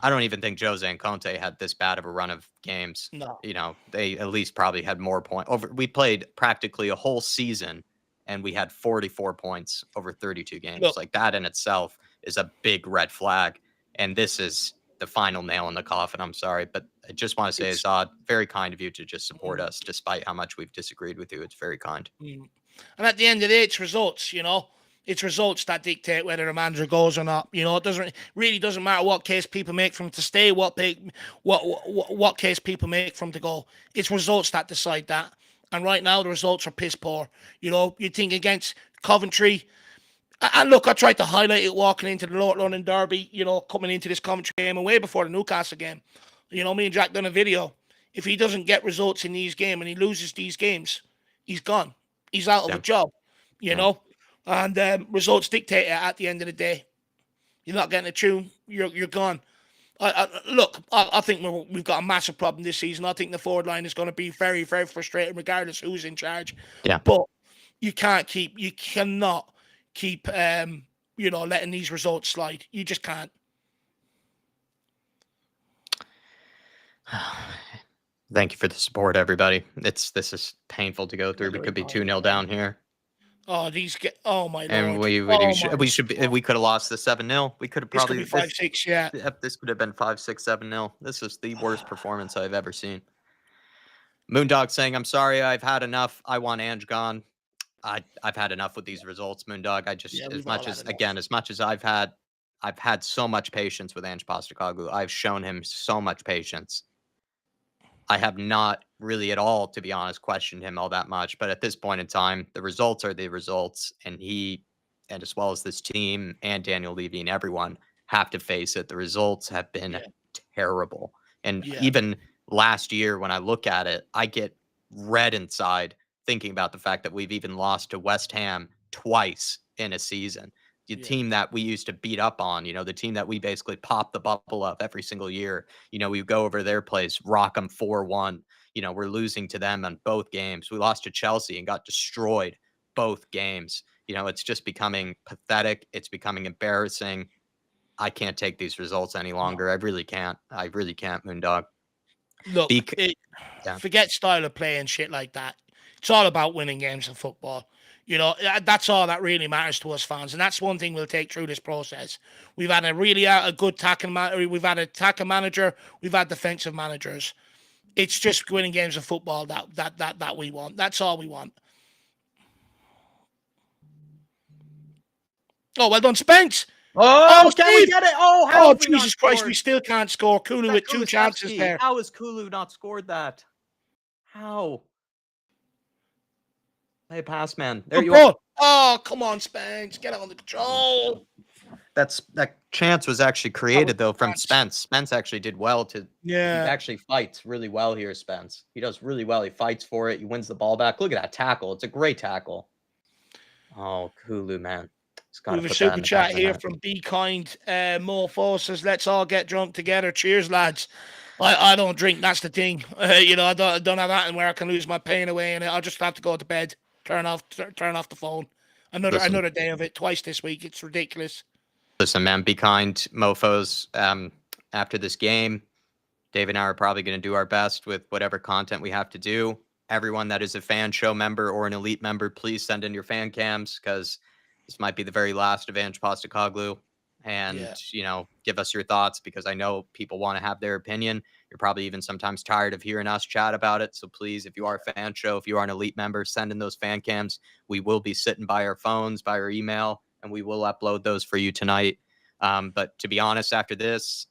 I don't even think Jose and Conte had this bad of a run of games. No. They at least probably had more points. We played practically a whole season, and we had 44 points over 32 games. Look, like, that in itself is a big red flag. And this is the final nail in the coffin. I'm sorry, but I just want to say, Azad, very kind of you to just support us, despite how much we've disagreed with you. It's very kind. And at the end of the day, it's results. It's results that dictate whether a manager goes or not. It doesn't matter what case people make from to stay, what case people make from to go. It's results that decide that. And right now, the results are piss poor. You think against Coventry. And look, I tried to highlight it walking into the North London Derby, coming into this Coventry game and way before the Newcastle game. Me and Jack done a video. If he doesn't get results in these games and he loses these games, he's gone. He's out of a job, And results dictate it at the end of the day. You're not getting a tune, you're gone. I think we've got a massive problem this season. I think the forward line is going to be very, very frustrating regardless who's in charge. Yeah. But you cannot keep letting these results slide. You just can't. Thank you for the support, everybody. This is painful to go through. We could be 2-0 down here. Oh, oh my and lord! We could have lost the 7-0. We could have probably 5-6. Yeah, this could have been 5-6, 7-0. This is the worst performance I've ever seen. Moondog saying, "I'm sorry, I've had enough. I want Ange gone." I've had enough with these results, Moondog. As much as I've had so much patience with Ange Postecoglou. I've shown him so much patience. I have not really at all, to be honest, questioned him all that much. But at this point in time, the results are the results, and and as well as this team and Daniel Levy and everyone have to face it. The results have been terrible. And even last year, when I look at it, I get red inside thinking about the fact that we've even lost to West Ham twice in a season. The team that we used to beat up on, the team that we basically pop the bubble of every single year. We go over their place, rock them 4-1. We're losing to them on both games. We lost to Chelsea and got destroyed both games. It's just becoming pathetic. It's becoming embarrassing. I can't take these results any longer. I really can't. Moondog. Look, forget style of play and shit like that. It's all about winning games of football. That's all that really matters to us fans. And that's one thing we'll take through this process. We've had a good attacking manager. We've had an attacking manager. We've had defensive managers. It's just winning games of football that we want. That's all we want. Oh, well done, Spence. Oh, can we get it? Oh, Jesus Christ, we still can't score. Kulu with 2 chances there. How has Kulu not scored that? How? Play a pass, man. There you are. Oh, come on, Spence. Get it under control. That chance was actually created, though, from Spence. Spence actually did well He actually fights really well here, Spence. He does really well. He fights for it. He wins the ball back. Look at that tackle. It's a great tackle. Oh, Kulu, man. We have a super chat here from Be Kind. Morpho says, "Let's all get drunk together. Cheers, lads." I don't drink. That's the thing. I don't have that where I can lose my pain away, and I'll just have to go to bed. Turn off the phone. Another day of it. Twice this week. It's ridiculous. Listen, man. Be kind, mofos. After this game, Dave and I are probably going to do our best with whatever content we have to do. everyone that is a fan show member or an elite member, please send in your fan cams, because this might be the very last of Ange Postecoglou. And, Yeah. give us your thoughts, because I know people want to have their opinion. You're probably even sometimes tired of hearing us chat about it. So please, if you are a fan show, if you are an elite member, send in those fan cams. We will be sitting by our phones, by our email, and we will upload those for you tonight. But to be honest, after this,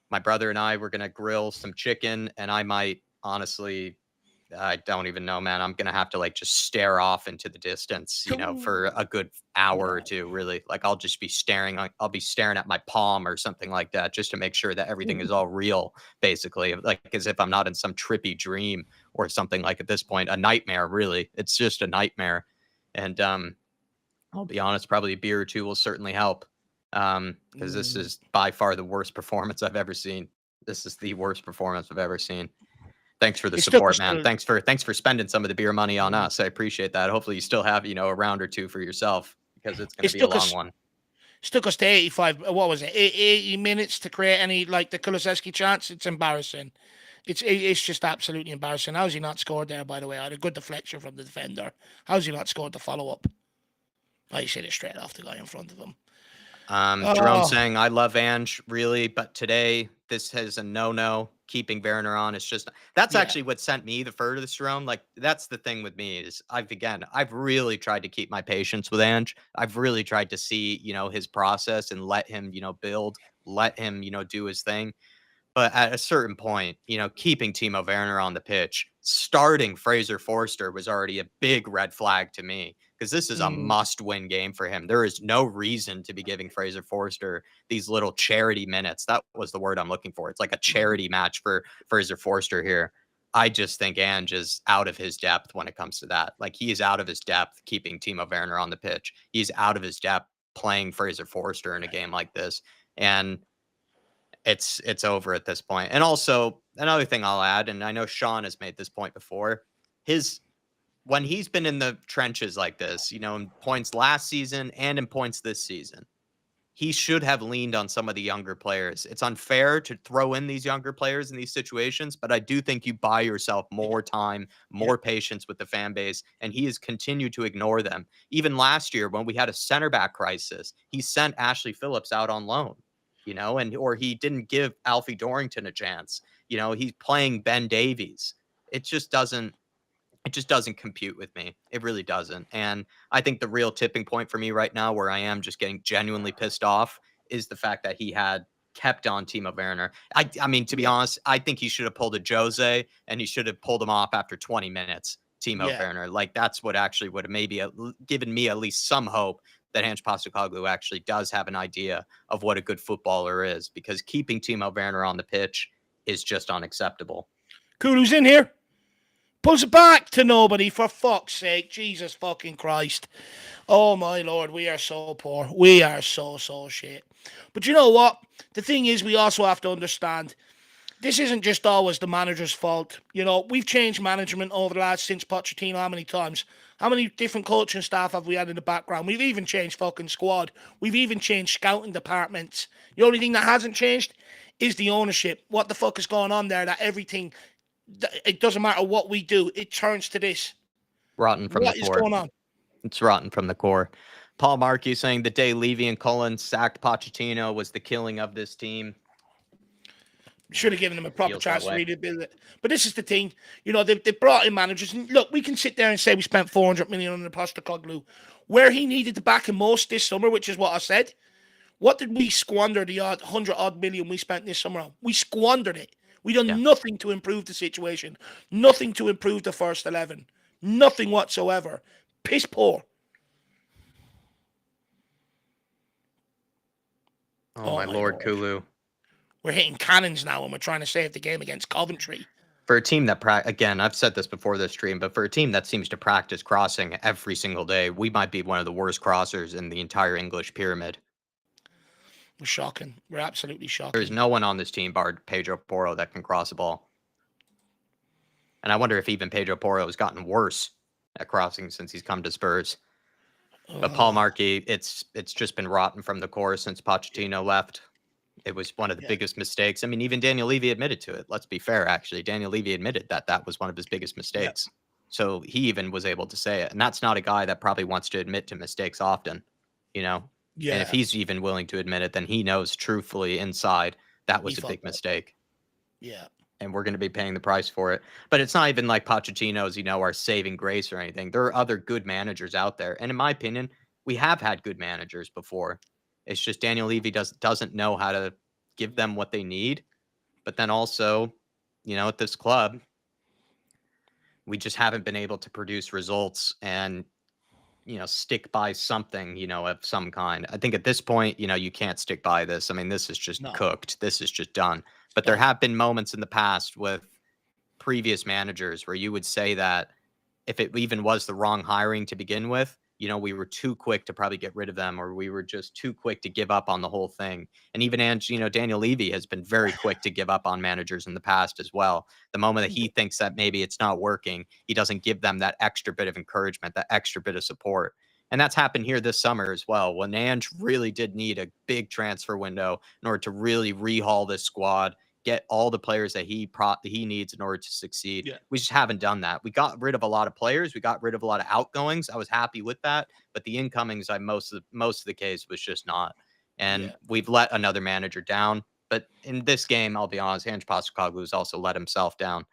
my brother and I were going to grill some chicken, and I might honestly, I don't even know, man. I'm gonna have to like just stare off into the distance, for Cool. a good hour or Yeah. two, really. Like I'll just be staring, I'll be staring at my palm or something like that, just to make sure that everything is all real, basically. Like as if I'm not in some trippy dream or something, like at this point, a nightmare, really. It's just a nightmare. And I'll be honest, probably a beer or two will certainly help. Because this Mm. is by far the worst performance I've ever seen. This is the worst performance I've ever seen. Thanks for the It took support, us man. to. Thanks for spending some of the beer money on us. I appreciate that. Hopefully you still have, a round or two for yourself, because it's going to It be a took long us. one. It took us to 85. What was it? 80 minutes to create any like the Kulusevski chance. It's embarrassing. It's just absolutely embarrassing. How's he not scored there? By the way, I had a good deflection from the defender. How's he not scored the follow up? I hit it straight off the guy in front of him. Jerome Oh saying, I love Ange, really, but today this has a no. Keeping Werner on, it's just, that's yeah. actually what sent me the furthest, Jerome. Like, that's the thing with me is I've really tried to keep my patience with Ange. I've really tried to see, his process and let him, build, let him, do his thing. But at a certain point, keeping Timo Werner on the pitch, starting Fraser Forster was already a big red flag to me, because this is a Mm, must-win game for him. There is no reason to be giving Fraser Forster these little charity minutes. That was the word I'm looking for. It's like a charity match for Fraser Forster here. I just think Ange is out of his depth when it comes to that. Like, he is out of his depth keeping Timo Werner on the pitch. He's out of his depth playing Fraser Forster in a game like this. And it's over at this point. And also, another thing I'll add, and I know Sean has made this point before, his when he's been in the trenches like this, in points last season and in points this season, he should have leaned on some of the younger players. It's unfair to throw in these younger players in these situations, but I do think you buy yourself more time, yeah. more patience with the fan base, and he has continued to ignore them. Even last year, when we had a center back crisis, he sent Ashley Phillips out on loan, or he didn't give Alfie Dorrington a chance. He's playing Ben Davies. It just doesn't it just doesn't compute with me. It really doesn't. And I think the real tipping point for me right now, where I am just getting genuinely pissed off, is the fact that he had kept on Timo Werner. I mean, to be Yeah. honest, I think he should have pulled a Jose, and he should have pulled him off after 20 minutes. Timo Yeah. Werner, like that's what actually would have maybe given me at least some hope that Ange Postecoglou actually does have an idea of what a good footballer is, because keeping Timo Werner on the pitch is just unacceptable. Kulu's in here. Pulls it back to nobody, for fuck's sake. Jesus fucking Christ. Oh my lord, we are so poor. We are so shit. But you know what? The thing is, we also have to understand this isn't just always the manager's fault. We've changed management over the last since Pochettino. How many times? How many different coaching staff have we had in the background? We've even changed fucking squad. We've even changed scouting departments. The only thing that hasn't changed is the ownership. What the fuck is going on there? That everything, it doesn't matter what we do, it turns to this. Rotten from the What is core. going on? It's rotten from the core. Paul Markey saying the day Levy and Cullen sacked Pochettino was the killing of this team. Should have given them a proper Feels that chance to way. really build it. But this is the thing. They've brought in managers. And look, we can sit there and say we spent 400 million on the Postecoglou. Where he needed to back him most this summer, which is what I said. What did we squander the 100-odd million we spent this summer on? We squandered it. We Yeah. done nothing to improve the situation. Nothing to improve the first 11. Nothing whatsoever. Piss poor. Oh, my Lord, Kulu. We're hitting cannons now and we're trying to save the game against Coventry. For a team that, again, I've said this before this stream, but for a team that seems to practice crossing every single day, we might be one of the worst crossers in the entire English pyramid. We're shocking. We're absolutely shocking. There's no one on this team, barred Pedro Porro, that can cross a ball. And I wonder if even Pedro Porro has gotten worse at crossing since he's come to Spurs. But Paul Markey, it's just been rotten from the core since Pochettino left. It was one of the Yeah. biggest mistakes. I mean, even Daniel Levy admitted to it. Let's be fair, actually. Daniel Levy admitted that that was one of his biggest Yeah. mistakes. So he even was able to say it. And that's not a guy that probably wants to admit to mistakes often, you know? And if Yeah. he's even willing to admit it, then he knows truthfully inside that was He a big fucked up. mistake. Yeah. And we're going to be paying the price for it. But it's not even like Pochettino's, our saving grace or anything. There are other good managers out there. And in my opinion, we have had good managers before. It's just Daniel Levy doesn't know how to give them what they need. But then also, at this club, we just haven't been able to produce results and, stick by something, of some kind. I think at this point, you can't stick by this. I mean, this is just No. cooked. This is just done. But there Done. have been moments in the past with previous managers where you would say that if it even was the wrong hiring to begin with, we were too quick to probably get rid of them, or we were just too quick to give up on the whole thing. And even Daniel Levy has been very quick to give up on managers in the past as well. The moment that he thinks that maybe it's not working, he doesn't give them that extra bit of encouragement, that extra bit of support. And that's happened here this summer as well, when Ange really did need a big transfer window in order to really rehaul this squad, get all the players that he needs in order to succeed. Yeah. We just haven't done that. We got rid of a lot of players. We got rid of a lot of outgoings. I was happy with that, but the incomings, most of the case was just not. And we've let another manager down. But in this game, I'll be honest, Ange Postecoglou has also let himself down.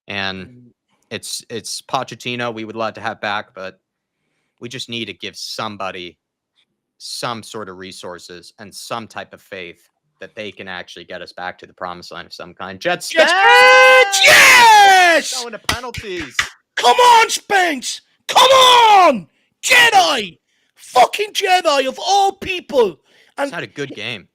And it's Pochettino we would love to have back, but we just need to give somebody some sort of resources and some type of faith that they can actually get us back to the promised land of some kind. Jets, yes! going to penalties. Come on, Spence! Come on! Jedi! Fucking Jedi of all people! And had a good game.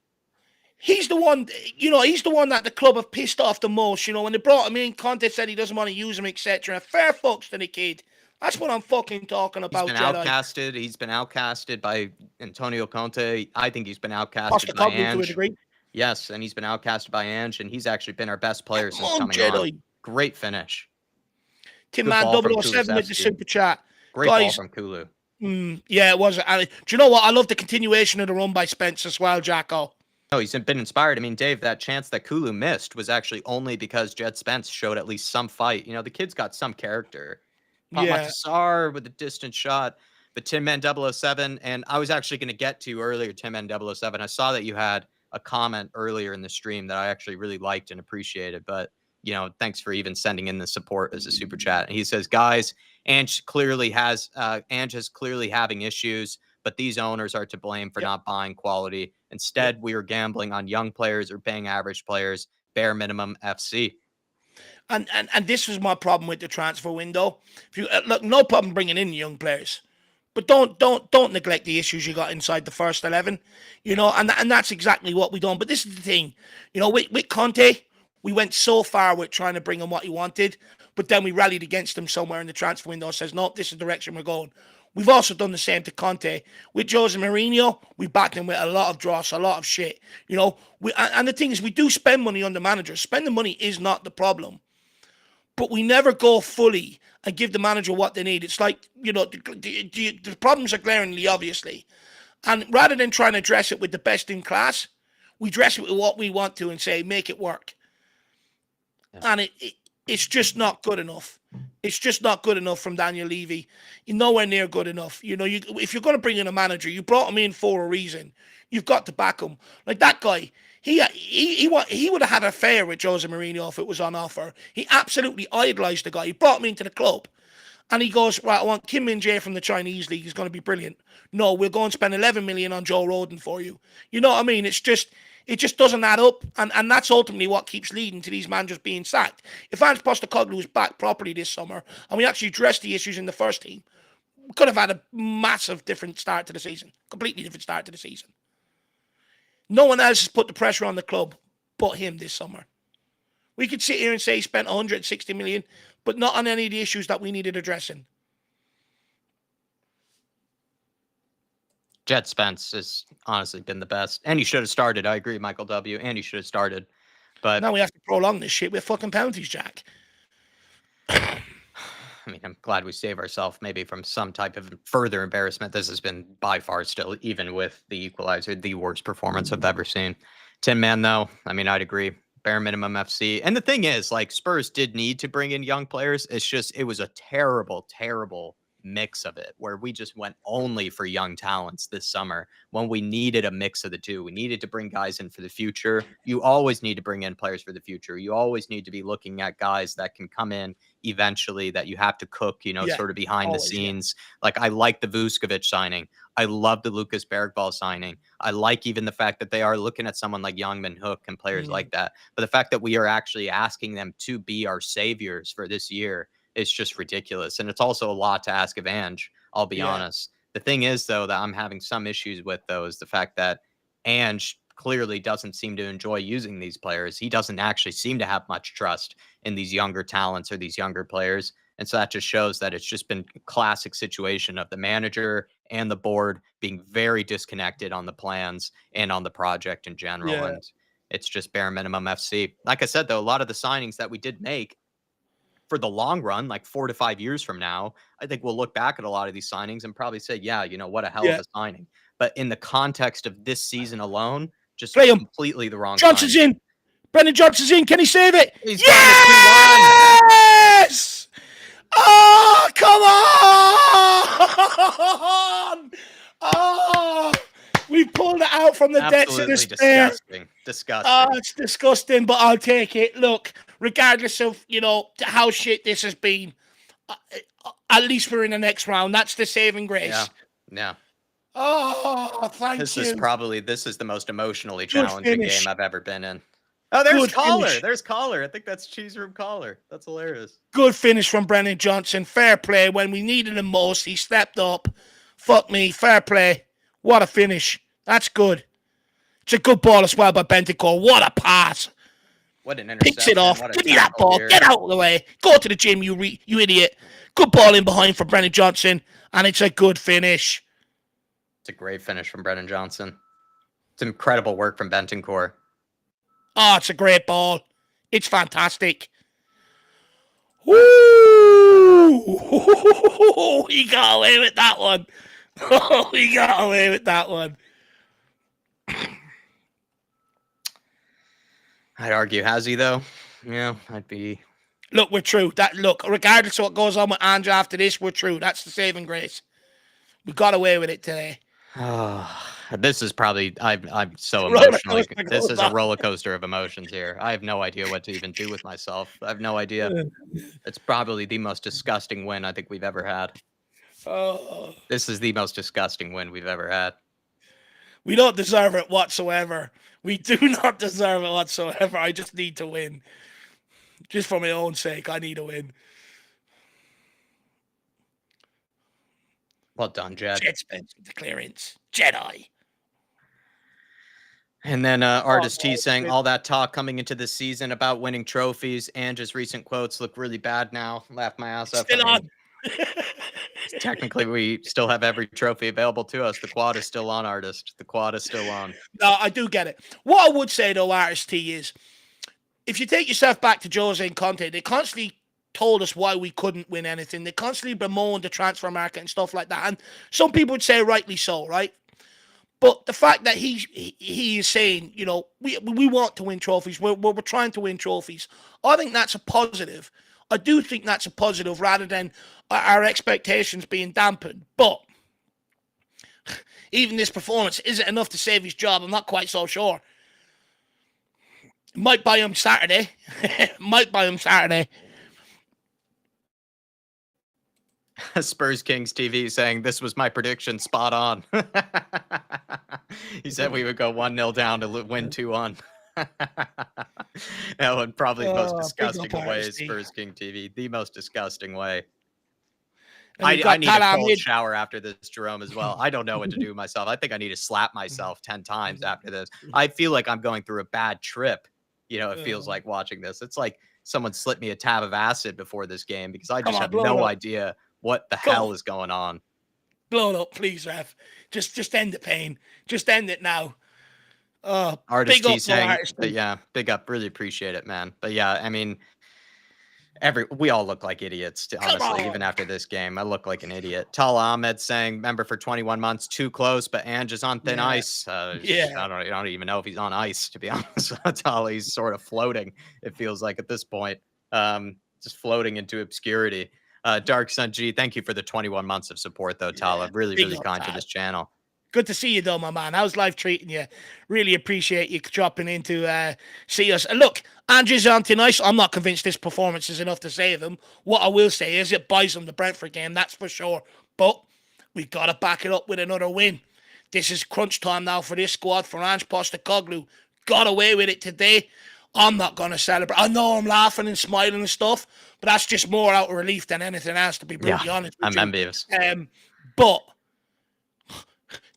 He's the one, he's the one that the club have pissed off the most, when they brought him in, Conte said he doesn't want to use him, etc. Fair fucks to the kid. That's what I'm fucking talking about, He's been Jedi. outcasted. He's been outcasted by Antonio Conte. I think he's been outcasted by Ange. To a degree. Yes, and he's been outcasted by Ange, and he's actually been our best player since coming Jedi. on. Great finish. Tim Man 007 with the super chat. Great ball from Kulu. Yeah, it was. Do you know what? I love the continuation of the run by Spence as well, Jacko. Oh, he's been inspired. I mean, Dave, that chance that Kulu missed was actually only because Jed Spence showed at least some fight. The kid's got some character. Matasar with a distant shot, but Tim Man 007, and I was actually going to get to earlier, Tim Man 007. I saw that you had a comment earlier in the stream that I actually really liked and appreciated, but thanks for even sending in the support as a super chat. And he says, guys, Ange is clearly having issues, but these owners are to blame for not buying quality. Instead, we are gambling on young players or paying average players, bare minimum FC. And this was my problem with the transfer window. If you look, no problem bringing in young players, but don't neglect the issues you got inside the first 11. And that's exactly what we done. But this is the thing, with Conte, we went so far with trying to bring him what he wanted, but then we rallied against him somewhere in the transfer window and says, no, this is the direction we're going. We've also done the same to Conte. With Jose Mourinho, we backed him with a lot of dross, a lot of shit. And the thing is, we do spend money on the manager. Spending money is not the problem. But we never go fully and give the manager what they need. It's like, the problems are glaringly obviously. And rather than trying to address it with the best in class, we dress it with what we want to and say, make it work. Yeah. And it's just not good enough. It's just not good enough from Daniel Levy. You're nowhere near good enough. If you're going to bring in a manager, you brought him in for a reason. You've got to back him. Like that guy, he would have had an affair with Jose Mourinho if it was on offer. He absolutely idolized the guy. He brought him into the club. And he goes, right, I want Kim Min-jae from the Chinese league. He's going to be brilliant. No, we'll go and spend 11 million on Joe Rodon for you. You know what I mean? It just doesn't add up. And that's ultimately what keeps leading to these managers being sacked. If Ange Postecoglou was back properly this summer and we actually addressed the issues in the first team, we could have had a massive different start to the season. Completely different start to the season. No one else has put the pressure on the club but him this summer. We could sit here and say he spent 160 million, but not on any of the issues that we needed addressing. Jed Spence has honestly been the best. And he should have started. I agree, Michael W. And he should have started. But now we have to prolong this shit with fucking penalties, Jack. I mean, I'm glad we save ourselves maybe from some type of further embarrassment. This has been by far still, even with the equalizer, the worst performance I've ever seen. Tin Man, though, I mean, I'd agree. Bare minimum FC. And the thing is, like, Spurs did need to bring in young players. It's just, it was a terrible, terrible mix of it where we just went only for young talents this summer when we needed a mix of the two. We needed to bring guys in for the future. You always need to bring in players for the future. You always need to be looking at guys that can come in eventually, that you have to cook, you know, Yeah, sort of behind the always, yeah. scenes. Like, I like the Vuskovic signing. I love the Lucas Bergvall signing. I like even the fact that they are looking at someone like Youngman Hook and players like that. But the fact that we are actually asking them to be our saviors for this year is just ridiculous. And it's also a lot to ask of Ange, I'll be Yeah. honest. The thing is, though, that I'm having some issues with, though, is the fact that Ange clearly doesn't seem to enjoy using these players. He doesn't actually seem to have much trust in these younger talents or these younger players. And so that just shows that it's just been a classic situation of the manager and the board being very disconnected on the plans and on the project in general. Yeah. And it's just bare minimum FC. Like I said, though, a lot of the signings that we did make for the long run, like 4 to 5 years from now, I think we'll look back at a lot of these signings and probably say, yeah, you know, what a hell of Yeah. a signing. But in the context of this season alone, just Play him. completely the wrong Johnson's signing. in. Brendan Johnson's in. Can he save it? He's done it 2-1. Yes! Oh, come on! Oh, we pulled it out from the depths of Absolutely despair. disgusting. Disgusting. Oh, it's disgusting, but I'll take it. Look, regardless of, you know, how shit this has been, at least we're in the next round. That's the saving grace. Yeah. Yeah. Oh, thank This you. This is the most emotionally Good challenging finish. game I've ever been in. Oh, there's Good Caller. finish. There's Caller. I think that's Cheese Room Caller. That's hilarious. Good finish from Brennan Johnson. Fair play. When we needed him most, he stepped up. Fuck me. Fair play. What a finish. That's good. It's a good ball as well by Bentancur. What a pass. What an interception. Picks it off. What a Give me that tackle ball. here. Get out of the way. Go to the gym, you idiot. Good ball in behind for Brennan Johnson. And it's a good finish. It's a great finish from Brennan Johnson. It's incredible work from Bentancur. Oh, it's a great ball. It's fantastic. Woo! He got away with that one. Oh, he got away with that one. I'd argue, has he, though? Yeah, I'd be... Look, we're true. Look, regardless of what goes on with Ange after this, we're true. That's the saving grace. We got away with it today. This is probably... I'm so emotional. This is a roller coaster of emotions here. I have no idea what to even do with myself. I have no idea. It's probably the most disgusting win I think we've ever had. Oh. This is the most disgusting win we've ever had. We don't deserve it whatsoever. We do not deserve it whatsoever. I just need to win. Just for my own sake, I need to win. Well done, Jed. Jed Spencer, the clearance. Jedi. And then Artist T saying all that talk coming into the season about winning trophies. Ange's recent quotes look really bad now. Laughed my ass off. Still on. Technically, we still have every trophy available to us. The quad is still on, Artist. The quad is still on. No, I do get it. What I would say, though, Artist T, is if you take yourself back to Jose and Conte, they constantly told us why we couldn't win anything. They constantly bemoaned the transfer market and stuff like that. And some people would say rightly so, right? But the fact that he is saying, you know, we want to win trophies. We're trying to win trophies. I think that's a positive. I do think that's a positive rather than our expectations being dampened. But even this performance isn't enough to save his job. I'm not quite so sure. Might buy him Saturday. Spurs Kings TV saying this was my prediction, spot on. He said we would go 1-0 down to win 2-1. That would probably the most disgusting way. Spurs King TV, the most disgusting way. I need a cold shower after this, Jerome, as well. I don't know what to do with myself. I think I need to slap myself 10 times after this. I feel like I'm going through a bad trip. You know, it feels like watching this. It's like someone slipped me a tab of acid before this game because I just have no idea what the hell is going on. Blow it up, please, Ref. Just end the pain. Just end it now. Artist T saying, but yeah, big up. Really appreciate it, man. But yeah, I mean, We all look like idiots, honestly, even on. after this game. I look like an idiot. Tala Ahmed saying, member for 21 months, too close, but Ange is on thin Yeah. ice. Yeah. I don't even know if he's on ice, to be honest. Tala, he's sort of floating, it feels like at this point. Just floating into obscurity. Dark Sun G, thank you for the 21 months of support, though, Tala. Yeah. Really, Big really up, kind to Tal. this channel. Good to see you, though, my man. How's life treating you? Really appreciate you dropping in to see us. And look, Andrew's on tonight. I'm not convinced this performance is enough to save him. What I will say is it buys him the Brentford game, that's for sure. But we've got to back it up with another win. This is crunch time now for this squad, for Ange Postecoglou. Got away with it today. I'm not going to celebrate. I know I'm laughing and smiling and stuff, but that's just more out of relief than anything else, to be brutally honest with I'm envious. But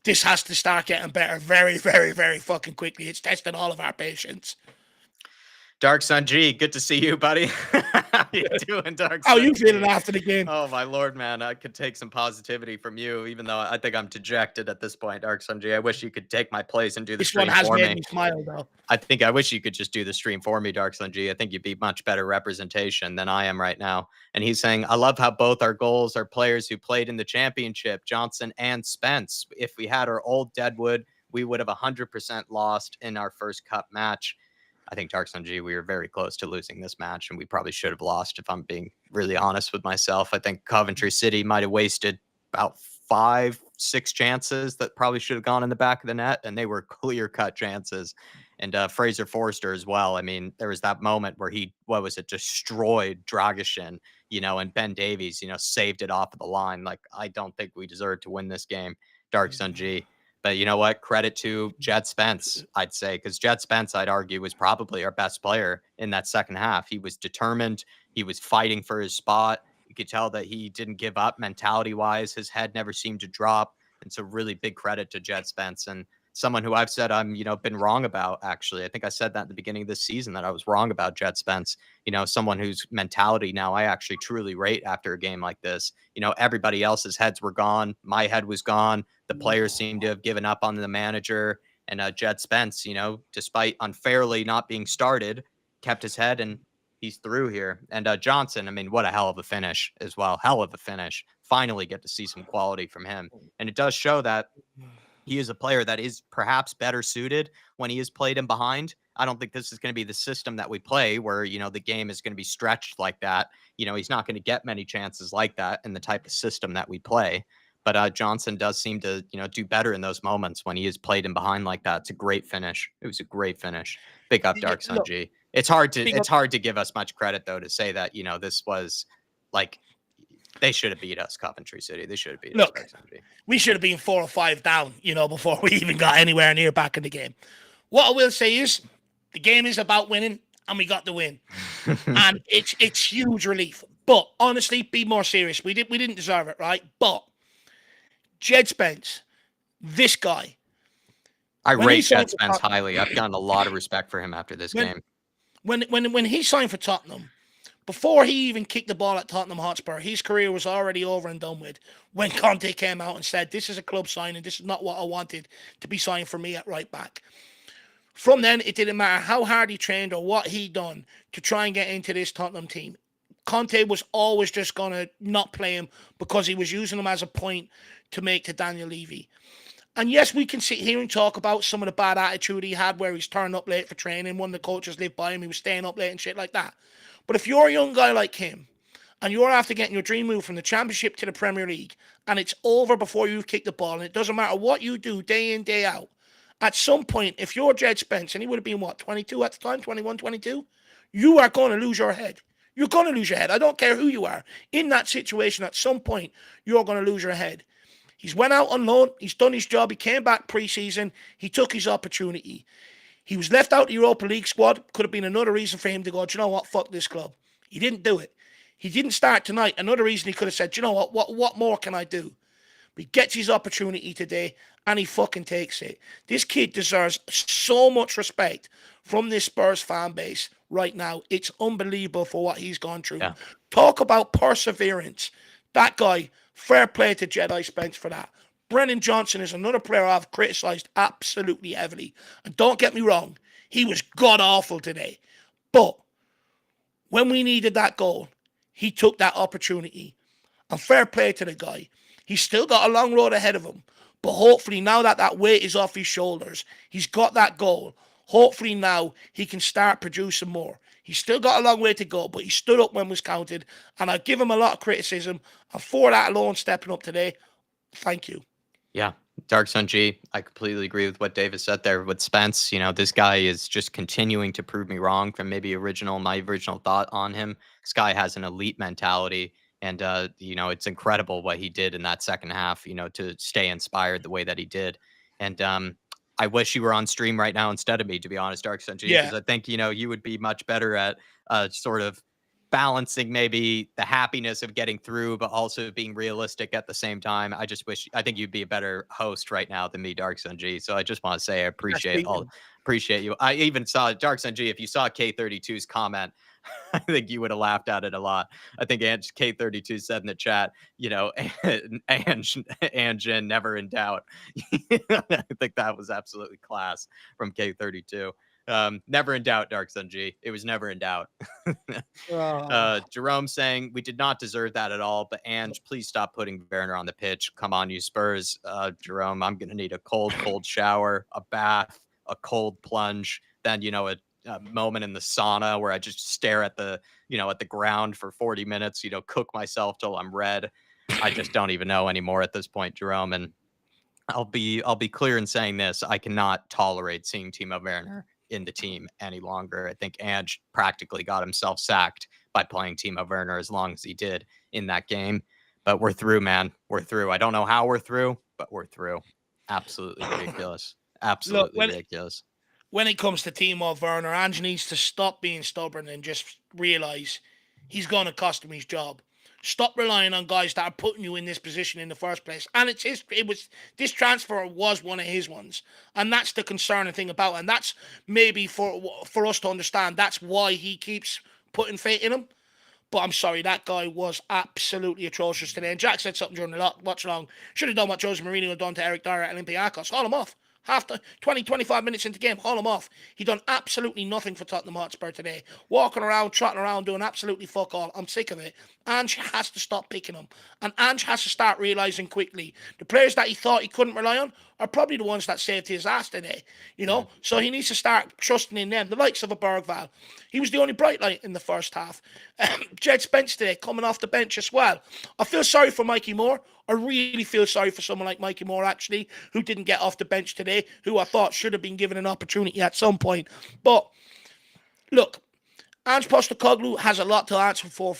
this has to start getting better very, very, very fucking quickly. It's testing all of our patience. Dark Sun G, good to see you, buddy. How you doing, Dark Sun How you feeling G? after the game? Oh, my lord, man. I could take some positivity from you, even though I think I'm dejected at this point, Dark Sun G. I wish you could take my place and do the This one stream has for made me. me smile, though. I wish you could just do the stream for me, Dark Sun G. I think you'd be much better representation than I am right now. And he's saying, I love how both our goals are players who played in the championship, Johnson and Spence. If we had our old Deadwood, we would have 100% lost in our first cup match. I think Dark Sun G, we were very close to losing this match, and we probably should have lost if I'm being really honest with myself. I think Coventry City might have wasted about 5-6 chances that probably should have gone in the back of the net, and they were clear-cut chances. And Fraser Forster as well. I mean, there was that moment where he, destroyed Dragishin, and Ben Davies, saved it off of the line. Like, I don't think we deserve to win this game, Dark Sun G. But you know what? Credit to Jed Spence, I'd say, because Jed Spence, I'd argue, was probably our best player in that second half. He was determined. He was fighting for his spot. You could tell that he didn't give up mentality-wise. His head never seemed to drop. And so really big credit to Jed Spence, and someone who I've said I'm, been wrong about, actually. I think I said that at the beginning of this season, that I was wrong about Jed Spence. Someone whose mentality now I actually truly rate after a game like this. Everybody else's heads were gone. My head was gone. The players seemed to have given up on the manager. And Jed Spence, despite unfairly not being started, kept his head, and he's through here. And Johnson, I mean, what a hell of a finish as well. Hell of a finish. Finally get to see some quality from him. And it does show that he is a player that is perhaps better suited when he is played in behind. I don't think this is going to be the system that we play where, the game is going to be stretched like that. He's not going to get many chances like that in the type of system that we play. But Johnson does seem to, do better in those moments when he is played in behind like that. It's a great finish. It was a great finish. Big up, Dark Sun G. It's hard to give us much credit, though, to say that, this was like, they should have beat us, Coventry City. They should have beat us. We should have been 4 or 5 down, before we even got anywhere near back in the game. What I will say is, the game is about winning, and we got the win, and it's huge relief. But honestly, be more serious. We didn't deserve it, right? But Jed Spence, this guy, I rate Jed Spence highly. I've gotten a lot of respect for him after this game. When he signed for Tottenham, before he even kicked the ball at Tottenham Hotspur, his career was already over and done with. When Conte came out and said, this is a club signing, this is not what I wanted to be signed for me at right back. From then, it didn't matter how hard he trained or what he done to try and get into this Tottenham team. Conte was always just going to not play him because he was using him as a point to make to Daniel Levy. And yes, we can sit here and talk about some of the bad attitude he had where he's turned up late for training. One of the coaches lived by him. He was staying up late and shit like that. But if you're a young guy like him and you're after getting your dream move from the Championship to the Premier League and it's over before you've kicked the ball and it doesn't matter what you do day in, day out, at some point, if you're Jed Spence, and he would have been, 22 at the time, 21, 22, you are going to lose your head. You're going to lose your head. I don't care who you are. In that situation, at some point, you're going to lose your head. He's went out on loan. He's done his job. He came back pre-season. He took his opportunity. He was left out the Europa League squad. Could have been another reason for him to go, do you know what, fuck this club. He didn't do it. He didn't start tonight. Another reason he could have said, do you know what more can I do? But he gets his opportunity today, and he fucking takes it. This kid deserves so much respect from this Spurs fan base right now. It's unbelievable for what he's gone through. Yeah. Talk about perseverance. That guy, fair play to Jedi Spence for that. Brennan Johnson is another player I've criticised absolutely heavily. And don't get me wrong, he was god-awful today. But When we needed that goal, he took that opportunity. And fair play to the guy. He's still got a long road ahead of him. But hopefully now that that weight is off his shoulders, he's got that goal. Hopefully now he can start producing more. He's still got a long way to go, but he stood up when was counted. And I give him a lot of criticism. And for that alone, stepping up today, thank you. Yeah. Dark Sun G, I completely agree with what David said there with Spence. This guy is just continuing to prove me wrong from maybe my original thought on him. This guy has an elite mentality. And, it's incredible what he did in that second half, to stay inspired the way that he did. And I wish you were on stream right now instead of me, to be honest, Dark Sun G, because Yeah. I think, you would be much better at sort of balancing maybe the happiness of getting through, but also being realistic at the same time. I think you'd be a better host right now than me, Dark Sun G. So I just want to say I appreciate you. I even saw Dark Sun G. If you saw K32's comment, I think you would have laughed at it a lot. I think K32 said in the chat, Ange never in doubt. I think that was absolutely class from K32. Never in doubt, Dark Sun G. It was never in doubt. Jerome saying we did not deserve that at all. But Ange, please stop putting Werner on the pitch. Come on, you Spurs. Jerome, I'm gonna need a cold shower, a bath, a cold plunge, then a moment in the sauna where I just stare at the ground for 40 minutes, cook myself till I'm red. I just don't even know anymore at this point, Jerome. And I'll be clear in saying this. I cannot tolerate seeing Timo Werner in the team any longer. I think Ange practically got himself sacked by playing Timo Werner as long as he did in that game. But we're through, man. We're through. I don't know how we're through, but we're through. Absolutely ridiculous. Absolutely ridiculous. When it comes to Timo Werner, Ange needs to stop being stubborn and just realize he's going to cost him his job. Stop relying on guys that are putting you in this position in the first place. And this transfer was one of his ones. And that's the concerning thing about it. And that's maybe for us to understand. That's why he keeps putting faith in him. But I'm sorry, that guy was absolutely atrocious today. And Jack said something during the watch along. Should have done what Jose Mourinho had done to Eric Dyer at Olympiacos. Haul him off. Half the 20, 25 minutes into the game, haul him off. He done absolutely nothing for Tottenham Hotspur today. Walking around, trotting around, doing absolutely fuck all. I'm sick of it. Ange has to stop picking him. And Ange has to start realising quickly the players that he thought he couldn't rely on are probably the ones that saved his ass today. So he needs to start trusting in them. The likes of a Bergvall. He was the only bright light in the first half. Jed Spence today coming off the bench as well. I feel sorry for Mikey Moore. I really feel sorry for someone like Mikey Moore, actually, who didn't get off the bench today, who I thought should have been given an opportunity at some point. But, look, Ange Postecoglou has a lot to answer for,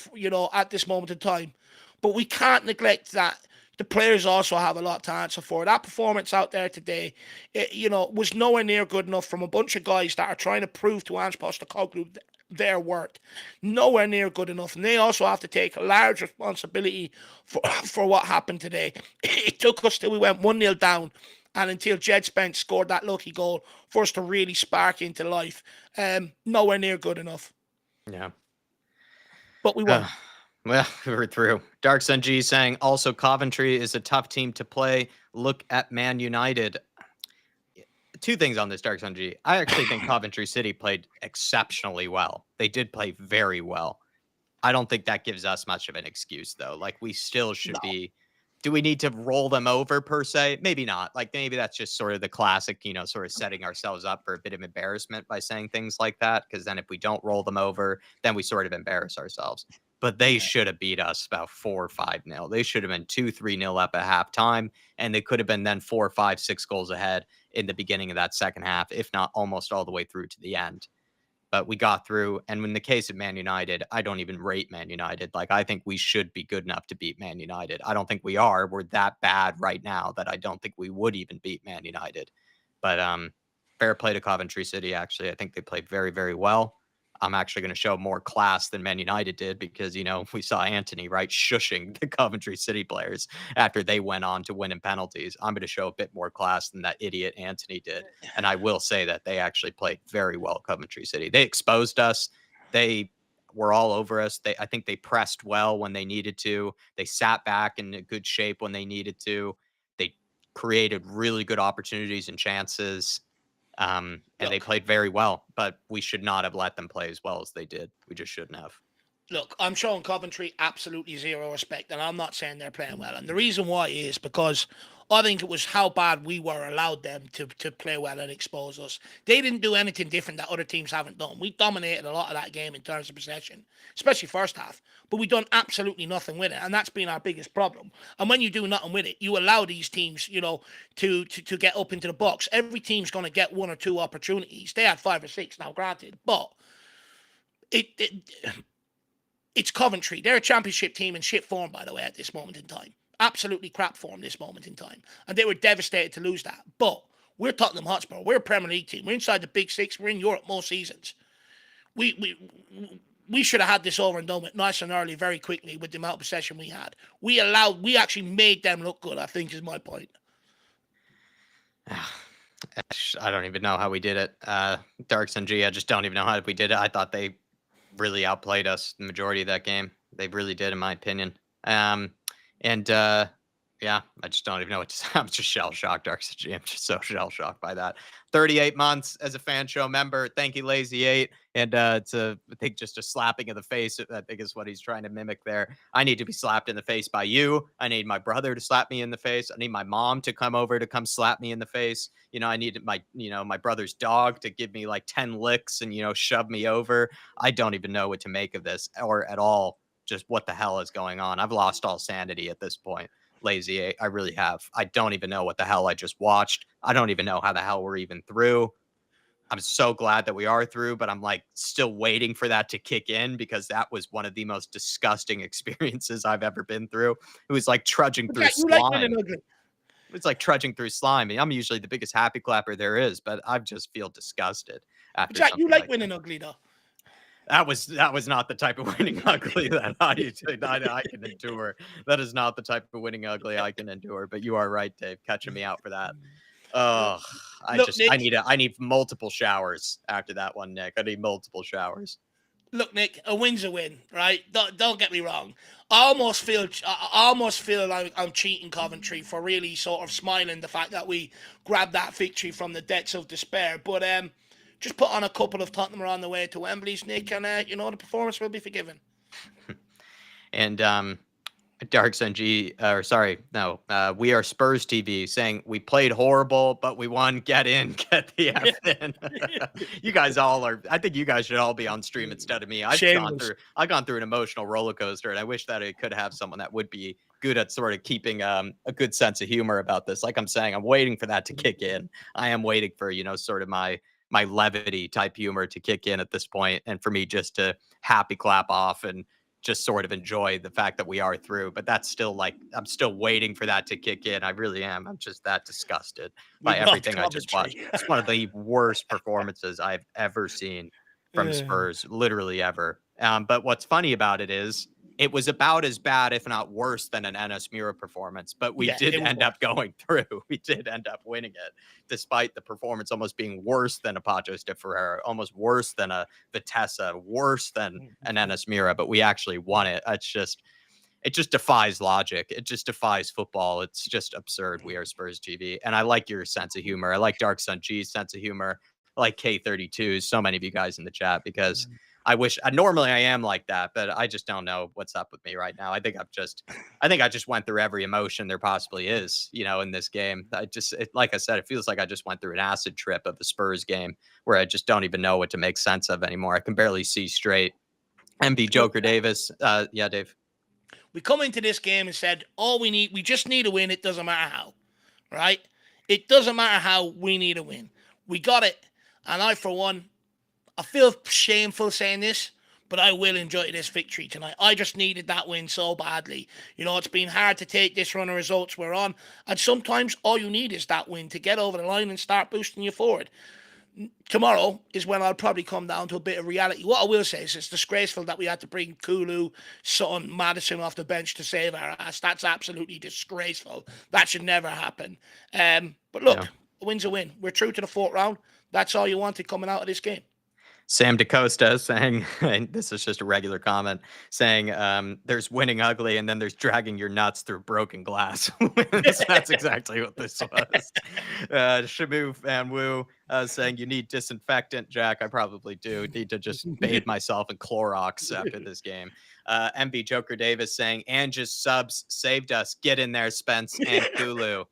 at this moment in time. But we can't neglect that the players also have a lot to answer for. That performance out there today, was nowhere near good enough from a bunch of guys that are trying to prove to Ange Postecoglou their worth. Nowhere near good enough. And they also have to take a large responsibility for what happened today. It took us till we went 1-0 down and until Jed Spence scored that lucky goal for us to really spark into life. Nowhere near good enough. Yeah. But we won. Well, we're through. Dark Sun G saying, also, Coventry is a tough team to play. Look at Man United. Two things on this, Dark Sun G. I actually think Coventry City played exceptionally well. They did play very well. I don't think that gives us much of an excuse, though. Like, we still should be. Do we need to roll them over, per se? Maybe not. Like, maybe that's just sort of the classic, sort of setting ourselves up for a bit of embarrassment by saying things like that. Because then if we don't roll them over, then we sort of embarrass ourselves. But they should have beat us about 4 or 5-0. They should have been 2-3-0 up at halftime. And they could have been then 4, 5, 6 goals ahead in the beginning of that second half, if not almost all the way through to the end. But we got through. And in the case of Man United, I don't even rate Man United. Like, I think we should be good enough to beat Man United. I don't think we are. We're that bad right now that I don't think we would even beat Man United. But fair play to Coventry City, actually. I think they played very, very well. I'm actually going to show more class than Man United did because, we saw Anthony, right, shushing the Coventry City players after they went on to win in penalties. I'm going to show a bit more class than that idiot Anthony did. And I will say that they actually played very well, Coventry City. They exposed us. They were all over us. I think they pressed well when they needed to. They sat back in a good shape when they needed to. They created really good opportunities and chances. And they Look, played very well, but we should not have let them play as well as they did. We just shouldn't have. look, I'm showing Coventry absolutely zero respect, and I'm not saying they're playing well. And the reason why is because I think it was how bad we were allowed them to play well and expose us. They didn't do anything different that other teams haven't done. We dominated a lot of that game in terms of possession, especially first half. But we done absolutely nothing with it, and that's been our biggest problem. And when you do nothing with it, you allow these teams, to get up into the box. Every team's going to get one or two opportunities. They had 5 or 6 now, granted, but it it's Coventry. They're a championship team in shit form, by the way, at this moment in time. Absolutely crap form this moment in time. And they were devastated to lose that. But we're Tottenham Hotspur. We're a Premier League team. We're inside the Big Six. We're in Europe most seasons. We should have had this over and done with nice and early very quickly with the amount of possession we had. We actually made them look good, I think is my point. I don't even know how we did it. Darks and G, I just don't even know how we did it. I thought they really outplayed us the majority of that game. They really did, in my opinion. Yeah, I just don't even know what to say. I'm just shell shocked, Darks and G. I'm just so shell shocked by that. 38 months as a fan show member. Thank you, Lazy 8. And it's I think just a slapping of the face, I think is what he's trying to mimic there. I need to be slapped in the face by you. I need my brother to slap me in the face. I need my mom to come over to come slap me in the face. I need my brother's dog to give me like 10 licks and, shove me over. I don't even know what to make of this or at all. Just what the hell is going on? I've lost all sanity at this point. Lazy 8. I really have. I don't even know what the hell I just watched. I don't even know how the hell we're even through. I'm so glad that we are through, but I'm like still waiting for that to kick in because that was one of the most disgusting experiences I've ever been through. It was like trudging through slime. It's like trudging through slime. I'm usually the biggest happy clapper there is, but I just feel disgusted after Jack, something you like like winning that. ugly, though. That was not the type of winning ugly that I can endure. That is not the type of winning ugly I can endure. But you are right, Dave, catching me out for that. Oh, Look, Nick, I need multiple showers after that one, Nick. I need multiple showers. Look, Nick, a win's a win, right? Don't get me wrong. I almost feel like I'm cheating Coventry for really sort of smiling the fact that we grabbed that victory from the depths of despair. But just put on a couple of Tottenham on the way to Wembley's, Nick, and the performance will be forgiven. And Darks NG, or sorry, no, we are Spurs TV saying we played horrible, but we won. Get in, get the F in. You guys all are. I think you guys should all be on stream instead of me. I've gone through an emotional roller coaster, and I wish that I could have someone that would be good at sort of keeping a good sense of humor about this. Like I'm saying, I'm waiting for that to kick in. I am waiting for sort of my levity type humor to kick in at this point, and for me just to happy clap off and just sort of enjoy the fact that we are through. But that's still like, I'm still waiting for that to kick in. I really am. I'm just that disgusted by everything I just watched. It's one of the worst performances I've ever seen from Spurs, literally ever. But what's funny about it is it was about as bad, if not worse, than an Enes Mira performance. But we did end up going through. We did end up winning it, despite the performance almost being worse than a Patos de Ferreira, almost worse than a Vitesse, worse than an Enes Mira. But we actually won it. It just defies logic. It just defies football. It's just absurd. We are Spurs TV. And I like your sense of humor. I like Dark Sun G's sense of humor. I like K32, so many of you guys in the chat, because I wish normally I am like that, but I just don't know what's up with me right now. I think I just went through every emotion there possibly is, in this game. Like I said, it feels like I just went through an acid trip of the Spurs game where I just don't even know what to make sense of anymore. I can barely see straight. MB Joker Davis. Yeah, Dave. We come into this game and said, we just need a win. It doesn't matter how, right? It doesn't matter how, we need a win. We got it. And I, for one, I feel shameful saying this, but I will enjoy this victory tonight. I just needed that win so badly. It's been hard to take this run of results we're on, and sometimes all you need is that win to get over the line and start boosting you forward. Tomorrow is when I'll probably come down to a bit of reality. What I will say is it's disgraceful that we had to bring Kulu, Sutton, Madison off the bench to save our ass. That's absolutely disgraceful. That should never happen. But look, a win's a win. We're through to the fourth round. That's all you wanted coming out of this game. Sam DaCosta saying, and this is just a regular comment, saying there's winning ugly and then there's dragging your nuts through broken glass. That's exactly what this was. Shamu Van Woo saying, you need disinfectant, Jack. I probably do. Need to just bathe myself in Clorox after this game. MB Joker Davis saying, and just subs saved us. Get in there, Spence and Kulu.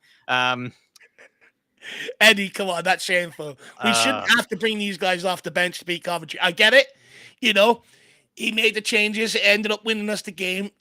Eddie, come on, that's shameful. We shouldn't have to bring these guys off the bench to beat Coventry. I get it. You know, he made the changes. It ended up winning us the game.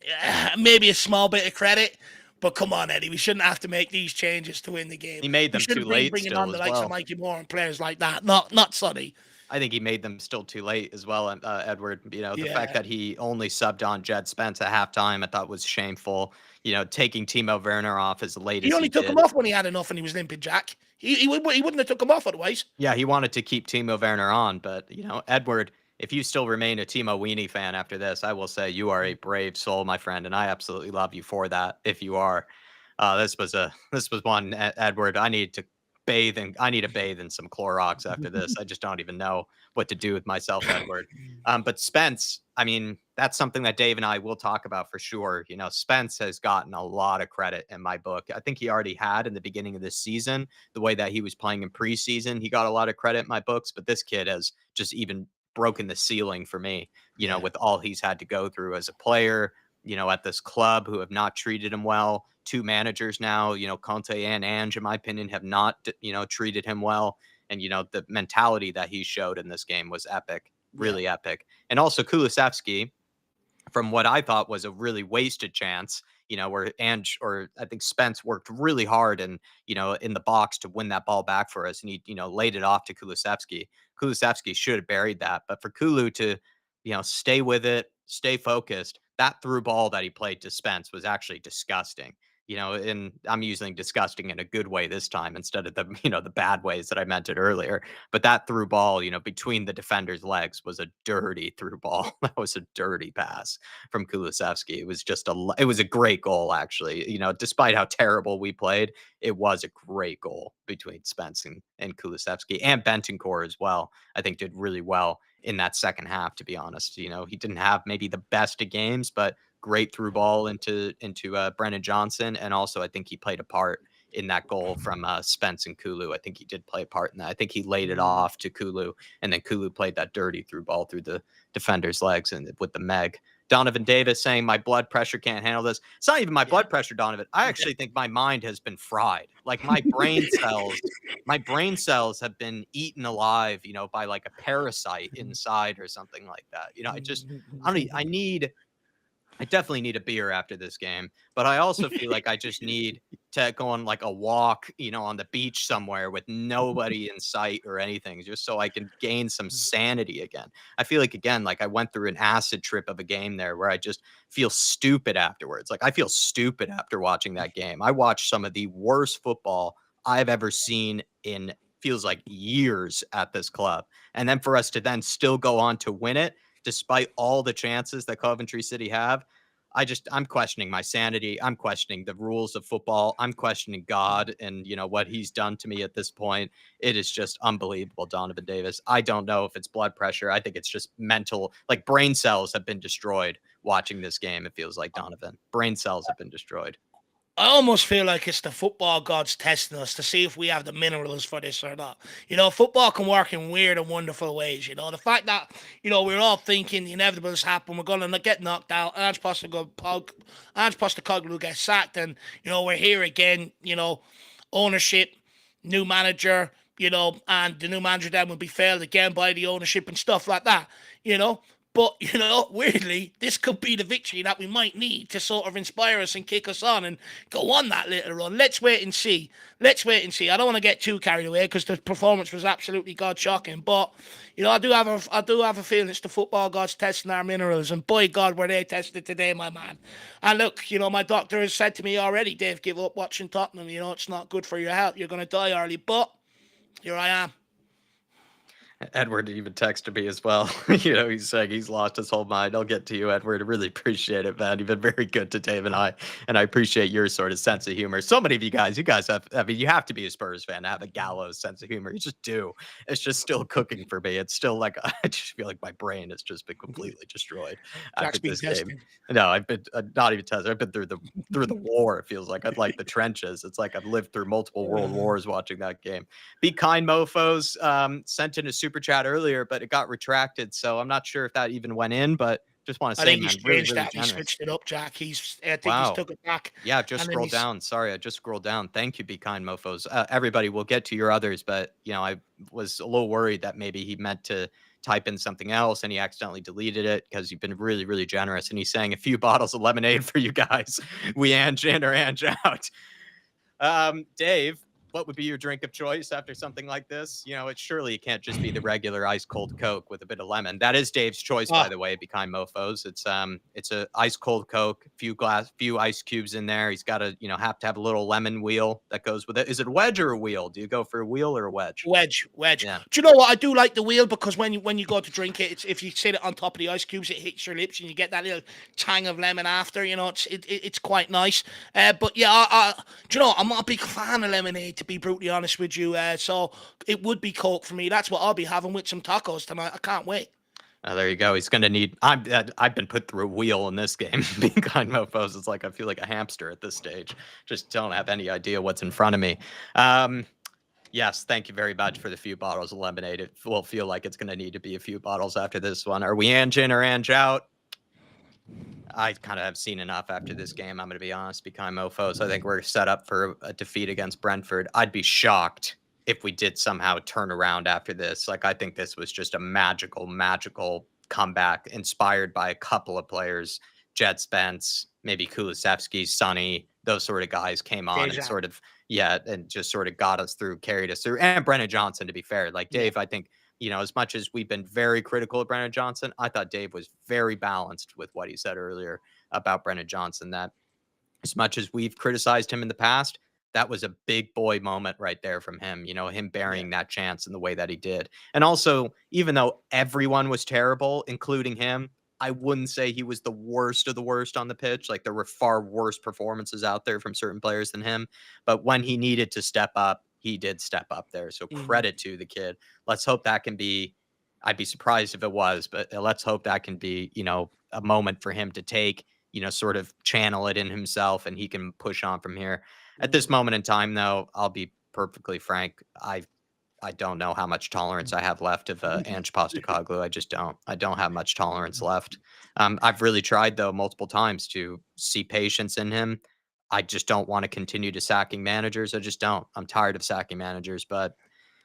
Maybe a small bit of credit. But come on, Eddie, we shouldn't have to make these changes to win the game. He made them too late bringing still on the as likes well. of Mikey Moore and players like that. Not Sonny. I think he made them still too late as well, Edward. You know, the fact that he only subbed on Jed Spence at halftime, I thought was shameful. You know, taking Timo Werner off as late as he only took him off when he had enough and he was limping, Jack. He wouldn't have took him off otherwise. Yeah, he wanted to keep Timo Werner on, but you know, Edward, if you still remain a Timo Weenie fan after this, I will say you are a brave soul, my friend, and I absolutely love you for that. If you are, this was one, Edward. I need to bathe in some Clorox after this. I just don't even know what to do with myself, Edward. But Spence, I mean, that's something that Dave and I will talk about for sure. You know, Spence has gotten a lot of credit in my book. I think he already had in the beginning of this season, the way that he was playing in preseason. He got a lot of credit in my books, but this kid has just even broken the ceiling for me, you know, with all he's had to go through as a player, you know, at this club who have not treated him well. Two managers now, you know, Conte and Ange, in my opinion, have not, you know, treated him well. And, you know, the mentality that he showed in this game was epic, really epic. And also Kulusevski, from what I thought was a really wasted chance, you know, where Ange or I think Spence worked really hard and, you know, in the box to win that ball back for us. And he, you know, laid it off to Kulusevski. Kulusevski should have buried that. But for Kulu to, you know, stay with it, stay focused, that through ball that he played to Spence was actually disgusting. You know, and I'm using disgusting in a good way this time instead of the, you know, the bad ways that I meant it earlier. But that through ball, you know, between the defender's legs was a dirty through ball. That was a dirty pass from Kulusevski. It was just it was a great goal, actually. You know, despite how terrible we played, it was a great goal between Spence and Kulusevski and Bentancur as well. I think did really well in that second half, to be honest. You know, he didn't have maybe the best of games, but great through ball into Brennan Johnson. And also, I think he played a part in that goal from Spence and Kulu. I think he did play a part in that. I think he laid it off to Kulu, and then Kulu played that dirty through ball through the defender's legs and with the Meg. Donovan Davis saying my blood pressure can't handle this. It's not even my blood pressure, Donovan. I actually think my mind has been fried. Like my brain cells have been eaten alive, you know, by like a parasite inside or something like that. You know, I definitely need a beer after this game, but I also feel like I just need to go on like a walk, you know, on the beach somewhere with nobody in sight or anything, just so I can gain some sanity again. I feel like, again, like I went through an acid trip of a game there where I just feel stupid afterwards. Like I feel stupid after watching that game. I watched some of the worst football I've ever seen in feels like years at this club. And then for us to then still go on to win it, despite all the chances that Coventry City have, I'm questioning my sanity. I'm questioning the rules of football. I'm questioning God and, you know, what he's done to me at this point. It is just unbelievable, Donovan Davis. I don't know if it's blood pressure. I think it's just mental, like brain cells have been destroyed watching this game. It feels like, Donovan. Brain cells have been destroyed. I almost feel like it's the football gods testing us to see if we have the minerals for this or not. You know, football can work in weird and wonderful ways. You know, the fact that, you know, we're all thinking the inevitable has happened. We're going to get knocked out. Ange Postecoglou gets sacked. And, you know, we're here again, you know, ownership, new manager, you know, and the new manager then will be failed again by the ownership and stuff like that, you know. But, you know, weirdly, this could be the victory that we might need to sort of inspire us and kick us on and go on that little run. Let's wait and see. I don't want to get too carried away because the performance was absolutely god-shocking. But, you know, I do have a feeling it's the football gods testing our minerals. And, boy, God, were they tested today, my man. And, look, you know, my doctor has said to me already, Dave, give up watching Tottenham. You know, it's not good for your health. You're going to die early. But here I am. Edward even texted me as well. He's saying he's lost his whole mind. I'll get to you, Edward. I really appreciate it, man. You've been very good to Dave and I appreciate your sort of sense of humor. So many of you guys have, I mean, you have to be a Spurs fan to have a gallows sense of humor. You just do. It's just still cooking for me. It's still like, I just feel like my brain has just been completely destroyed after Jack's been this game. tested. No, I've been not even tested. I've been through the war. It feels like I'd like the trenches. It's like I've lived through multiple world wars watching that game. Be kind, mofos. Sent in a super chat earlier, but it got retracted, so I'm not sure if that even went in. But just want to I say, think he's man, really, changed really that. He generous. switched it up, Jack. I think he's Wow. took it back. Yeah, I've just And then scrolled he's down. Sorry, I just scrolled down. Thank you, be kind, mofos. Everybody, we'll get to your others, but I was a little worried that maybe he meant to type in something else and he accidentally deleted it because you've been really, really generous. And he's saying a few bottles of lemonade for you guys. We Ange in or Ange out. Dave, what would be your drink of choice after something like this? It surely can't just be the regular ice cold Coke with a bit of lemon. That is Dave's choice, by the way. Be kind, mofos. It's a ice cold Coke, few ice cubes in there. He's got to have to have a little lemon wheel that goes with it. Is it a wedge or a wheel? Do you go for a wheel or a wedge? Wedge. Yeah. Do you know what? I do like the wheel because when you go to drink it, if you sit it on top of the ice cubes, it hits your lips and you get that little tang of lemon after. It's quite nice. But yeah, do you know, I'm not a big fan of lemonade, to be brutally honest with you. So it would be Coke for me. That's what I'll be having with some tacos tonight. I can't wait. Oh, there you go. He's gonna need. I've been put through a wheel in this game. Being kind, mofos. It's like I feel like a hamster at this stage. Just don't have any idea what's in front of me. Yes, thank you very much for the few bottles of lemonade. It will feel like it's going to need to be a few bottles after this one. Are we Ange in or Ange out? I kind of have seen enough after this game. I'm going to be honest, be kind, mofos. I think we're set up for a defeat against Brentford. I'd be shocked if we did somehow turn around after this. Like, I think this was just a magical, magical comeback inspired by a couple of players. Jed Spence, maybe Kulusevski, Sonny, those sort of guys came on and sort of, and just sort of got us through, carried us through. And Brennan Johnson, to be fair. Like, Dave, I think, as much as we've been very critical of Brennan Johnson, I thought Dave was very balanced with what he said earlier about Brennan Johnson, that as much as we've criticized him in the past, that was a big boy moment right there from him, him burying that chance in the way that he did. And also, even though everyone was terrible, including him, I wouldn't say he was the worst of the worst on the pitch. Like, there were far worse performances out there from certain players than him. But when he needed to step up, he did step up there. So credit to the kid. Let's hope that can be, I'd be surprised if it was, but let's hope that can be, a moment for him to take, sort of channel it in himself and he can push on from here. At this moment in time, though, I'll be perfectly frank. I don't know how much tolerance I have left of Ange Postecoglou. I just don't. I don't have much tolerance left. I've really tried, though, multiple times to see patience in him. I just don't want to continue to sacking managers. I just don't. I'm tired of sacking managers, but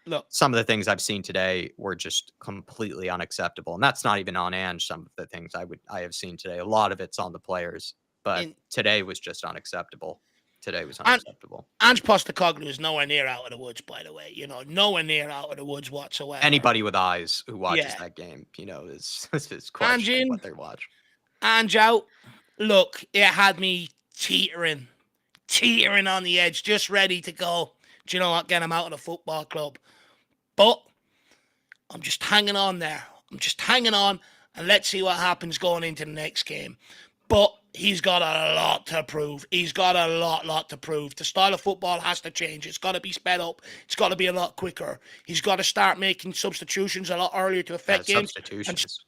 Look, some of the things I've seen today were just completely unacceptable. And that's not even on Ange. Some of the things I have seen today, a lot of it's on the players, but today was just unacceptable. Today was unacceptable. Ange Postecoglou is nowhere near out of the woods, by the way. Nowhere near out of the woods whatsoever. Anybody with eyes who watches that game, is questioning what they watch. Ange out. Look, it had me teetering on the edge, just ready to go. Do you know what? Get him out of the football club. But I'm just hanging on there. I'm just hanging on, and let's see what happens going into the next game. But he's got a lot to prove. He's got a lot to prove. The style of football has to change. It's got to be sped up. It's got to be a lot quicker. He's got to start making substitutions a lot earlier to affect games. Substitutions.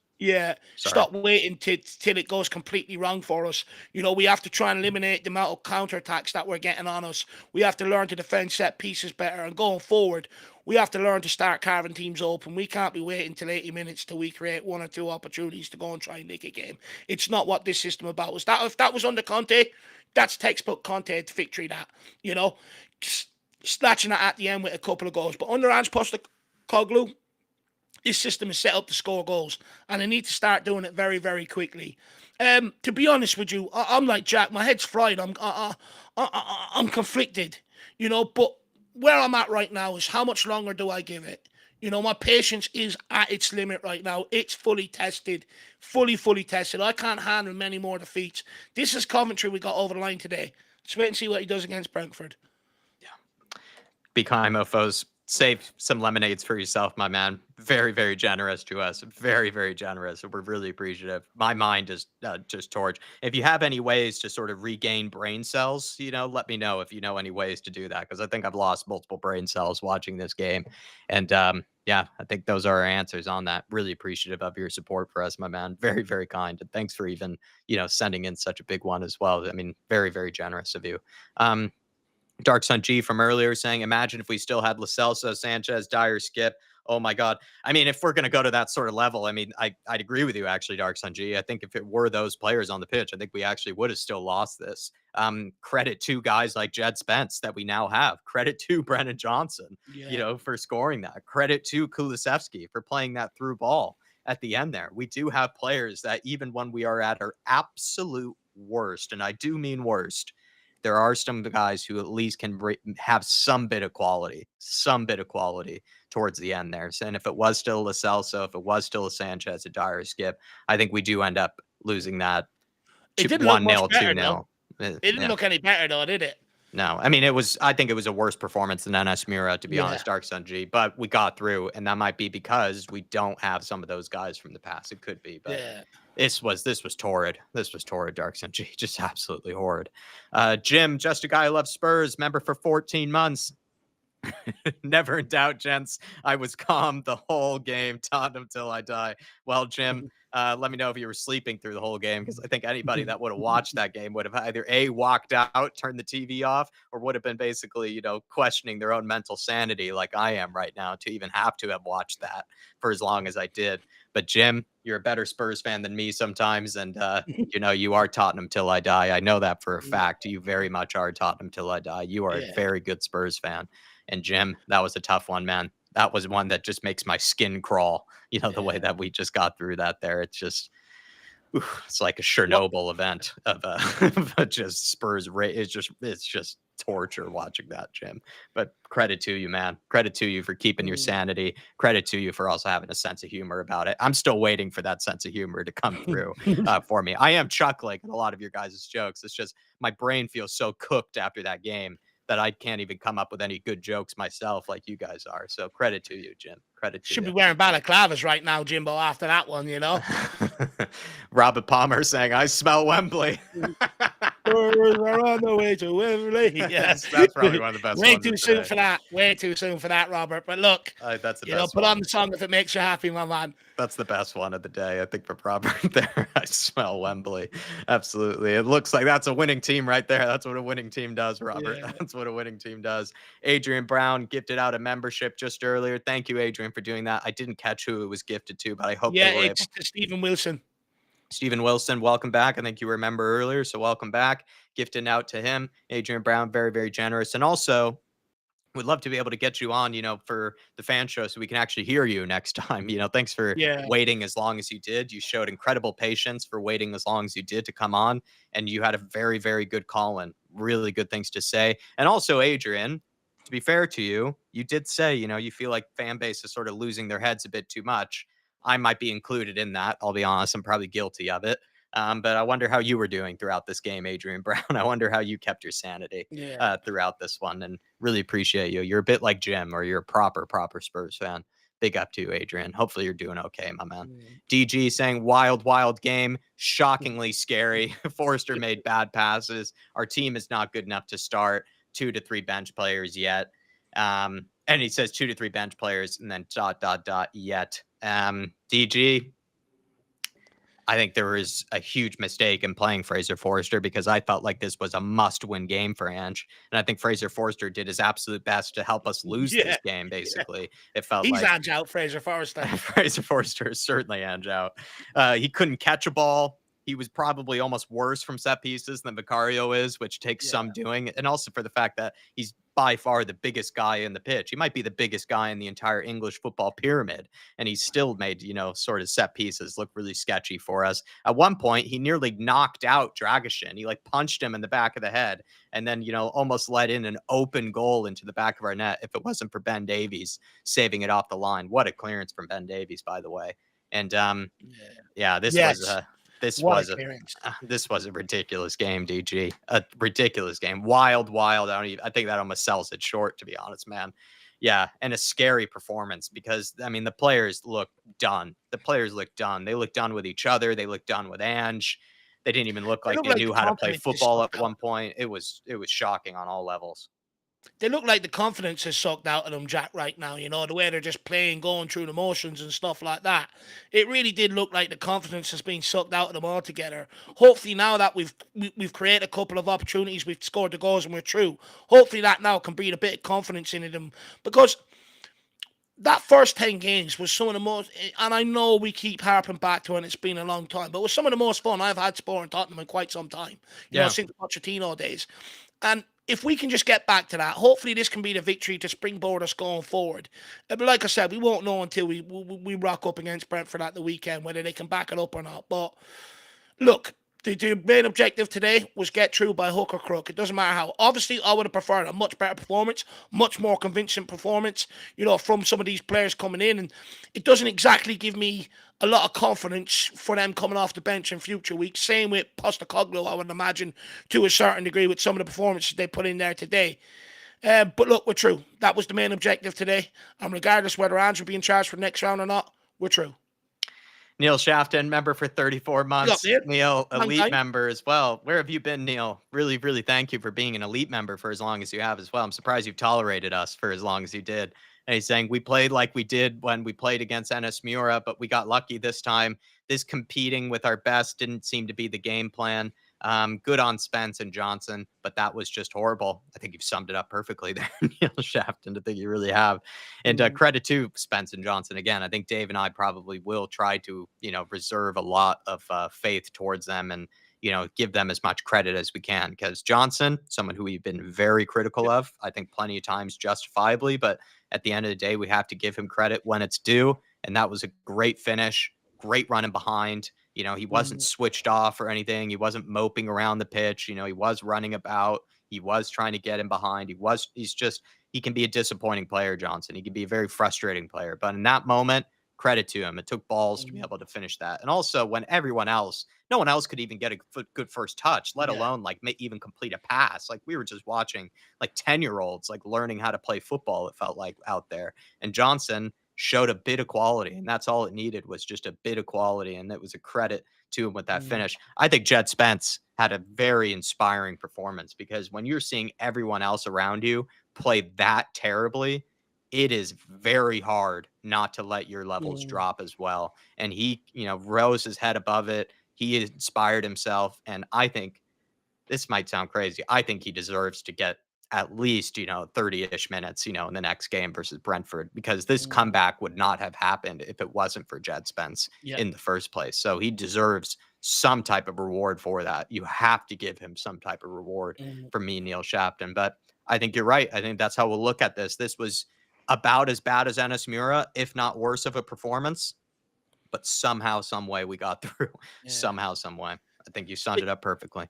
Stop waiting till it goes completely wrong for us. We have to try and eliminate the amount of counterattacks that we're getting on us. We have to learn to defend set pieces better. And going forward, we have to learn to start carving teams open. We can't be waiting till 80 minutes till we create one or two opportunities to go and try and nick a game. It's not what this system about. If that was under Conte, that's textbook Conte victory. Snatching it at the end with a couple of goals. But under Ange Postecoglou, this system is set up to score goals, and I need to start doing it very, very quickly. To be honest with you, I'm like Jack. My head's fried. I'm conflicted, But where I'm at right now is how much longer do I give it? My patience is at its limit right now. It's fully tested, fully tested. I can't handle many more defeats. This is Coventry we got over the line today. Let's wait and see what he does against Brentford. Yeah. Be kind, mofos. Save some lemonades for yourself, my man. Very, very generous to us. Very, very generous. We're really appreciative. My mind is just torch. If you have any ways to sort of regain brain cells, let me know if you know any ways to do that, because I think I've lost multiple brain cells watching this game. And yeah, I think those are our answers on that. Really appreciative of your support for us, my man. Very, very kind. And thanks for even, sending in such a big one as well. I mean, very, very generous of you. Dark Sun G from earlier saying, imagine if we still had Lo Celso, Sanchez, Dyer, Skip. Oh my God. I mean, if we're going to go to that sort of level, I mean, I'd agree with you, actually, Dark Sun G. I think if it were those players on the pitch, I think we actually would have still lost this. Credit to guys like Jed Spence that we now have. Credit to Brennan Johnson, for scoring that. Credit to Kulusevski for playing that through ball at the end there. We do have players that even when we are at our absolute worst, and I do mean worst, there are some guys who at least can have some bit of quality towards the end there. So, and if it was still Lo Celso, if it was still a Sanchez, a Dyer, Skip, I think we do end up losing that. It didn't look much 1-0, better, 2-0. It didn't look any better, though, did it? No, I mean, I think it was a worse performance than NS Mura, to be honest, Dark Sun G, but we got through, and that might be because we don't have some of those guys from the past. It could be, but this was torrid. This was torrid, Dark Sun G, just absolutely horrid. Jim, just a guy who loves Spurs, member for 14 months. Never in doubt, gents. I was calm the whole game. Tottenham till I die. Well, Jim, let me know if you were sleeping through the whole game, because I think anybody that would have watched that game would have either walked out, turned the TV off, or would have been basically, questioning their own mental sanity like I am right now to even have to have watched that for as long as I did. But Jim, you're a better Spurs fan than me sometimes, and you are Tottenham till I die. I know that for a fact. You very much are Tottenham till I die. You are a very good Spurs fan. And Jim, that was a tough one, man. That was one that just makes my skin crawl. The way that we just got through that there. It's just, it's like a Chernobyl event of just Spurs. It's just torture watching that, Jim. But credit to you, man. Credit to you for keeping your sanity. Credit to you for also having a sense of humor about it. I'm still waiting for that sense of humor to come through for me. I am chuckling at a lot of your guys' jokes. It's just my brain feels so cooked after that game that I can't even come up with any good jokes myself like you guys are. So credit to you, Jim. Credit to you. Should be wearing balaclavas right now, Jimbo, after that one, Robert Palmer saying, I smell Wembley. Spurs are on the way to Wembley. Yes, that's probably one of the best Way ones too soon for that. Way too soon for that, Robert. But look, that's the best put one. on the song if it makes you happy, my man. That's the best one of the day, I think, for Robert there. I smell Wembley. Absolutely. It looks like that's a winning team right there. That's what a winning team does, Robert. Yeah. That's what a winning team does. Adrian Brown gifted out a membership just earlier. Thank you, Adrian, for doing that. I didn't catch who it was gifted to, but I hope they were it's to Stephen Wilson. Stephen Wilson, welcome back. I think you remember earlier, so welcome back. Gifting out to him. Adrian Brown, very, very generous. And also, we'd love to be able to get you on, for the fan show so we can actually hear you next time. Thanks for waiting as long as you did. You showed incredible patience for waiting as long as you did to come on. And you had a very, very good call-in. Really good things to say. And also, Adrian, to be fair to you, you did say, you feel like fan base is sort of losing their heads a bit too much. I might be included in that. I'll be honest. I'm probably guilty of it. But I wonder how you were doing throughout this game, Adrian Brown. I wonder how you kept your sanity throughout this one, and really appreciate you. You're a bit like Jim, or you're a proper Spurs fan. Big up to you, Adrian. Hopefully you're doing okay, my man. DG saying, wild game. Shockingly scary. Forrester made bad passes. Our team is not good enough to start 2 to 3 bench players yet. And he says 2 to 3 bench players and then ... yet. DG, I think there was a huge mistake in playing Fraser Forrester, because I felt like this was a must-win game for Ange. And I think Fraser Forrester did his absolute best to help us lose this game, basically. It felt He's like... Ange out, Fraser Forrester. Fraser Forrester is certainly Ange out. He couldn't catch a ball. He was probably almost worse from set pieces than Vicario is, which takes some doing. And also for the fact that he's by far the biggest guy in the pitch. He might be the biggest guy in the entire English football pyramid. And he still made, sort of set pieces look really sketchy for us. At one point, he nearly knocked out Dragishin. He punched him in the back of the head and then, almost let in an open goal into the back of our net if it wasn't for Ben Davies saving it off the line. What a clearance from Ben Davies, by the way. And this was a ridiculous game, DG. A ridiculous game. Wild. I think that almost sells it short, to be honest, man. Yeah, and a scary performance because I mean the players look done. The players look done. They look done with each other. They look done with Ange. They didn't even look They like look they like the knew how to play confidence is football at sucked out. one point. It was shocking on all levels. They look like the confidence is sucked out of them, Jack, right now. You know, the way they're just playing, going through the motions and stuff like that. It really did look like the confidence has been sucked out of them altogether. Hopefully, now that we've created a couple of opportunities, we've scored the goals and we're through. Hopefully, that now can breed a bit of confidence into them, because that first 10 games was some of the most, and I know we keep harping back to it and it's been a long time, but it was some of the most fun I've had sporting Tottenham in quite some time, you know, Yeah. since Pochettino days. And if we can just get back to that, hopefully this can be the victory to springboard us going forward. But like I said, we won't know until we rock up against Brentford at the weekend, whether they can back it up or not. But look, the main objective today was get through by hook or crook. It doesn't matter how. Obviously, I would have preferred a much better performance, much more convincing performance, you know, from some of these players coming in. And it doesn't exactly give me a lot of confidence for them coming off the bench in future weeks. Same with Postecoglou, I would imagine, to a certain degree, with some of the performances they put in there today. But look, we're true. That was the main objective today. And regardless whether Ange will be in charge for the next round or not, we're true. Neil Shafton, member for 34 Big up, months. Neil. Neil, Long elite time. member as well. Where have you been, Neil? Really, really thank you for being an elite member for as long as you have as well. I'm surprised you've tolerated us for as long as you did. And he's saying we played like we did when we played against NS Mura, but we got lucky this time. This competing with our best didn't seem to be the game plan. Good on Spence and Johnson, but that was just horrible. I think you've summed it up perfectly there, Neil Shafton. I think you really have. And Mm, credit to Spence and Johnson again. I think Dave and I probably will try to, reserve a lot of faith towards them and, give them as much credit as we can. Because Johnson, someone who we've been very critical yep. of, I think plenty of times justifiably, but at the end of the day, we have to give him credit when it's due. And that was a great finish, great running behind. He wasn't Mm, switched off or anything. He wasn't moping around the pitch. He was running about. He was trying to get him behind. He can be a disappointing player, Johnson. He can be a very frustrating player. But in that moment, credit to him. It took balls to be mm, able to finish that. And also, when no one else could even get a good first touch, let yeah. alone like even complete a pass. Like we were just watching like 10-year-olds like learning how to play football, it felt like out there. And Johnson showed a bit of quality, and that's all it needed was just a bit of quality. And it was a credit to him with that Mm, finish. I think Jed Spence had a very inspiring performance because when you're seeing everyone else around you play that terribly, it is very hard not to let your levels mm, drop as well. And he, rose his head above it. He inspired himself. And I think this might sound crazy. I think he deserves to get at least, 30-ish minutes, in the next game versus Brentford, because this mm, comeback would not have happened if it wasn't for Jed Spence yeah. in the first place. So he deserves some type of reward for that. You have to give him some type of reward Mm, for me, Neil Shapton. But I think you're right. I think that's how we'll look at this. This was about as bad as Ennis Mura, if not worse of a performance, but somehow, some way we got through. yeah. Somehow, some way. I think you summed it up perfectly.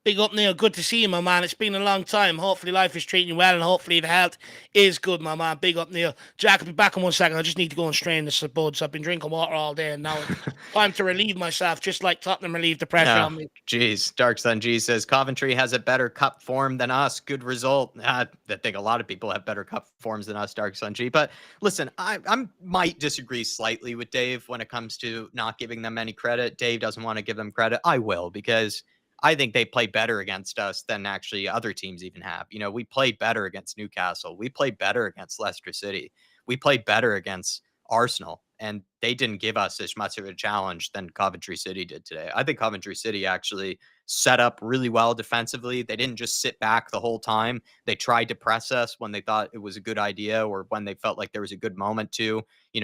Big up, Neil. Good to see you, my man. It's been a long time. Hopefully, life is treating you well, and hopefully, the health is good, my man. Big up, Neil. Jack, I'll be back in 1 second. I just need to go and strain this buds. I've been drinking water all day, and now it's time to relieve myself, just like Tottenham relieved the pressure Oh, on me. geez. Dark Sun G says Coventry has a better cup form than us. Good result. I think a lot of people have better cup forms than us, Dark Sun G. But listen, I might disagree slightly with Dave when it comes to not giving them any credit. Dave doesn't want to give them credit. I will, because I think they play better against us than actually other teams even have. We played better against Newcastle. We played better against Leicester City. We played better against Arsenal, and they didn't give us as much of a challenge than Coventry City did today. I think Coventry City actually set up really well defensively. They didn't just sit back the whole time. They tried to press us when they thought it was a good idea or when they felt like there was a good moment to.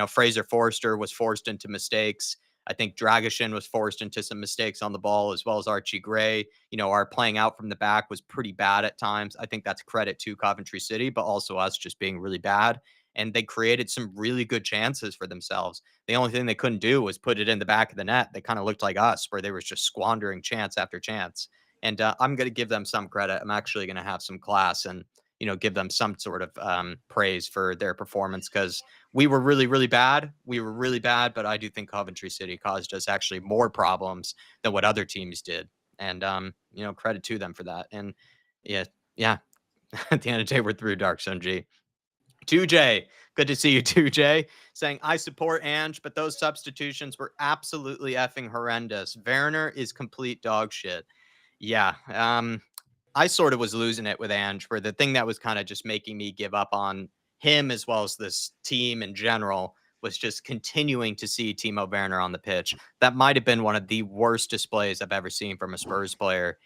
Fraser Forster was forced into mistakes. I think Dragishin was forced into some mistakes on the ball, as well as Archie Gray. Our playing out from the back was pretty bad at times. I think that's credit to Coventry City, but also us just being really bad. And they created some really good chances for themselves. The only thing they couldn't do was put it in the back of the net. They kind of looked like us, where they were just squandering chance after chance. And I'm going to give them some credit. I'm actually going to have some class and give them some sort of praise for their performance, because we were really, really bad. We were really bad, but I do think Coventry City caused us actually more problems than what other teams did. And credit to them for that. And yeah, yeah. At the end of the day, we're through, Dark Sun G. 2J, good to see you, 2J, saying, I support Ange, but those substitutions were absolutely effing horrendous. Werner is complete dog shit. Yeah, I sort of was losing it with Ange for the thing that was kind of just making me give up on him as well as this team in general was just continuing to see Timo Werner on the pitch. That might have been one of the worst displays I've ever seen from a Spurs player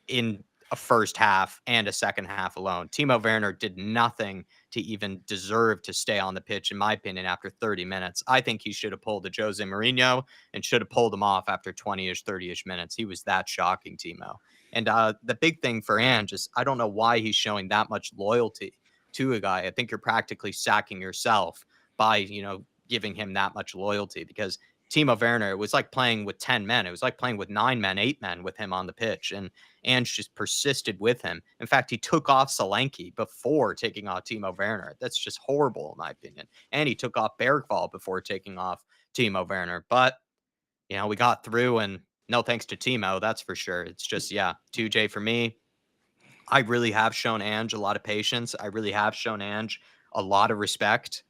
in a first half and a second half alone. Timo Werner did nothing to even deserve to stay on the pitch, in my opinion, after 30 minutes. I think he should have pulled a Jose Mourinho and should have pulled him off after 20-ish, 30-ish minutes. He was that shocking, Timo. And the big thing for Ange is I don't know why he's showing that much loyalty to a guy. I think you're practically sacking yourself by, giving him that much loyalty because Timo Werner, it was like playing with 10 men. It was like playing with 9 men, 8 men with him on the pitch. And Ange just persisted with him. In fact, he took off Solanke before taking off Timo Werner. That's just horrible, in my opinion. And he took off Bergvall before taking off Timo Werner. But, we got through, and no thanks to Timo, that's for sure. It's just, 2J for me. I really have shown Ange a lot of patience. I really have shown Ange a lot of respect.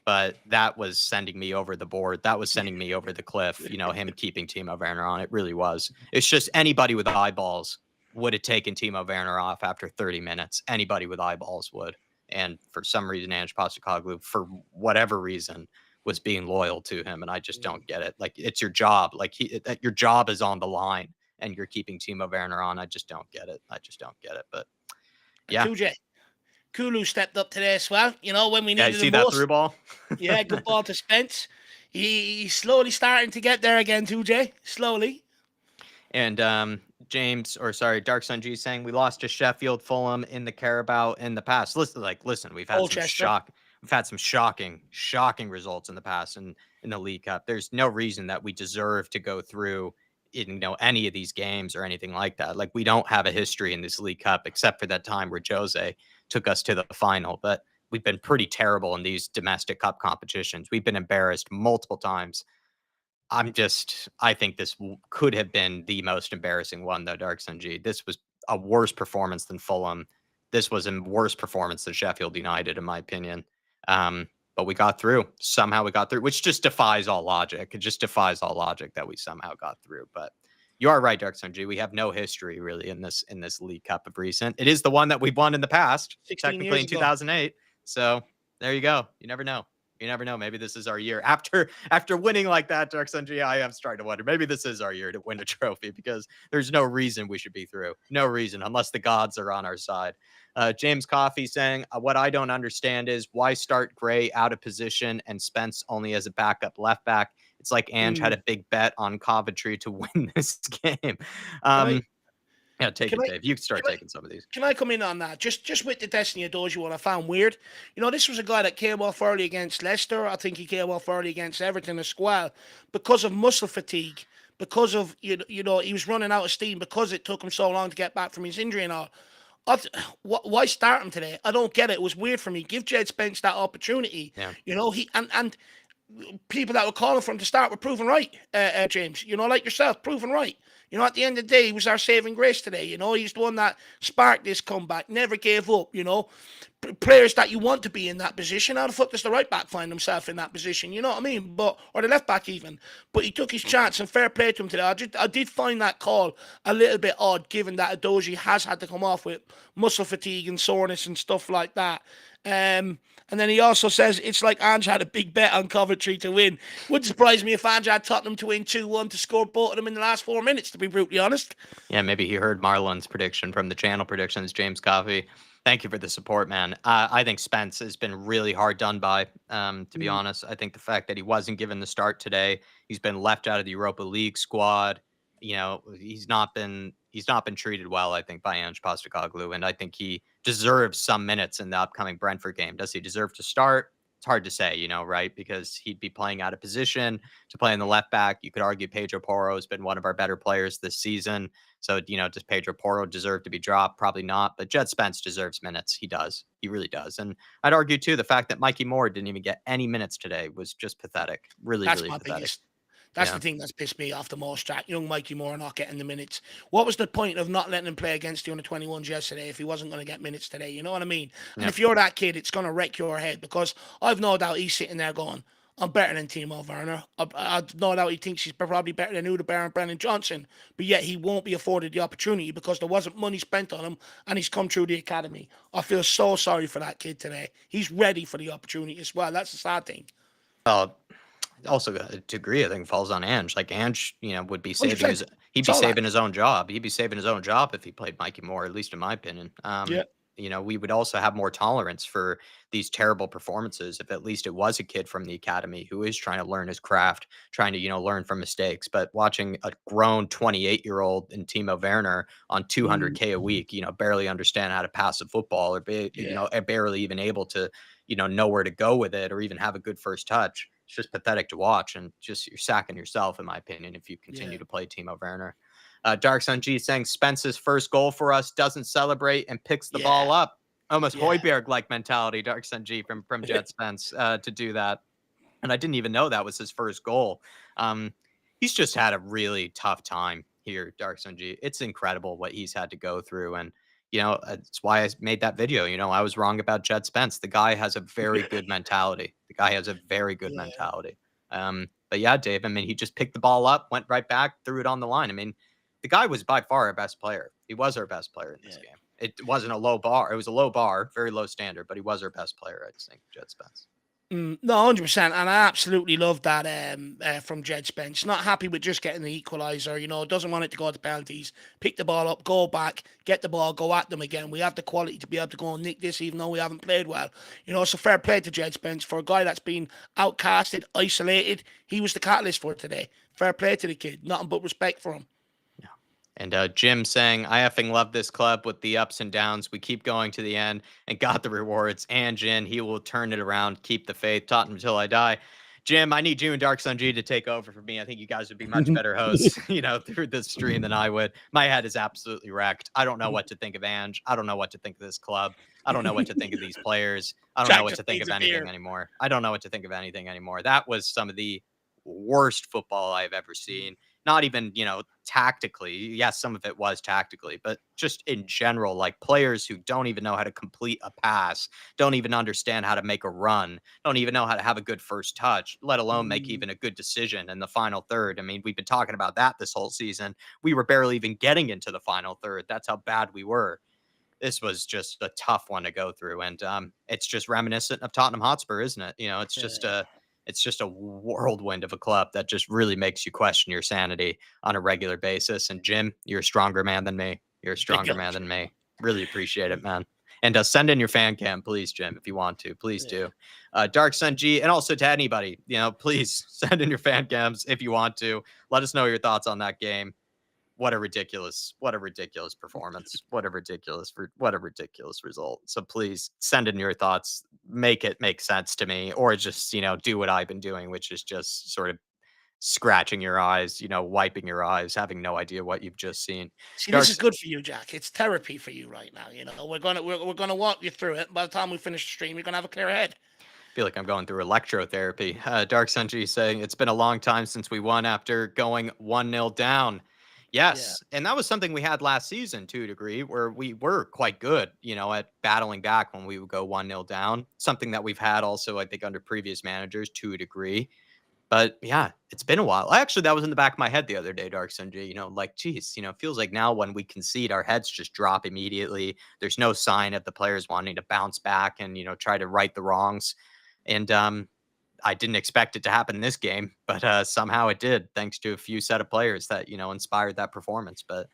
But that was sending me over the board. That was sending me over the cliff, him keeping Timo Werner on. It really was. It's just anybody with eyeballs would have taken Timo Werner off after 30 minutes. Anybody with eyeballs would. And for some reason, Ange Postecoglou, for whatever reason, was being loyal to him. And I just don't get it. Like, it's your job. Like, your job is on the line and you're keeping Timo Werner on. I just don't get it. But yeah. 2J. Kulu stepped up today as well. When we needed him most. That through ball? Yeah, good ball to Spence. He's slowly starting to get there again, 2J. Slowly. And Dark Sun G saying we lost to Sheffield, Fulham in the Carabao in the past. Listen, we've had some shocking results in the past in the League Cup. There's no reason that we deserve to go through any of these games or anything like that. Like, we don't have a history in this League Cup except for that time where Jose took us to the final. But we've been pretty terrible in these domestic cup competitions. We've been embarrassed multiple times. I think this could have been the most embarrassing one, though, Dark Sun G. This was a worse performance than Fulham. This was a worse performance than Sheffield United, in my opinion. But we got through. Somehow we got through, which just defies all logic. It just defies all logic that we somehow got through. But you are right, Dark Sun G. We have no history really in this League Cup of recent. It is the one that we've won in the past, technically in 2008. So there you go. You never know. You never know. Maybe this is our year. After winning like that, Dark Sun G, I am starting to wonder. Maybe this is our year to win a trophy because there's no reason we should be through. No reason, unless the gods are on our side. James Coffey saying, what I don't understand is why start Gray out of position and Spence only as a backup left back. It's like Ange had a big bet on Coventry to win this game. Yeah, take it, Dave. You can start taking some of these. Can I come in on that? Just with the Destiny Edozie one, I found weird. This was a guy that came off early against Leicester. I think he came off early against Everton as well because of muscle fatigue, because of, he was running out of steam, because it took him so long to get back from his injury and all. Why start him today? I don't get it. It was weird for me. Give Jed Spence that opportunity. Yeah. And people that were calling for him to start were proven right, James. Like yourself, proven right. At the end of the day, he was our saving grace today. He's the one that sparked this comeback, never gave up. Players that you want to be in that position. How the fuck does the right back find himself in that position? You know what I mean? Or the left back even. But he took his chance, and fair play to him today. I did find that call a little bit odd, given that Edozie has had to come off with muscle fatigue and soreness and stuff like that. And then he also says it's like Ange had a big bet on Coventry to win. Wouldn't surprise me if Ange had Tottenham to win 2-1 to score both of them in the last 4 minutes, to be brutally honest. Yeah, maybe he heard Marlon's prediction from the channel predictions, James Coffey. Thank you for the support, man. I think Spence has been really hard done by, to be honest. I think the fact that he wasn't given the start today, he's been left out of the Europa League squad. He's not been treated well, I think, by Ange Postecoglou, and I think he deserves some minutes in the upcoming Brentford game. Does he deserve to start? It's hard to say, right? Because he'd be playing out of position to play in the left back. You could argue Pedro Porro has been one of our better players this season. So, does Pedro Porro deserve to be dropped? Probably not. But Jed Spence deserves minutes. He does. He really does. And I'd argue, too, the fact that Mikey Moore didn't even get any minutes today was just pathetic. Really pathetic. That's the Yeah. thing that's pissed me off the most, Jack. Young Mikey Moore not getting the minutes. What was the point of not letting him play against the under 21s yesterday if he wasn't going to get minutes today? You know what I mean? And Yeah. if you're that kid, it's going to wreck your head because I've no doubt he's sitting there going, I'm better than Timo Werner. I've no doubt he thinks he's probably better than Uda and Brennan Johnson, but yet he won't be afforded the opportunity because there wasn't money spent on him and he's come through the academy. I feel so sorry for that kid today. He's ready for the opportunity as well. That's the sad thing. Well, also a degree I think falls on Ange. Like Ange, would be saving 100%. his he'd It's be all that. saving his own job. He'd be saving his own job if he played Mikey Moore, at least in my opinion. Yeah. We would also have more tolerance for these terrible performances if at least it was a kid from the academy who is trying to learn his craft, trying to, learn from mistakes. But watching a grown 28-year-old in Timo Werner on Mm, 200K a week, barely understand how to pass a football or yeah. barely even able to, know where to go with it or even have a good first touch. It's just pathetic to watch, and just you're sacking yourself, in my opinion, if you Yeah. continue to play Timo Werner. Dark Sun G saying Spence's first goal for us, doesn't celebrate and picks the Yeah. ball up. Almost Yeah. Hoiberg like mentality, Dark Sun G from Jet Spence to do that. And I didn't even know that was his first goal. Um, he's just had a really tough time here, Dark Sun G. It's incredible what he's had to go through. And, that's why I made that video. I was wrong about Jed Spence. The guy has a very good mentality. The guy has a very good Yeah. mentality. But yeah, Dave, I mean, he just picked the ball up, went right back, threw it on the line. I mean, the guy was by far our best player. He was our best player in this Yeah. game. It wasn't a low bar. It was a low bar, very low standard, but he was our best player, I think, Jed Spence. No, 100%, and I absolutely love that from Jed Spence. Not happy with just getting the equaliser, doesn't want it to go to penalties. Pick the ball up, go back, get the ball, go at them again. We have the quality to be able to go and nick this, even though we haven't played well. So fair play to Jed Spence for a guy that's been outcasted, isolated. He was the catalyst for it today. Fair play to the kid. Nothing but respect for him. And Jim saying, I effing love this club with the ups and downs. We keep going to the end and got the rewards. And Jin, he will turn it around, keep the faith, Tottenham until I die. Jim, I need you and Dark Sun G to take over for me. I think you guys would be much better hosts, through this stream than I would. My head is absolutely wrecked. I don't know what to think of Ange. I don't know what to think of this club. I don't know what to think of these players. I don't know Jack what just to think needs of a anything beer. anymore. I don't know what to think of anything anymore. That was some of the worst football I've ever seen. Not even, tactically. Yes, some of it was tactically, but just in general, like players who don't even know how to complete a pass, don't even understand how to make a run, don't even know how to have a good first touch, let alone make Mm, even a good decision in the final third. I mean, we've been talking about that this whole season. We were barely even getting into the final third. That's how bad we were. This was just a tough one to go through, and it's just reminiscent of Tottenham Hotspur, isn't it? It's just a whirlwind of a club that just really makes you question your sanity on a regular basis. And Jim, you're a stronger man than me. You're a big stronger up. man than me. Really appreciate it, man. And send in your fan cam, please, Jim, if you want to. Please Yeah. do. Dark Sun G, and also to anybody, please send in your fan cams if you want to. Let us know your thoughts on that game. What a ridiculous performance. What a ridiculous result. So please send in your thoughts, make it make sense to me, or just, do what I've been doing, which is just sort of scratching your eyes, wiping your eyes, having no idea what you've just seen. See, this Dark, is good for you, Jack. It's therapy for you right now. We're gonna walk you through it. By the time we finish the stream, you're gonna have a clear head. feel like I'm going through electrotherapy. Dark Sunji saying it's been a long time since we won after going 1-0 down. Yeah. Yes, and that was something we had last season to a degree where we were quite good, at battling back when we would go 1-0 down. Something that we've had also, I think, under previous managers to a degree. But yeah, it's been a while. Actually, that was in the back of my head the other day, Dark Sunji. Like, geez, it feels like now when we concede, our heads just drop immediately. There's no sign of the players wanting to bounce back and, try to right the wrongs. And I didn't expect it to happen this game, but somehow it did, thanks to a few set of players that inspired that performance. But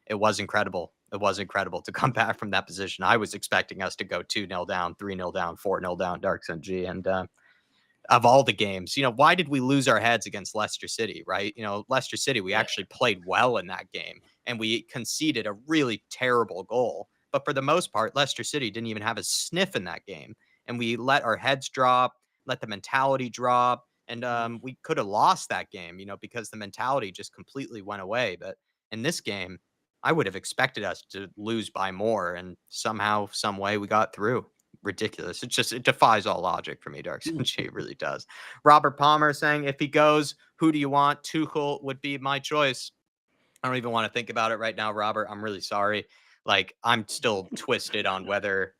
it was incredible. It was incredible to come back from that position. I was expecting us to go 2-0 down, 3-0 down, 4-0 down, Dark Sun G, and of all the games, why did we lose our heads against Leicester City? Right? Leicester City, we Yeah. actually played well in that game, and we conceded a really terrible goal. But for the most part, Leicester City didn't even have a sniff in that game, and we let our heads drop, let the mentality drop, and Mm. we could have lost that game, because the mentality just completely went away. But in this game, I would have expected us to lose by more, and somehow, some way, we got through. ridiculous. It defies all logic for me, Dark Sunshine. It really does. Robert Palmer saying, if he goes, who do you want? Tuchel would be my choice. I don't even want to think about it right now, Robert. I'm really sorry. Like, I'm still twisted on whether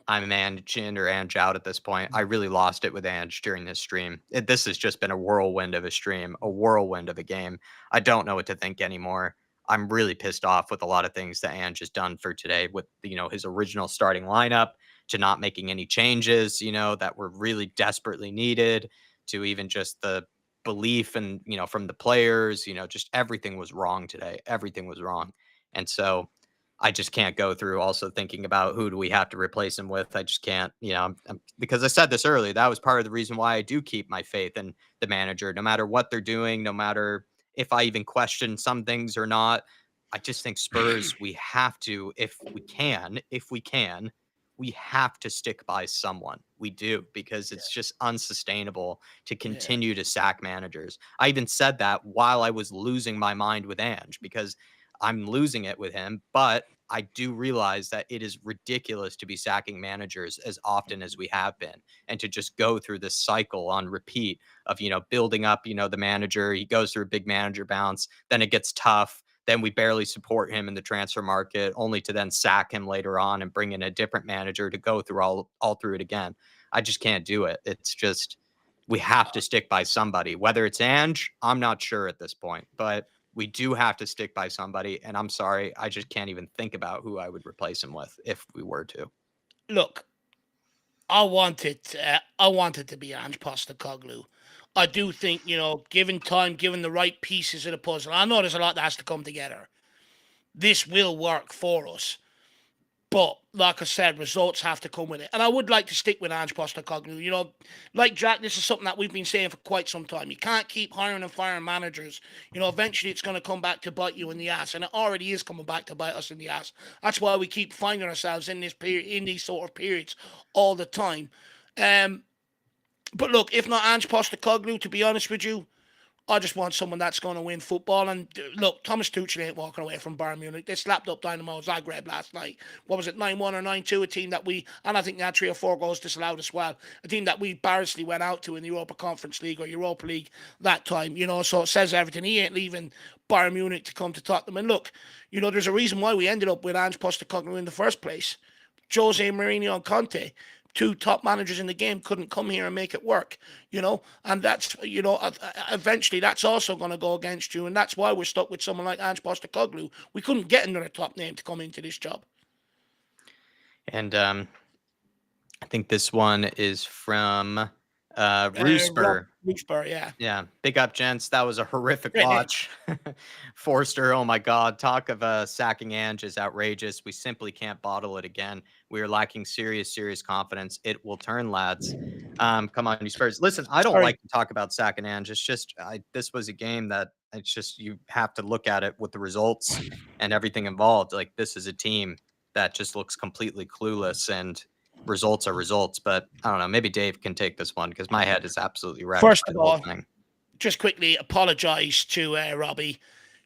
I'm Ange in or Ange out at this point. I really lost it with Ange during this stream. This has just been a whirlwind of a stream, a whirlwind of a game. I don't know what to think anymore. I'm really pissed off with a lot of things that Ange has done for today, with his original starting lineup, to not making any changes, that were really desperately needed, to even just the belief and from the players. Just everything was wrong today. Everything was wrong. And so I just can't go through also thinking about who do we have to replace him with. I just can't, because I said this earlier, that was part of the reason why I do keep my faith in the manager, no matter what they're doing, no matter if I even question some things or not. I just think Spurs, we have to, if we can, we have to stick by someone. We do, because it's just unsustainable to continue to sack managers. I even said that while I was losing my mind with Ange, because I'm losing it with him, but I do realize that it is ridiculous to be sacking managers as often as we have been, and to just go through this cycle on repeat of, building up, the manager. He goes through a big manager bounce, then it gets tough. Then we barely support him in the transfer market, only to then sack him later on and bring in a different manager to go through all through it again. I just can't do it. It's just, we have to stick by somebody. Whether it's Ange, I'm not sure at this point, but we do have to stick by somebody. And I'm sorry, I just can't even think about who I would replace him with if we were to. Look, I want it to be Ange Postecoglou. I do think, given time, given the right pieces of the puzzle, I know there's a lot that has to come together. This will work for us. But, like I said, results have to come with it. And I would like to stick with Ange Postecoglou. Like Jack, this is something that we've been saying for quite some time. You can't keep hiring and firing managers. Eventually it's going to come back to bite you in the ass. And it already is coming back to bite us in the ass. That's why we keep finding ourselves in this period, in these sort of periods all the time. But look, if not Ange Postecoglou, to be honest with you, I just want someone that's going to win football. And look, Thomas Tuchel ain't walking away from Bayern Munich. They slapped up Dynamo Zagreb last night. What was it, 9-1 or 9-2? A team that and I think they had 3 or 4 goals disallowed as well. A team that we barely went out to in the Europa Conference League or Europa League that time. So it says everything. He ain't leaving Bayern Munich to come to Tottenham. And look, there's a reason why we ended up with Ange Postecoglou in the first place. Jose Mourinho and Conte, 2 top managers in the game, couldn't come here and make it work, and that's, eventually that's also going to go against you, and that's why we're stuck with someone like Ange Postecoglou. We couldn't get another top name to come into this job. And I think this one is from Roospur. Roospur, yeah. Yeah. Big up, gents. That was a horrific watch. Forster, oh my God. Talk of sacking Ange is outrageous. We simply can't bottle it again. We are lacking serious confidence. It will turn, lads. Come on, you Spurs. Listen, I don't like to talk about sacking Ange. It's just, this was a game that it's just, you have to look at it with the results and everything involved. Like, this is a team that just looks completely clueless, and results are results. But I don't know, maybe Dave can take this one, because my head is absolutely wrecked. First of all, just quickly apologize to Robbie.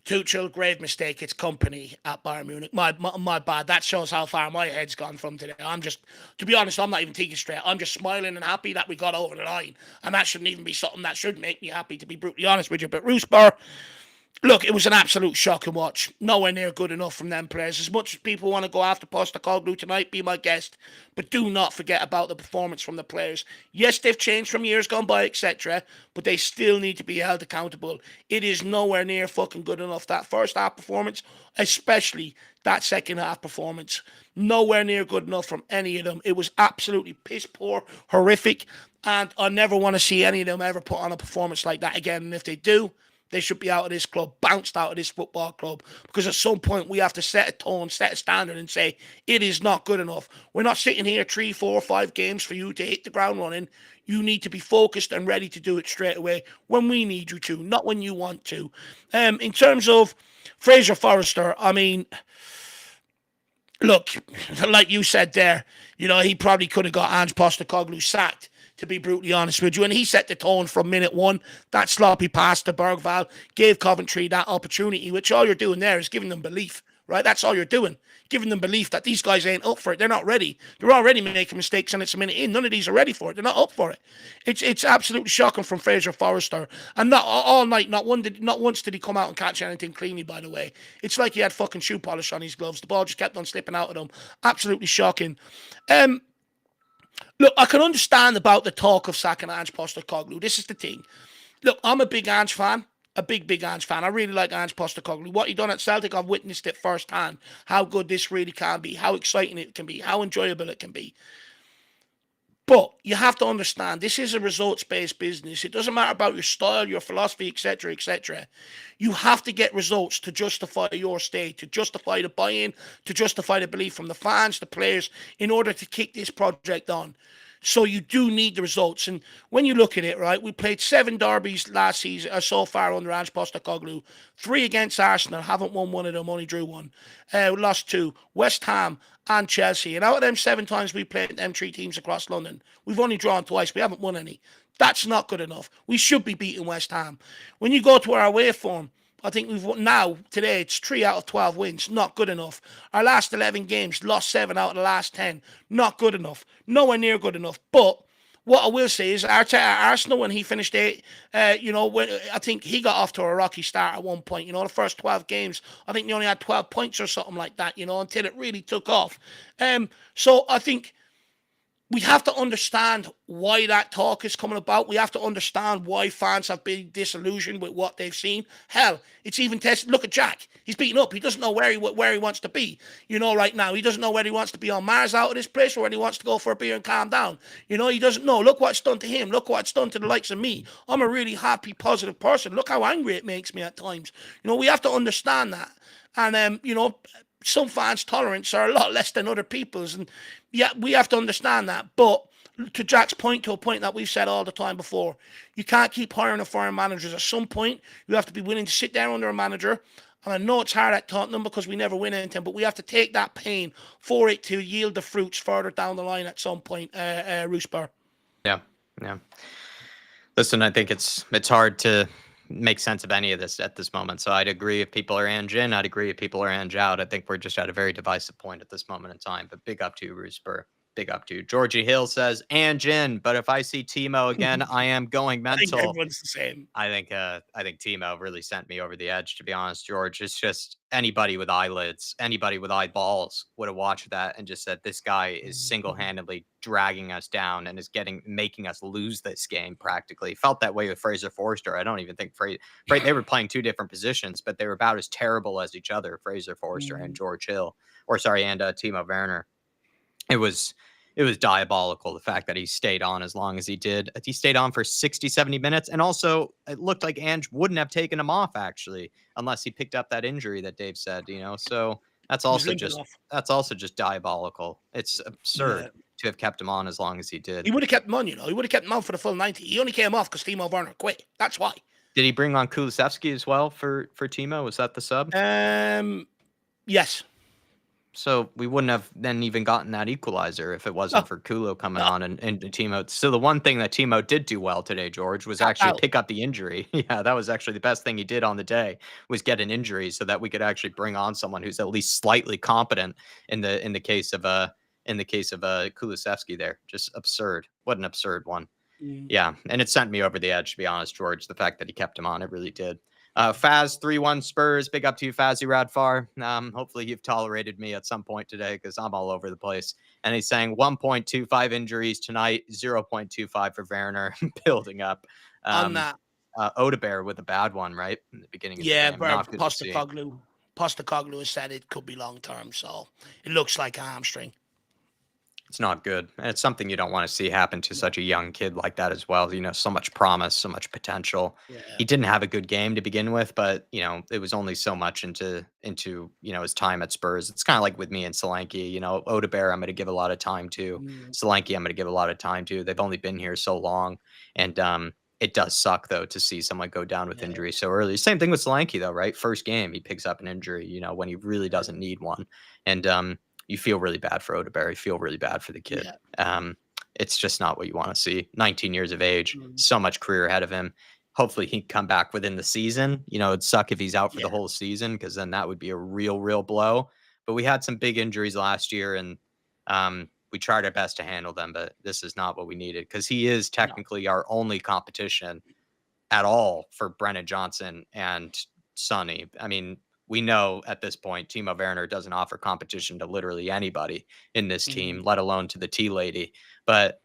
Tuchel, grave mistake. It's company at Bayern Munich. My bad. That shows how far my head's gone from today. To be honest, I'm not even thinking straight. I'm just smiling and happy that we got over the line. And that shouldn't even be something that should make me happy, to be brutally honest with you. But Roospur, look, it was an absolute shocking watch. Nowhere near good enough from them players. As much as people want to go after Postecoglou tonight, be my guest, but do not forget about the performance from the players. Yes, they've changed from years gone by, etc., but they still need to be held accountable. It is nowhere near fucking good enough. That first half performance, especially that second half performance, nowhere near good enough from any of them. It was absolutely piss poor, horrific, and I never want to see any of them ever put on a performance like that again. And if they do, they should be out of this club, bounced out of this football club, because at some point we have to set a tone, set a standard, and say it is not good enough. We're not sitting here 3, 4, 5 games for you to hit the ground running. You need to be focused and ready to do it straight away when we need you to, not when you want to. In terms of Fraser Forrester, I mean, look, like you said there, he probably could have got Ange Postecoglou sacked, to be brutally honest with you. And he set the tone from minute one. That sloppy pass to Bergvall gave Coventry that opportunity, which all you're doing there is giving them belief. right? That's all you're doing, giving them belief that these guys ain't up for it. They're not ready. They're already making mistakes, and it's a minute in. None of these are ready for it. They're not up for it. It's absolutely shocking from Fraser Forrester, and not all night. Not once did he come out and catch anything cleanly. By the way, it's like he had fucking shoe polish on his gloves. The ball just kept on slipping out of them. Absolutely shocking. Look, I can understand about the talk of sacking Ange Postecoglou. This is the thing. Look, I'm a big Ange fan. A big Ange fan. I really like Ange Postecoglou. What he done at Celtic, I've witnessed it firsthand. How good this really can be. How exciting it can be. How enjoyable it can be. But you have to understand, this is a results-based business. It doesn't matter about your style, your philosophy, etc., etc. You have to get results to justify your stay, to justify the buy-in, to justify the belief from the fans, the players, in order to kick this project on. So you do need the results. And when you look at it, right, we played 7 derbies last season, so far under Ange Postecoglou. 3 against Arsenal, haven't won one of them, only drew 1. We lost 2. West Ham and Chelsea. And out of them 7 times we played them 3 teams across London, we've only drawn twice. We haven't won any. That's not good enough. We should be beating West Ham. When you go to our away form, I think today, it's 3 out of 12 wins. Not good enough. Our last 11 games, lost 7 out of the last 10. Not good enough. Nowhere near good enough. But what I will say is Arsenal, when he finished 8, I think he got off to a rocky start at one point. The first 12 games, I think they only had 12 points or something like that, until it really took off. So I think we have to understand why that talk is coming about. We have to understand why fans have been disillusioned with what they've seen. Hell, it's even tested. Look at Jack. He's beaten up. He doesn't know where he wants to be. Right now. He doesn't know whether he wants to be on Mars out of this place or whether he wants to go for a beer and calm down. He doesn't know. Look what it's done to him. Look what it's done to the likes of me. I'm a really happy, positive person. Look how angry it makes me at times. We have to understand that. And, some fans' tolerance are a lot less than other people's. And yeah, we have to understand that. But to Jack's point, to a point that we've said all the time before, you can't keep hiring and firing managers. At some point, you have to be willing to sit down under a manager. And I know it's hard at Tottenham because we never win anything, but we have to take that pain for it to yield the fruits further down the line at some point, Roosbar. Yeah. Listen, I think it's hard to make sense of any of this at this moment. So I'd agree if people are Ange in, I'd agree if people are Ange out. I think we're just at a very divisive point at this moment in time. But big up to you, Roosper. Big up to you. Georgie Hill says, Ange in, but if I see Timo again, I am going mental. I think everyone's the same. I think Timo really sent me over the edge, to be honest, George. It's just anybody with eyelids, anybody with eyeballs would have watched that and just said, this guy is single-handedly dragging us down and is making us lose this game practically. Felt that way with Fraser Forrester. I don't even think they were playing 2 different positions, but they were about as terrible as each other, Fraser Forrester and George Hill, and Timo Werner. It was diabolical, the fact that he stayed on as long as he did. He stayed on for 60, 70 minutes. And also, it looked like Ange wouldn't have taken him off, actually, unless he picked up that injury that Dave said, So that's also just diabolical. It's absurd to have kept him on as long as he did. He would have kept him on, He would have kept him on for the full 90. He only came off because Timo Werner quit. That's why. Did he bring on Kulusevski as well for Timo? Was that the sub? Yes. So we wouldn't have then even gotten that equalizer if it wasn't for Kulo coming on and Timo. So the one thing that Timo did do well today, George, was actually pick up the injury. Yeah, that was actually the best thing he did on the day, was get an injury so that we could actually bring on someone who's at least slightly competent in the case of Kulusevski there. Just absurd. What an absurd one. Yeah, and it sent me over the edge, to be honest, George, the fact that he kept him on. It really did. Faz 3-1 Spurs. Big up to you, Fazzy Radfar. Hopefully you've tolerated me at some point today because I'm all over the place. And he's saying 1.25 injuries tonight, 0.25 for Werner, building up. On that. Odebear with a bad one, right? In the beginning of the game. Postecoglou has said it could be long-term, so it looks like a hamstring. It's not good. And it's something you don't want to see happen to such a young kid like that as well. So much promise, so much potential. Yeah. He didn't have a good game to begin with, but, it was only so much into his time at Spurs. It's kind of like with me and Solanke. Odebear, I'm going to give a lot of time to. Solanke, I'm going to give a lot of time to. They've only been here so long. And it does suck, though, to see someone go down with injury so early. Same thing with Solanke, though, right? First game, he picks up an injury, when he really doesn't need one. And you feel really bad for Odebear. You feel really bad for the kid. Yeah. It's just not what you want to see. 19 years of age, so much career ahead of him. hopefully he can come back within the season. It'd suck if he's out for Yeah, the whole season because then that would be a real blow. But we had some big injuries last year, and we tried our best to handle them. But this is not what we needed because he is no. technically our only competition at all for Brennan Johnson and Sonny. I mean, we know at this point Timo Werner doesn't offer competition to literally anybody in this Mhm. team, let alone to the T lady. But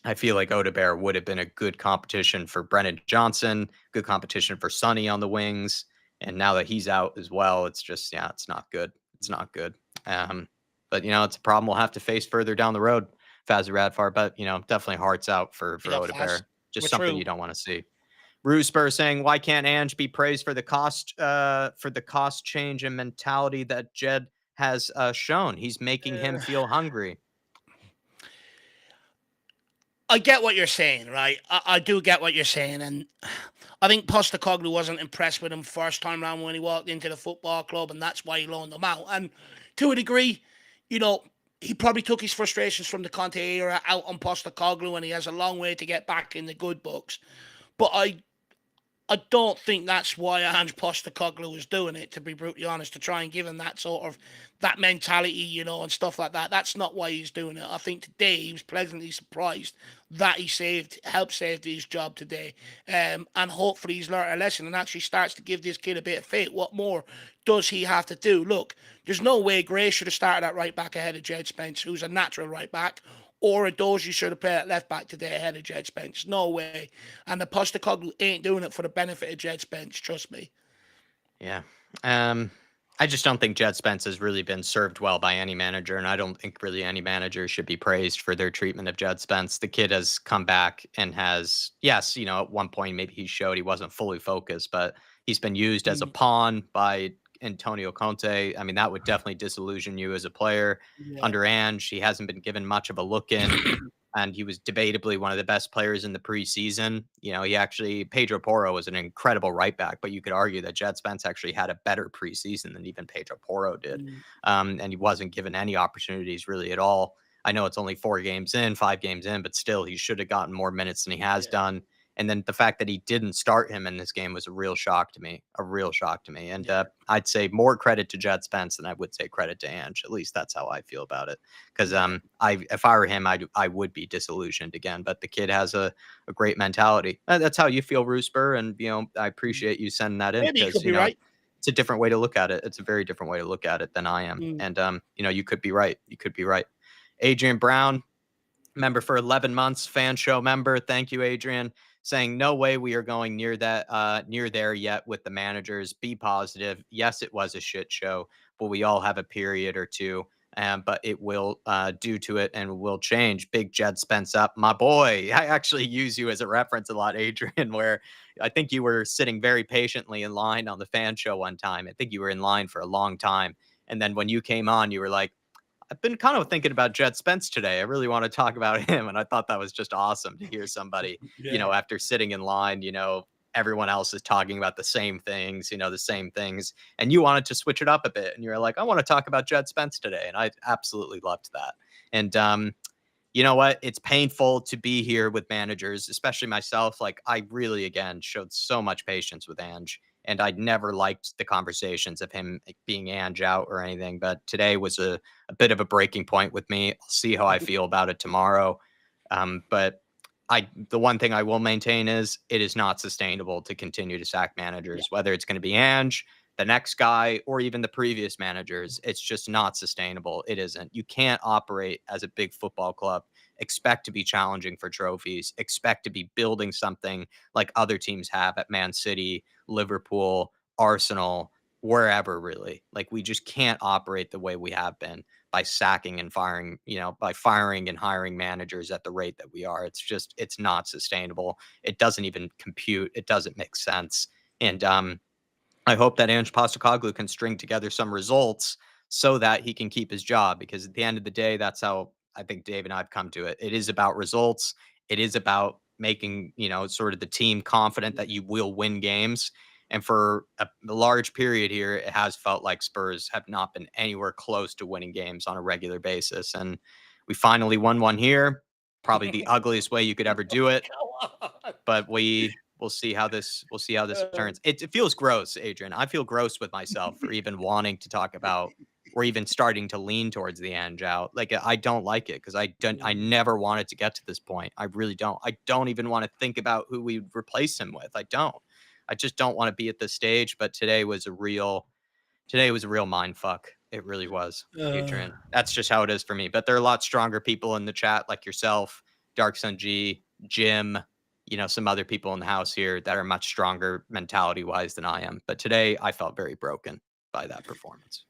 I feel like Odebear would have been a good competition for Brennan Johnson, good competition for Sonny on the wings. And now that he's out as well, it's just, yeah, it's not good. It's not good. But it's a problem we'll have to face further down the road, Fazzy Radfar. But definitely hearts out for Yeah, fast. Odebear. Just We're something you through. don't want to see. Spur saying, why can't Ange be praised for the cost change and mentality that Jed has shown? He's making him Uh, feel hungry. I get what you're saying, right? I do get what you're saying, and I think Postecoglou wasn't impressed with him first time round when he walked into the football club, and that's why he loaned him out. And to a degree, you know, he probably took his frustrations from the Conte era out on Postecoglou, and he has a long way to get back in the good books. But I don't think that's why Ange Postecoglou was doing it, to be brutally honest, to try and give him that sort of that mentality, and stuff like that. That's not why he's doing it. I think today he was pleasantly surprised that he helped save his job today. And hopefully he's learned a lesson and actually starts to give this kid a bit of faith. What more does he have to do? Look, there's no way Gray should have started at right back ahead of Jed Spence, who's a natural right back, or a Dozy should have played at left back today ahead of Jed Spence. No way. And the Postecoglou ain't doing it for the benefit of Jed Spence, trust me. Yeah. I just don't think Jed Spence has really been served well by any manager, and I don't think really any manager should be praised for their treatment of Jed Spence. The kid has come back and has, yes, at one point maybe he showed he wasn't fully focused, but he's been used as a Mm, pawn by Antonio Conte. I mean, that would definitely disillusion you as a player. yeah. Under Ange, he hasn't been given much of a look in, and he was debatably one of the best players in the preseason. Pedro Porro was an incredible right back, but you could argue that Jed Spence actually had a better preseason than even Pedro Porro did. Mm, And he wasn't given any opportunities really at all. I know it's only 5 games in, but still, he should have gotten more minutes than he has yeah. done. And then the fact that he didn't start him in this game was a real shock to me, a real shock to me. And Yeah. I'd say more credit to Jed Spence than I would say credit to Ange. At least that's how I feel about it. Because Yeah. if I were him, I would be disillusioned again. But the kid has a great mentality. That's how you feel, Roosper, and I Mm. appreciate you sending that in Maybe you because could be right. it's a different way to look at it. It's a very different way to look at it than I am. Mm. And you could be right. You could be right. Adrian Brown, member for 11 months, fan show member. Thank you, Adrian. Saying no way we are going near there yet with the managers. Be positive. Yes, it was a shit show, but we all have a period or two. But it will due to it and will change. Big Jed Spence up, my boy. I actually use you as a reference a lot, Adrian, where I think you were sitting very patiently in line on the fan show one time. I think you were in line for a long time. And then when you came on, you were like, I've been kind of thinking about Jed Spence today. I really want to talk about him. And I thought that was just awesome to hear somebody, Yeah. after sitting in line, everyone else is talking about the same things. And you wanted to switch it up a bit. And you're like, I want to talk about Jed Spence today. And I absolutely loved that. And you know what? It's painful to be here with managers, especially myself. Like, I really, again, showed so much patience with Ange, and I'd never liked the conversations of him being Ange out or anything. But today was a bit of a breaking point with me. I'll see how I feel about it tomorrow. But the one thing I will maintain is it is not sustainable to continue to sack Yeah. managers, whether it's going to be Ange, the next guy, or even the previous managers. It's just not sustainable. It isn't. You can't operate as a big football club, expect to be challenging for trophies, expect to be building something like other teams have at Man City, Liverpool, Arsenal, wherever really. Like, we just can't operate the way we have been by sacking and firing, by firing and hiring managers at the rate that we are. It's not sustainable. It doesn't even compute. It doesn't make sense. And I hope that Ange Postecoglou can string together some results so that he can keep his job. Because at the end of the day, that's how I think Dave and I've come to it. It is about results. It is about making, sort of the team confident that you will win games. And for a large period here, it has felt like Spurs have not been anywhere close to winning games on a regular basis. And we finally won one here, probably the ugliest way you could ever do it, Come on. but we'll We'll see how this Uh, turns. It feels gross, Adrian. I feel gross with myself for even wanting to talk about or even starting to lean towards the Ange out. Like I don't like it because I never wanted to get to this point. I really don't. I don't even want to think about who we replace him with. I don't. I just don't want to be at this stage. But today was a real mind fuck. It really was, Adrian. That's just how it is for me. But there are a lot stronger people in the chat, like yourself, Dark Sun G, Jim, some other people in the house here that are much stronger mentality wise than I am. But today I felt very broken by that performance.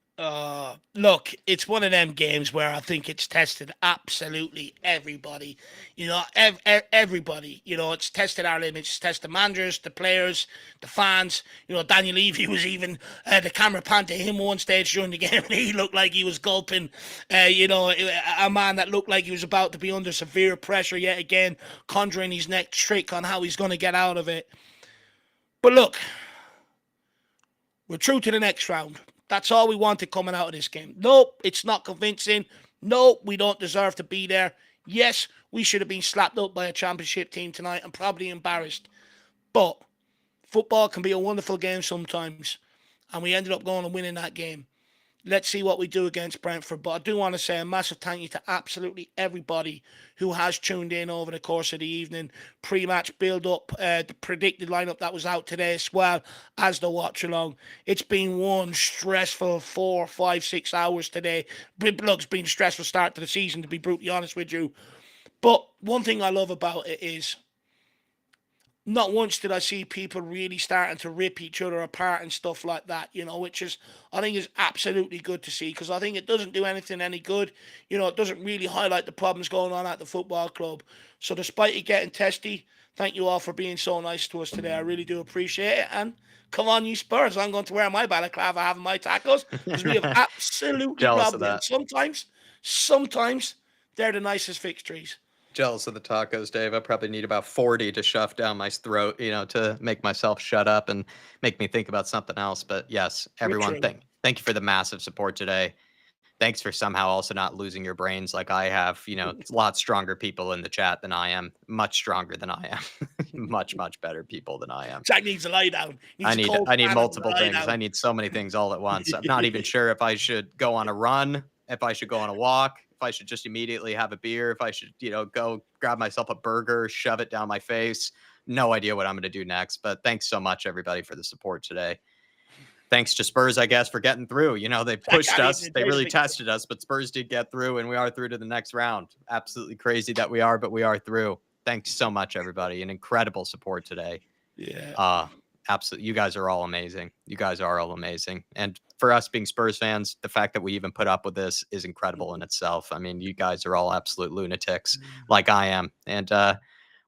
Look, it's one of them games where I think it's tested absolutely everybody. Everybody. It's tested our limits. It's tested the managers, the players, the fans. Daniel Levy was even the camera panned to him one stage during the game, and he looked like he was gulping. A man that looked like he was about to be under severe pressure yet again, conjuring his next trick on how he's going to get out of it. But look, we're through to the next round. That's all we wanted coming out of this game. Nope, it's not convincing. Nope, we don't deserve to be there. Yes, we should have been slapped up by a championship team tonight and probably embarrassed. But football can be a wonderful game sometimes. And we ended up going and winning that game. Let's see what we do against Brentford. But I do want to say a massive thank you to absolutely everybody who has tuned in over the course of the evening. Pre-match build-up, the predicted lineup that was out today, as well as the watch-along. It's been one stressful 4, 5, 6 hours today. Look, it's been a stressful start to the season, to be brutally honest with you. But one thing I love about it is not once did I see people really starting to rip each other apart and stuff like that, which is, I think is absolutely good to see, because I think it doesn't do anything any good. It doesn't really highlight the problems going on at the football club. So despite it getting testy, thank you all for being so nice to us today. I really do appreciate it. And come on, you Spurs. I'm going to wear my balaclava having my tacos, because we have absolutely robbed them. Sometimes they're the nicest victories. Jealous of the tacos, Dave. I probably need about 40 to shove down my throat, to make myself shut up and make me think about something else. But yes, everyone, thank you for the massive support today. Thanks for somehow also not losing your brains like I have. A lot stronger people in the chat than I am. Much stronger than I am. much better people than I am. Jack needs to lie down. I need multiple things. I need so many things all at once. I'm not even sure if I should go on a run, if I should go on a walk, if I should just immediately have a beer, if I should, go grab myself a burger, shove it down my face. No idea what I'm going to do next. But thanks so much, everybody, for the support today. Thanks to Spurs, I guess, for getting through. They pushed us. They really tested us, but Spurs did get through, and we are through to the next round. Absolutely crazy that we are, but we are through. Thanks so much, everybody. An incredible support today. Yeah. Absolutely. You guys are all amazing. And for us being Spurs fans, the fact that we even put up with this is incredible in itself. I mean, you guys are all absolute lunatics like I am. And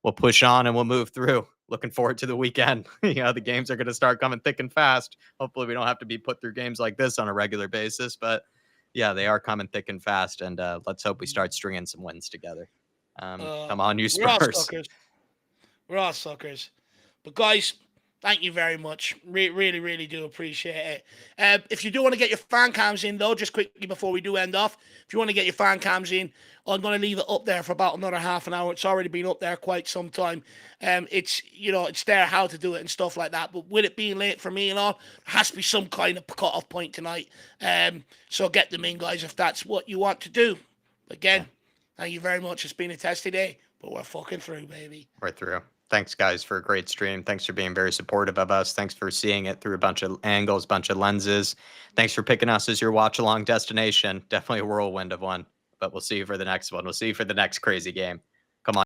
we'll push on and we'll move through. Looking forward to the weekend. The games are going to start coming thick and fast. Hopefully we don't have to be put through games like this on a regular basis. But yeah, they are coming thick and fast. And let's hope we start stringing some wins together. Come on, you Spurs. We're all suckers. But guys, thank you very much. Really, really do appreciate it. If you do want to get your fan cams in, though, just quickly before we do end off, if you want to get your fan cams in, I'm going to leave it up there for about another half an hour. It's already been up there quite some time. It's there how to do it and stuff like that. But with it being late for me and all, there has to be some kind of cut-off point tonight. So get them in, guys, if that's what you want to do. Again, thank you very much. It's been a testy day, but we're fucking through, baby. We're through. Thanks, guys, for a great stream. Thanks for being very supportive of us. Thanks for seeing it through a bunch of angles, bunch of lenses. Thanks for picking us as your watch-along destination. Definitely a whirlwind of one, but we'll see you for the next one. We'll see you for the next crazy game.